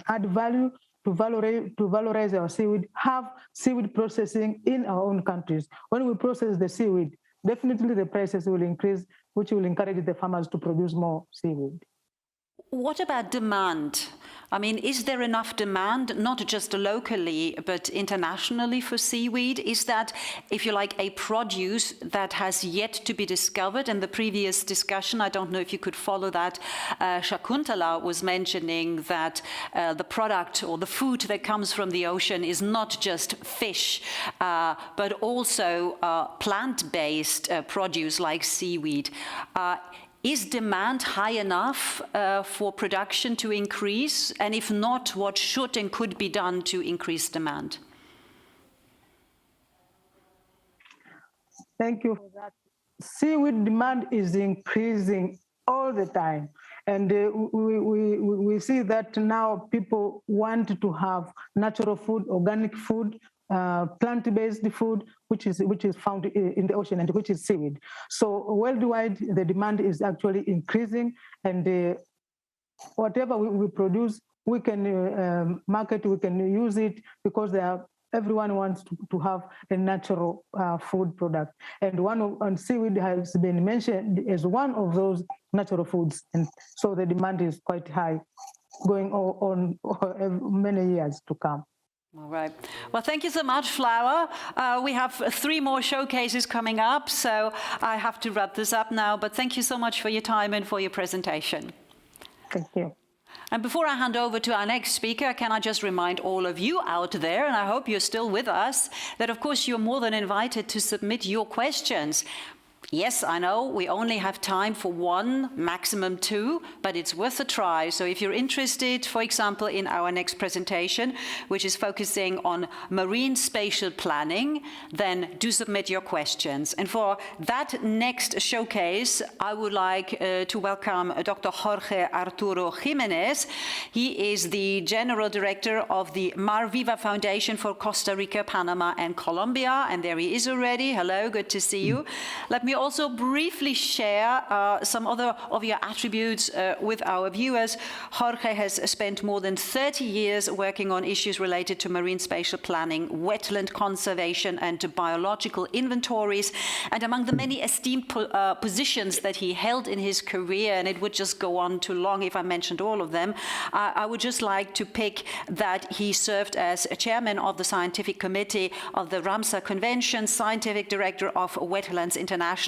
add value, to valorize our seaweed, have seaweed processing in our own countries. When we process the seaweed, definitely the prices will increase, which will encourage the farmers to produce more seaweed. What about demand? I mean, is there enough demand, not just locally, but internationally for seaweed? Is that, if you like, a produce that has yet to be discovered? In the previous discussion, I don't know if you could follow that, Shakuntala was mentioning that the product or the food that comes from the ocean is not just fish, but also plant-based produce like seaweed. Is demand high enough for production to increase? And if not, what should and could be done to increase demand? Thank you for that. Seaweed demand is increasing all the time. And we see that now people want to have natural food, organic food, plant-based food, which is found in the ocean and which is seaweed. So worldwide, the demand is actually increasing, and whatever we produce, we can market, we can use it, because everyone wants to have a natural food product. And seaweed has been mentioned as one of those natural foods. And so the demand is quite high, going on many years to come. All right. Well, thank you so much, Flower. We have 3 more showcases coming up, so I have to wrap this up now. But thank you so much for your time and for your presentation. Thank you. And before I hand over to our next speaker, can I just remind all of you out there, and I hope you're still with us, that of course you're more than invited to submit your questions. Yes, I know we only have time for 1, maximum 2, but it's worth a try. So if you're interested, for example, in our next presentation, which is focusing on marine spatial planning, then do submit your questions. And for that next showcase, I would like to welcome Dr. Jorge Arturo Jimenez. He is the General Director of the Mar Viva Foundation for Costa Rica, Panama, and Colombia. And there he is already. Hello, good to see you. Let me also briefly share some other of your attributes with our viewers. Jorge has spent more than 30 years working on issues related to marine spatial planning, wetland conservation, and biological inventories. And among the many esteemed positions that he held in his career, and it would just go on too long if I mentioned all of them, I would just like to pick that he served as a chairman of the scientific committee of the Ramsar Convention, scientific director of Wetlands International,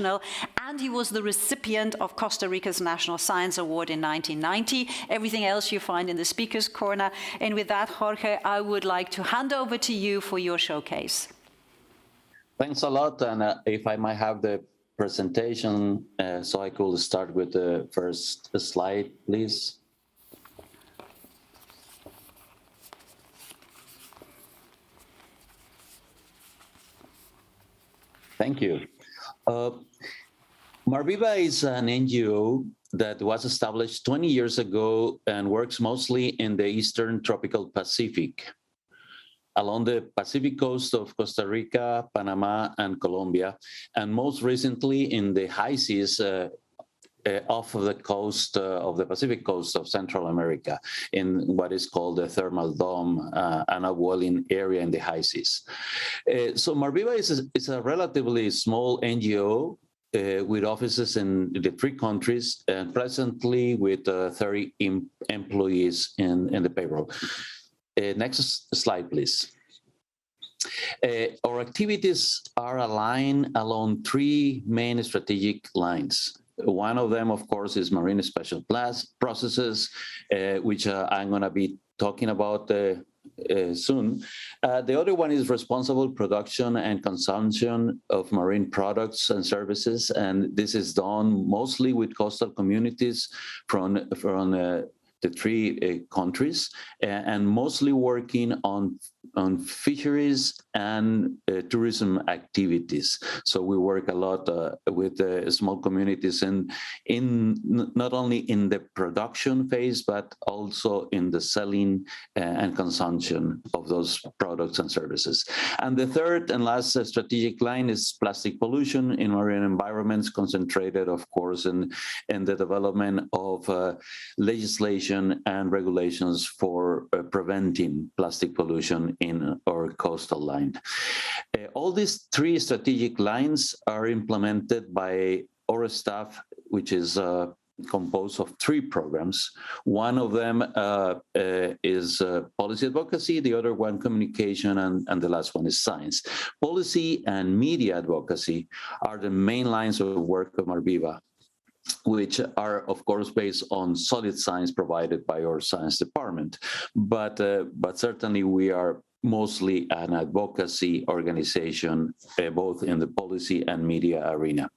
and he was the recipient of Costa Rica's National Science Award in 1990. Everything else you find in the speaker's corner. And with that, Jorge, I would like to hand over to you for your showcase. Thanks a lot. And if I might have the presentation, so I could start with the first slide, please. Thank you. Mar Viva is an NGO that was established 20 years ago and works mostly in the Eastern Tropical Pacific, along the Pacific coast of Costa Rica, Panama, and Colombia, and most recently in the high seas off of the coast of the Pacific coast of Central America, in what is called the Thermal Dome, an upwelling area in the high seas. So Mar Viva is a relatively small NGO with offices in the 3 countries, and presently with 30 employees in the payroll. Next slide, please. Our activities are aligned along 3 main strategic lines. One of them, of course, is marine special processes, which I'm going to be talking about soon. The other one is responsible production and consumption of marine products and services, and this is done mostly with coastal communities from the 3 countries, and mostly working on fisheries and tourism activities. So we work a lot with small communities in not only in the production phase, but also in the selling and consumption of those products and services. And the third and last strategic line is plastic pollution in marine environments, concentrated, of course, in the development of legislation and regulations for preventing plastic pollution in our coastal line. All these 3 strategic lines are implemented by our staff, which is composed of 3 programs. One of them is policy advocacy, the other one communication, and the last one is science. Policy and media advocacy are the main lines of work of Mar Viva, which are, of course, based on solid science provided by our science department. But certainly we are mostly an advocacy organization, both in the policy and media arena.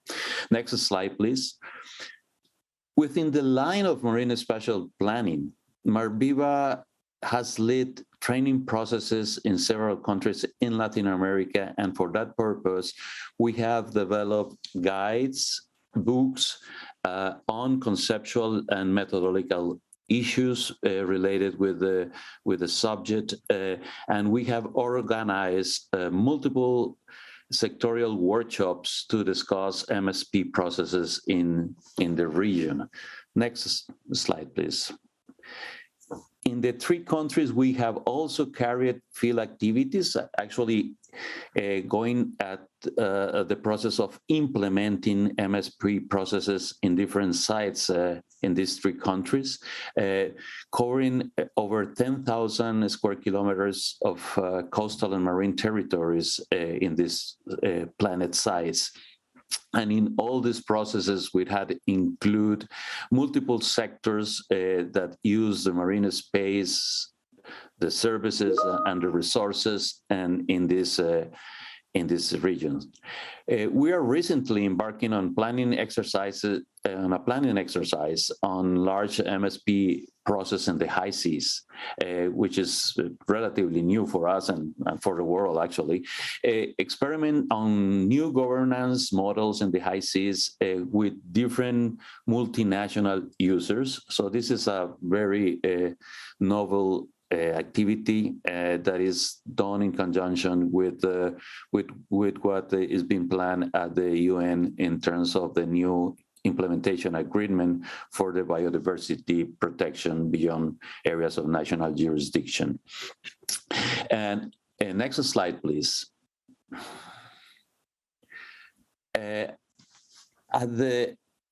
Next slide, please. Within the line of marine spatial planning, Mar Viva has led training processes in several countries in Latin America, and for that purpose, we have developed guides, books, on conceptual and methodological issues related with the subject, and we have organized multiple sectorial workshops to discuss MSP processes in the region. Next slide, please. In the 3 countries, we have also carried field activities, actually going at the process of implementing MSP processes in different sites in these 3 countries, covering over 10,000 square kilometers of coastal and marine territories in these planet sites. And in all these processes, we had include multiple sectors that use the marine space, the services and the resources, and in this region. We are recently embarking on planning exercises, on a planning exercise on large MSP process in the high seas, which is relatively new for us and for the world, actually. Experiment on new governance models in the high seas with different multinational users. So this is a very novel activity that is done in conjunction with what is being planned at the UN in terms of the new implementation agreement for the biodiversity protection beyond areas of national jurisdiction. And next slide, please.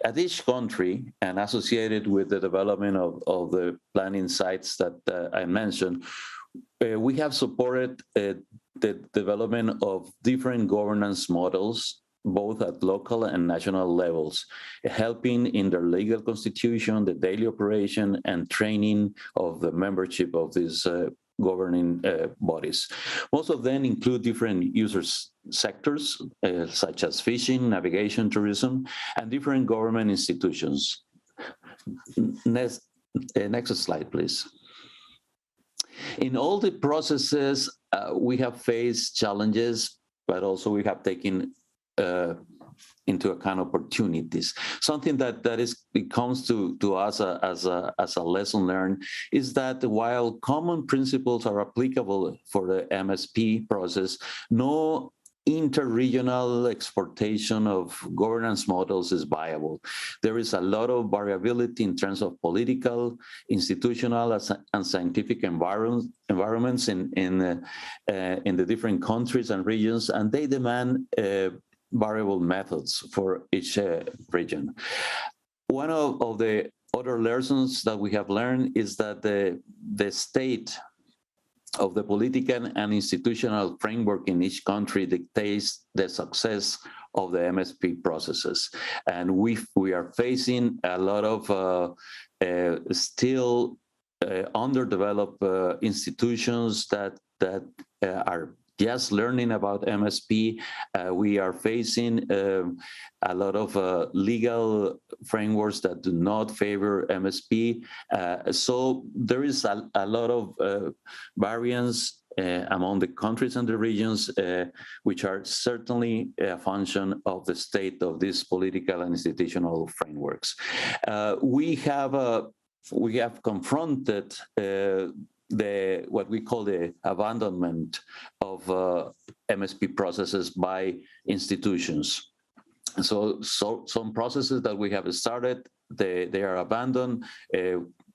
At each country, and associated with the development of the planning sites that I mentioned, we have supported the development of different governance models, both at local and national levels, helping in their legal constitution, the daily operation, and training of the membership of these governing bodies. Most of them include different users sectors, such as fishing, navigation, tourism, and different government institutions. Next slide, please. In all the processes, we have faced challenges, but also we have taken into account opportunities. Something that it comes to us as a lesson learned is that while common principles are applicable for the MSP process, no interregional exportation of governance models is viable. There is a lot of variability in terms of political, institutional, and scientific environments in the different countries and regions, and they demand variable methods for each region. One of the other lessons that we have learned is that the state of the political and institutional framework in each country dictates the success of the MSP processes. And we are facing a lot of still underdeveloped institutions that are just learning about MSP. We are facing a lot of legal frameworks that do not favor MSP. So there is a lot of variance among the countries and the regions, which are certainly a function of the state of these political and institutional frameworks. We have confronted what we call the abandonment of MSP processes by institutions. So some processes that we have started, they are abandoned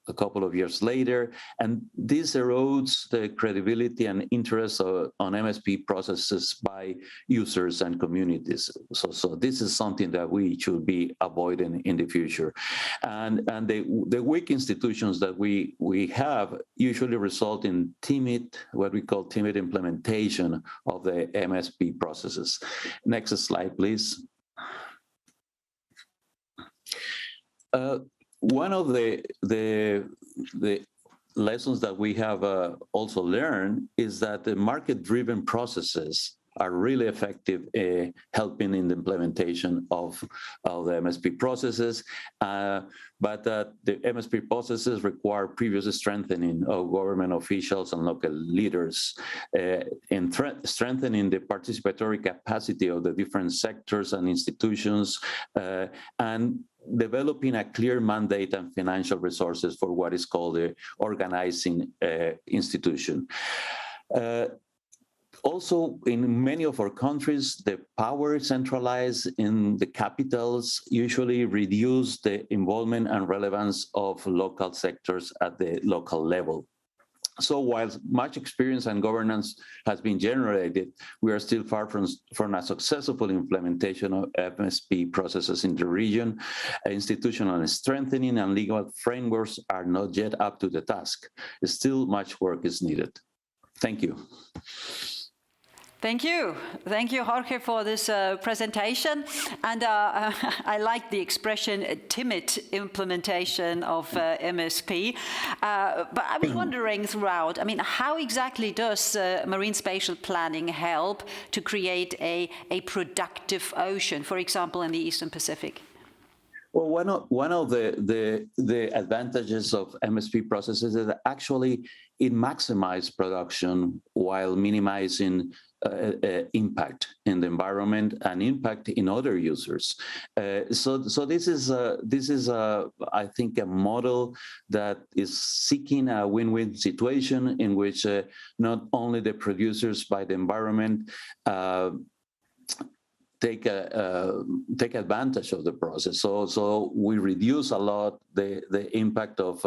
a couple of years later, and this erodes the credibility and interest on MSP processes by users and communities. So this is something that we should be avoiding in the future. And the weak institutions that we have usually result in what we call timid implementation of the MSP processes. Next slide, please. One of the lessons that we have also learned is that the market-driven processes are really effective helping in the implementation of the MSP processes. But the MSP processes require previous strengthening of government officials and local leaders in strengthening the participatory capacity of the different sectors and institutions, and developing a clear mandate and financial resources for what is called the organizing institution. Also, in many of our countries, the power centralized in the capitals usually reduce the involvement and relevance of local sectors at the local level. So while much experience and governance has been generated, we are still far from a successful implementation of MSP processes in the region. Institutional strengthening and legal frameworks are not yet up to the task. Still much work is needed. Thank you. Thank you. Thank you, Jorge, for this presentation. And I like the expression timid implementation of MSP. But I was wondering throughout, I mean, how exactly does marine spatial planning help to create a productive ocean, for example, in the Eastern Pacific? Well, one of the advantages of MSP processes is that actually it maximizes production while minimizing impact in the environment and impact in other users. So this is I think a model that is seeking a win-win situation in which not only the producers by the environment take advantage of the process. So we reduce a lot the impact of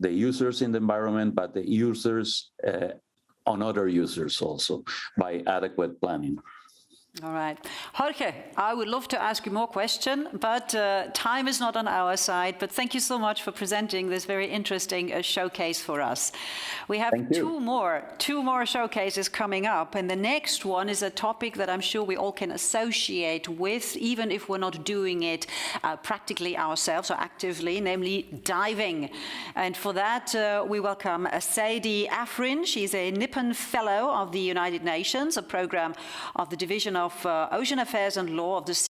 the users in the environment, but the users on other users also by adequate planning. All right. Jorge, I would love to ask you more questions, but time is not on our side. But thank you so much for presenting this very interesting showcase for us. We have two more showcases coming up. And the next one is a topic that I'm sure we all can associate with, even if we're not doing it practically ourselves or actively, namely diving. And for that, we welcome Sadie Afrin. She's a Nippon Fellow of the United Nations, a program of the Division of Ocean Affairs and Law of the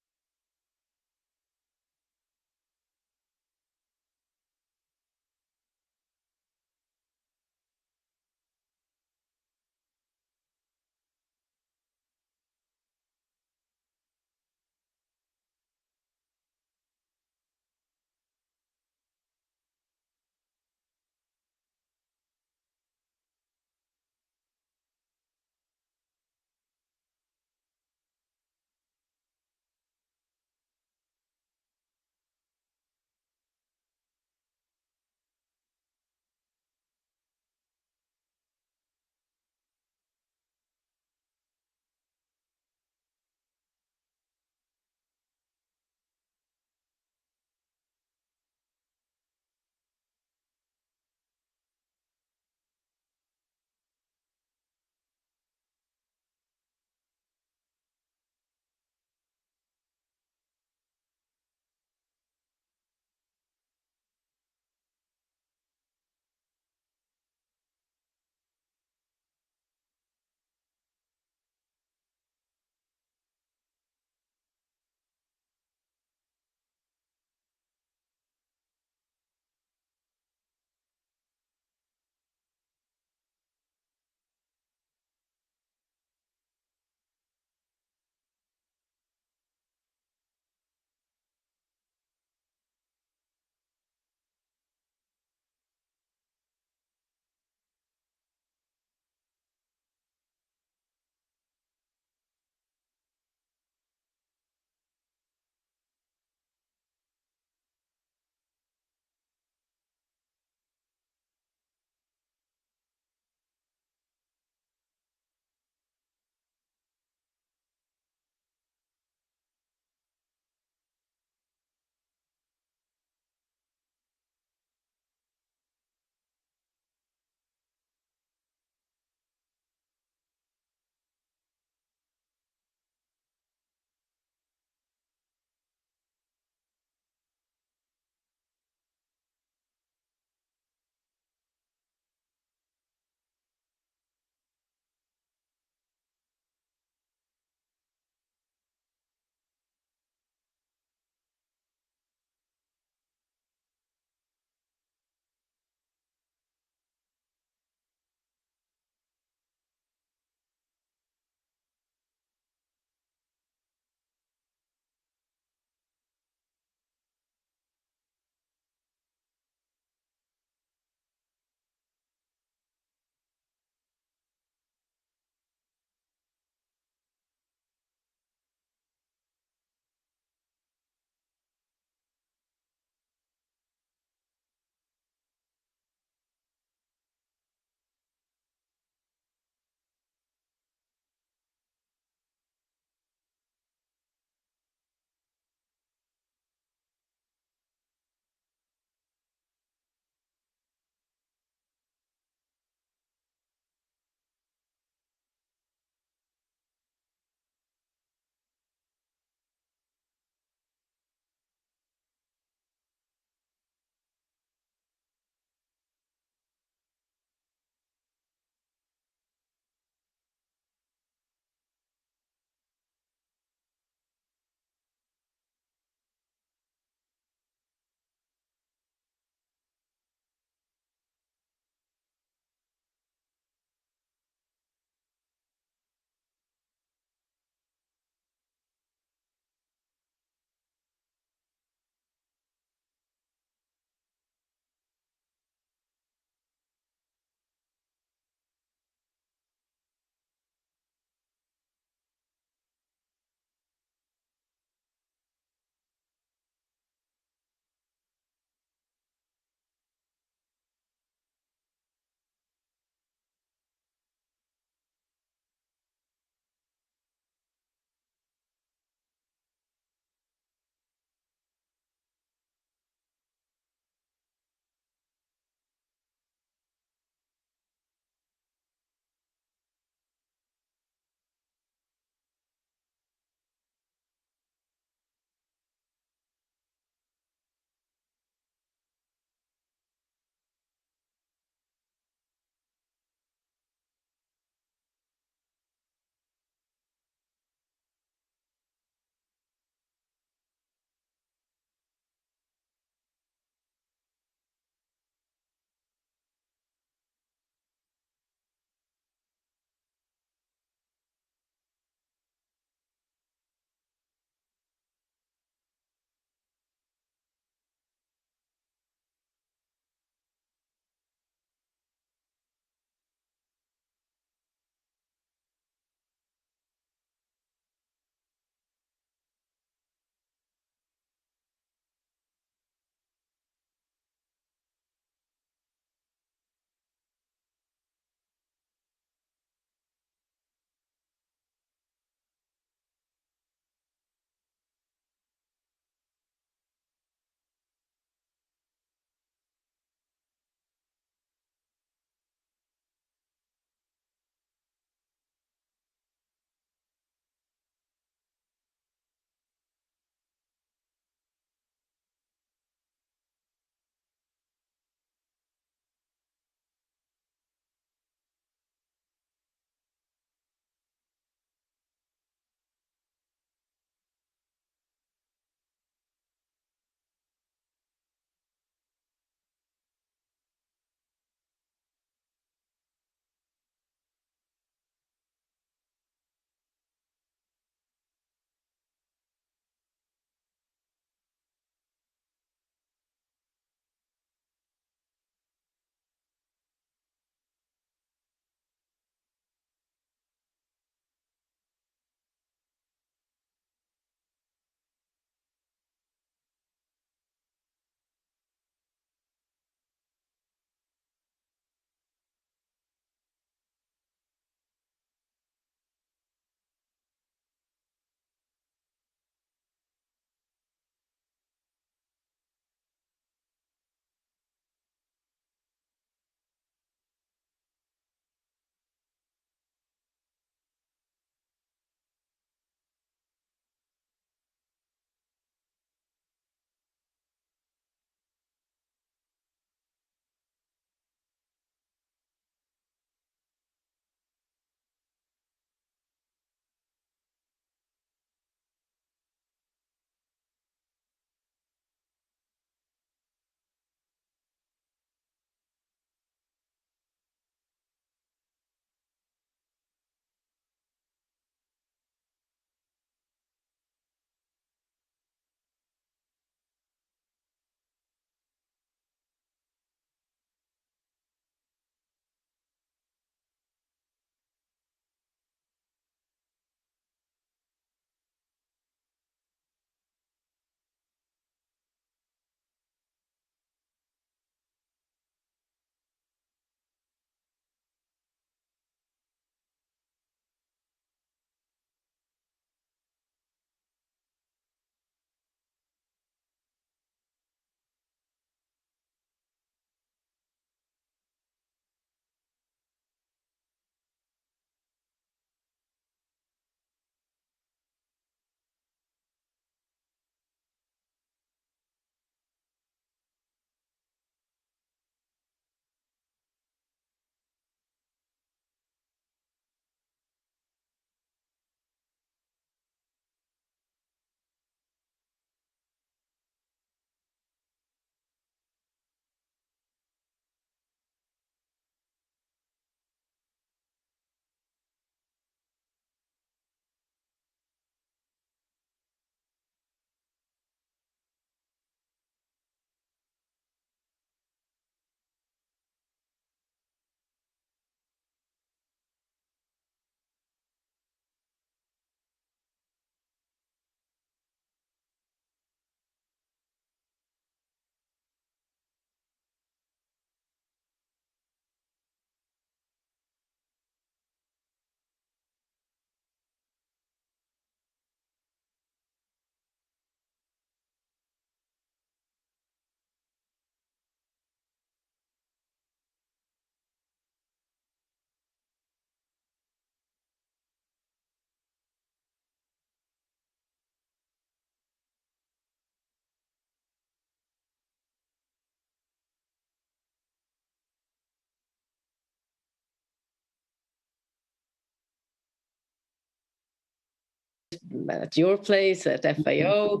at your place, at FAO.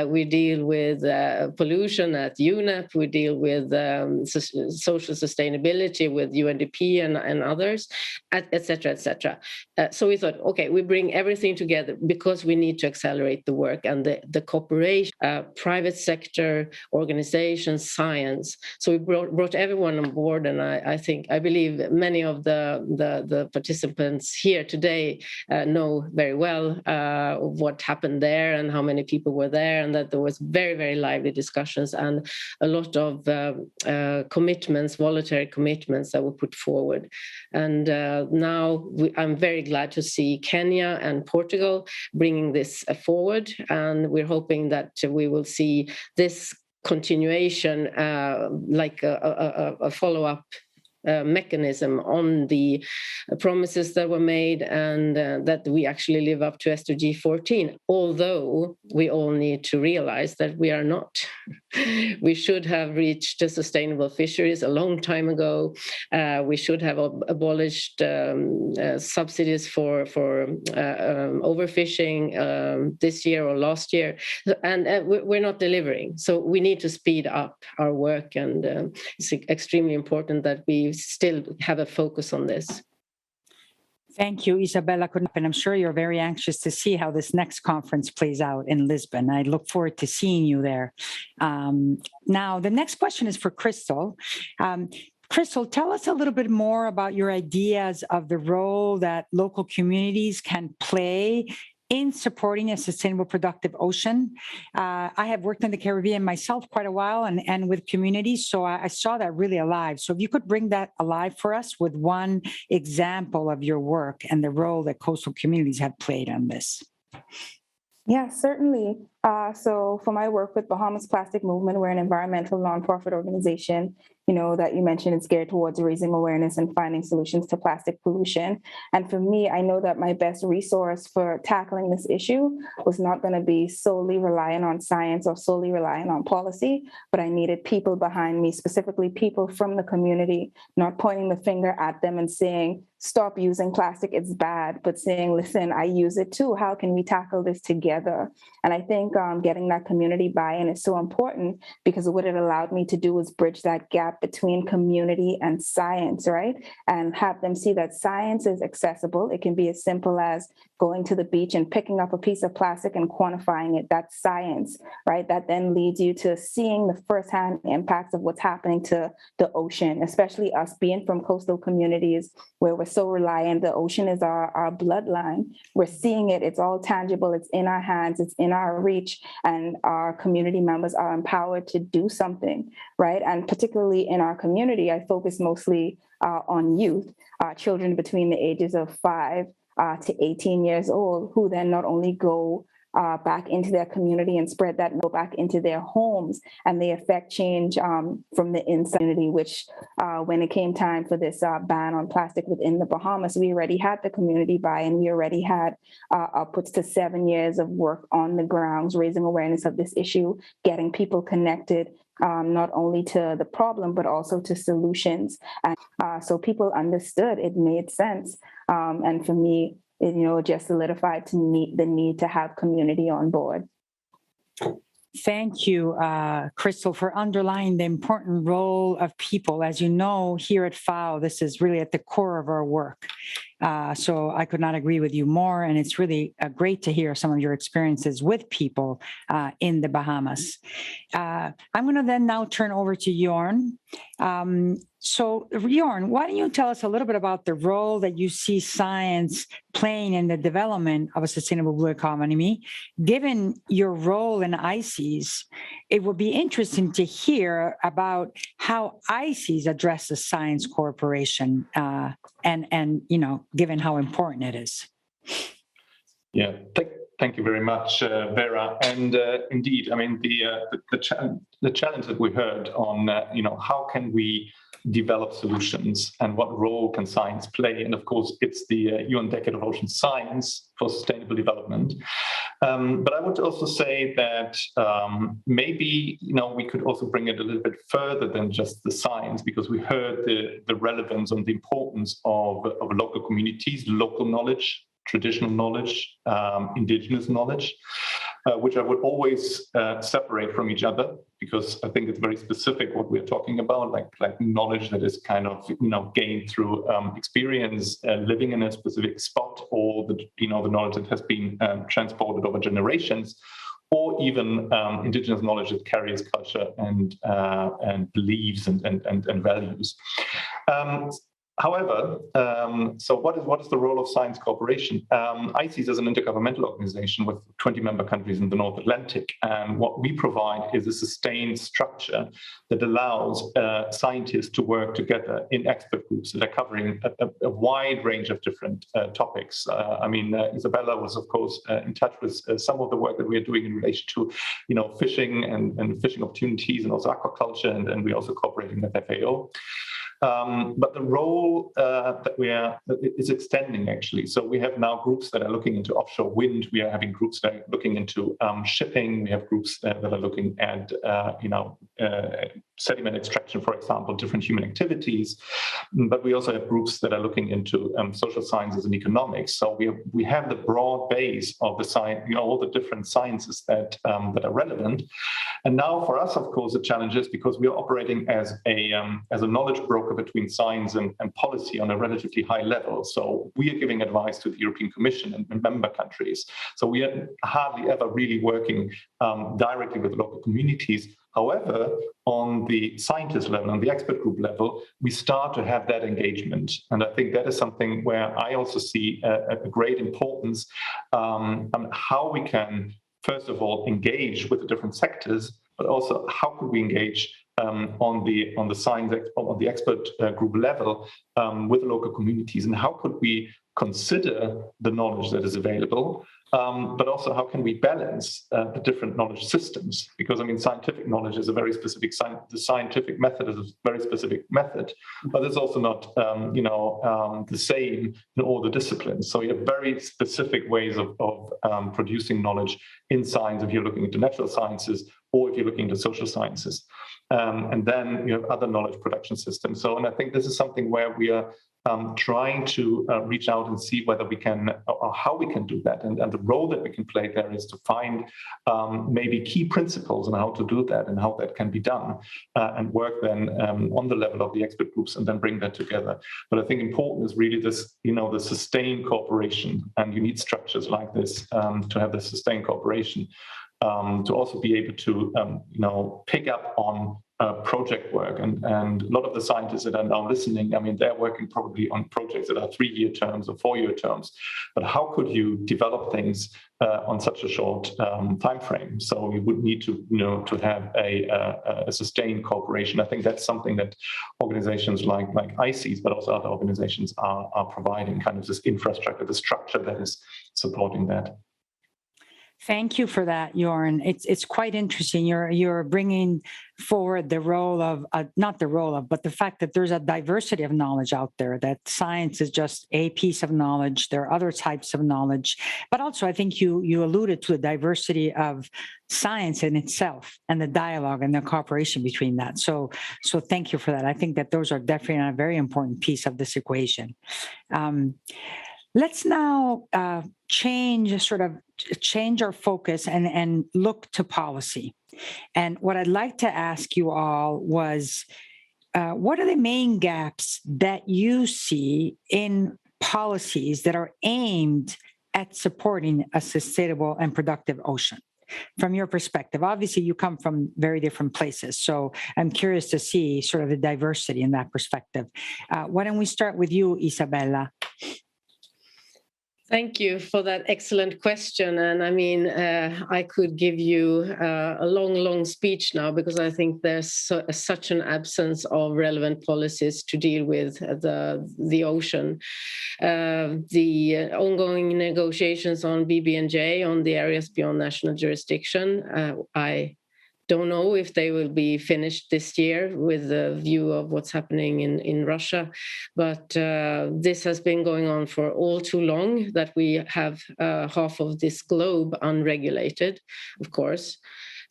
We deal with pollution at UNEP. We deal with social sustainability with UNDP and others, et cetera, et cetera. So we thought, okay, we bring everything together because we need to accelerate the work and the cooperation, private sector, organizations, science. So we brought everyone on board, and I believe many of the participants here today know very well what happened there and how many people were there, and that there was very, very lively discussions and a lot of commitments, voluntary commitments that were put forward. And now I'm very glad to see Kenya and Portugal bringing this forward, and we're hoping that we will see this continuation like a follow-up mechanism on the promises that were made, and that we actually live up to SDG 14, although we all need to realize that we are not. We should have reached the sustainable fisheries a long time ago. We should have abolished subsidies for overfishing this year or last year, and we're not delivering. So we need to speed up our work, and it's extremely important that we still have a focus on this. Thank you, Isabella. And I'm sure you're very anxious to see how this next conference plays out in Lisbon. I look forward to seeing you there. Now, the next question is for Crystal. Crystal, tell us a little bit more about your ideas of the role that local communities can play in supporting a sustainable, productive ocean. I have worked in the Caribbean myself quite a while and with communities, so I saw that really alive. So if you could bring that alive for us with one example of your work and the role that coastal communities have played on this. Yeah, certainly. So for my work with Bahamas Plastic Movement, we're an environmental nonprofit organization, that you mentioned is geared towards raising awareness and finding solutions to plastic pollution. And for me, I know that my best resource for tackling this issue was not going to be solely reliant on science or solely reliant on policy, but I needed people behind me, specifically people from the community, not pointing the finger at them and saying, stop using plastic, it's bad, but saying, listen, I use it too. How can we tackle this together? And I think getting that community buy-in is so important, because what it allowed me to do was bridge that gap between community and science, right? And have them see that science is accessible. It can be as simple as going to the beach and picking up a piece of plastic and quantifying it. That's science, right? That then leads you to seeing the firsthand impacts of what's happening to the ocean, especially us being from coastal communities where we're so reliant. The ocean is our bloodline. We're seeing it. It's all tangible. It's in our hands. It's in our reach. And our community members are empowered to do something, right? And particularly in our community, I focus mostly on youth, children between the ages of 5 to 18 years old, who then not only go back into their community and spread that back into their homes, and they affect change from the inside, which when it came time for this ban on plastic within the Bahamas, we already had the community buy-in. We already had upwards to 7 years of work on the grounds, raising awareness of this issue, getting people connected, not only to the problem, but also to solutions. And so people understood, it made sense. And for me, it just solidified to meet the need to have community on board. Thank you, Crystal, for underlying the important role of people. As you know, here at FAO, this is really at the core of our work. So I could not agree with you more, and it's really great to hear some of your experiences with people in the Bahamas. I'm going to then now turn over to Jorn. So Jorn, why don't you tell us a little bit about the role that you see science playing in the development of a sustainable blue economy? Given your role in ICES, it would be interesting to hear about how ICES addresses science cooperation and given how important it is. Yeah, thank you very much, Vera. And indeed, I mean, the challenge that we heard on, how can we develop solutions and what role can science play? And of course, it's the UN Decade of Ocean Science for Sustainable Development. But I would also say that maybe, we could also bring it a little bit further than just the science, because we heard the relevance and the importance of local communities, local knowledge, traditional knowledge, indigenous knowledge, which I would always separate from each other, because I think it's very specific what we're talking about, like knowledge that is kind of gained through experience, living in a specific spot, or the knowledge that has been transported over generations, or even indigenous knowledge that carries culture and beliefs and values. However, so what is the role of science cooperation? ICES is an intergovernmental organization with 20 member countries in the North Atlantic, and what we provide is a sustained structure that allows scientists to work together in expert groups that are covering a wide range of different topics. Isabella was, of course, in touch with some of the work that we are doing in relation to, fishing and fishing opportunities, and also aquaculture, and we're also cooperating with FAO. But the role that is extending, actually. So we have now groups that are looking into offshore wind. We are having groups that are looking into shipping. We have groups that are looking at sediment extraction, for example, different human activities. But we also have groups that are looking into social sciences and economics. So we have the broad base of the science, all the different sciences that are relevant. And now for us, of course, the challenge is because we are operating as a knowledge broker between science and policy on a relatively high level. So we are giving advice to the European Commission and member countries. So we are hardly ever really working directly with local communities. However, on the scientist level, on the expert group level, we start to have that engagement. And I think that is something where I also see a great importance on how we can, first of all, engage with the different sectors, but also how could we engage on the science, on the expert group level with the local communities, and how could we consider the knowledge that is available, but also how can we balance the different knowledge systems? Because scientific knowledge is a very specific the scientific method is a very specific method, but it's also not the same in all the disciplines. So you have very specific ways of producing knowledge in science if you're looking into natural sciences or if you're looking into social sciences. And then you have other knowledge production systems. And I think this is something where we are trying to reach out and see whether we can, or how we can do that. And the role that we can play there is to find maybe key principles on how to do that and how that can be done, and work then on the level of the expert groups and then bring that together. But I think important is really this, the sustained cooperation, and you need structures like this to have this sustained cooperation. To also be able to, pick up on project work. And a lot of the scientists that are now listening, they're working probably on projects that are 3-year terms or 4-year terms. But how could you develop things on such a short time frame? So you would need to, to have a sustained cooperation. I think that's something that organizations like ICES, but also other organizations are providing, kind of this infrastructure, the structure that is supporting that. Thank you for that, Jorn. It's quite interesting. You're bringing forward the role of, not the role of, but the fact that there's a diversity of knowledge out there, that science is just a piece of knowledge. There are other types of knowledge. But also, I think you alluded to the diversity of science in itself and the dialogue and the cooperation between that. So thank you for that. I think that those are definitely a very important piece of this equation. Let's now change our focus and look to policy. And what I'd like to ask you all was, what are the main gaps that you see in policies that are aimed at supporting a sustainable and productive ocean? From your perspective, obviously you come from very different places, so I'm curious to see sort of the diversity in that perspective. Why don't we start with you, Isabella? Thank you for that excellent question. And I could give you a long speech now, because I think there's such an absence of relevant policies to deal with the ocean. The ongoing negotiations on BBNJ, on the areas beyond national jurisdiction, I don't know if they will be finished this year with the view of what's happening in Russia. But this has been going on for all too long, that we have half of this globe unregulated, of course.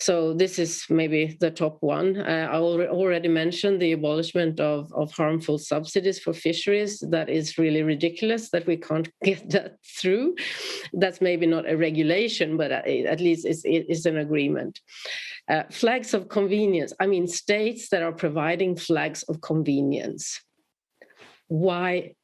So this is maybe the top one. I already mentioned the abolishment of harmful subsidies for fisheries. That is really ridiculous that we can't get that through. That's maybe not a regulation, but at least it's an agreement. Flags of convenience. I mean, states that are providing flags of convenience. Why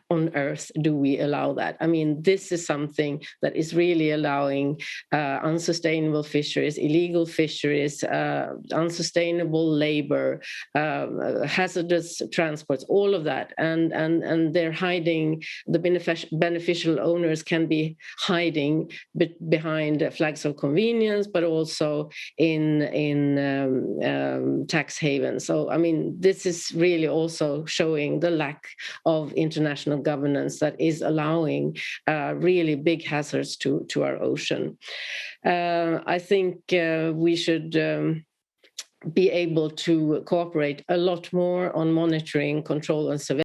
on earth do we allow that? I mean, this is something that is really allowing unsustainable fisheries, illegal fisheries, unsustainable labor, hazardous transports, all of that. And they're hiding, the beneficial owners can be hiding behind flags of convenience, but also in tax havens. So, I mean, this is really also showing the lack of international governance that is allowing really big hazards to our ocean. I think we should be able to cooperate a lot more on monitoring, control, and surveillance.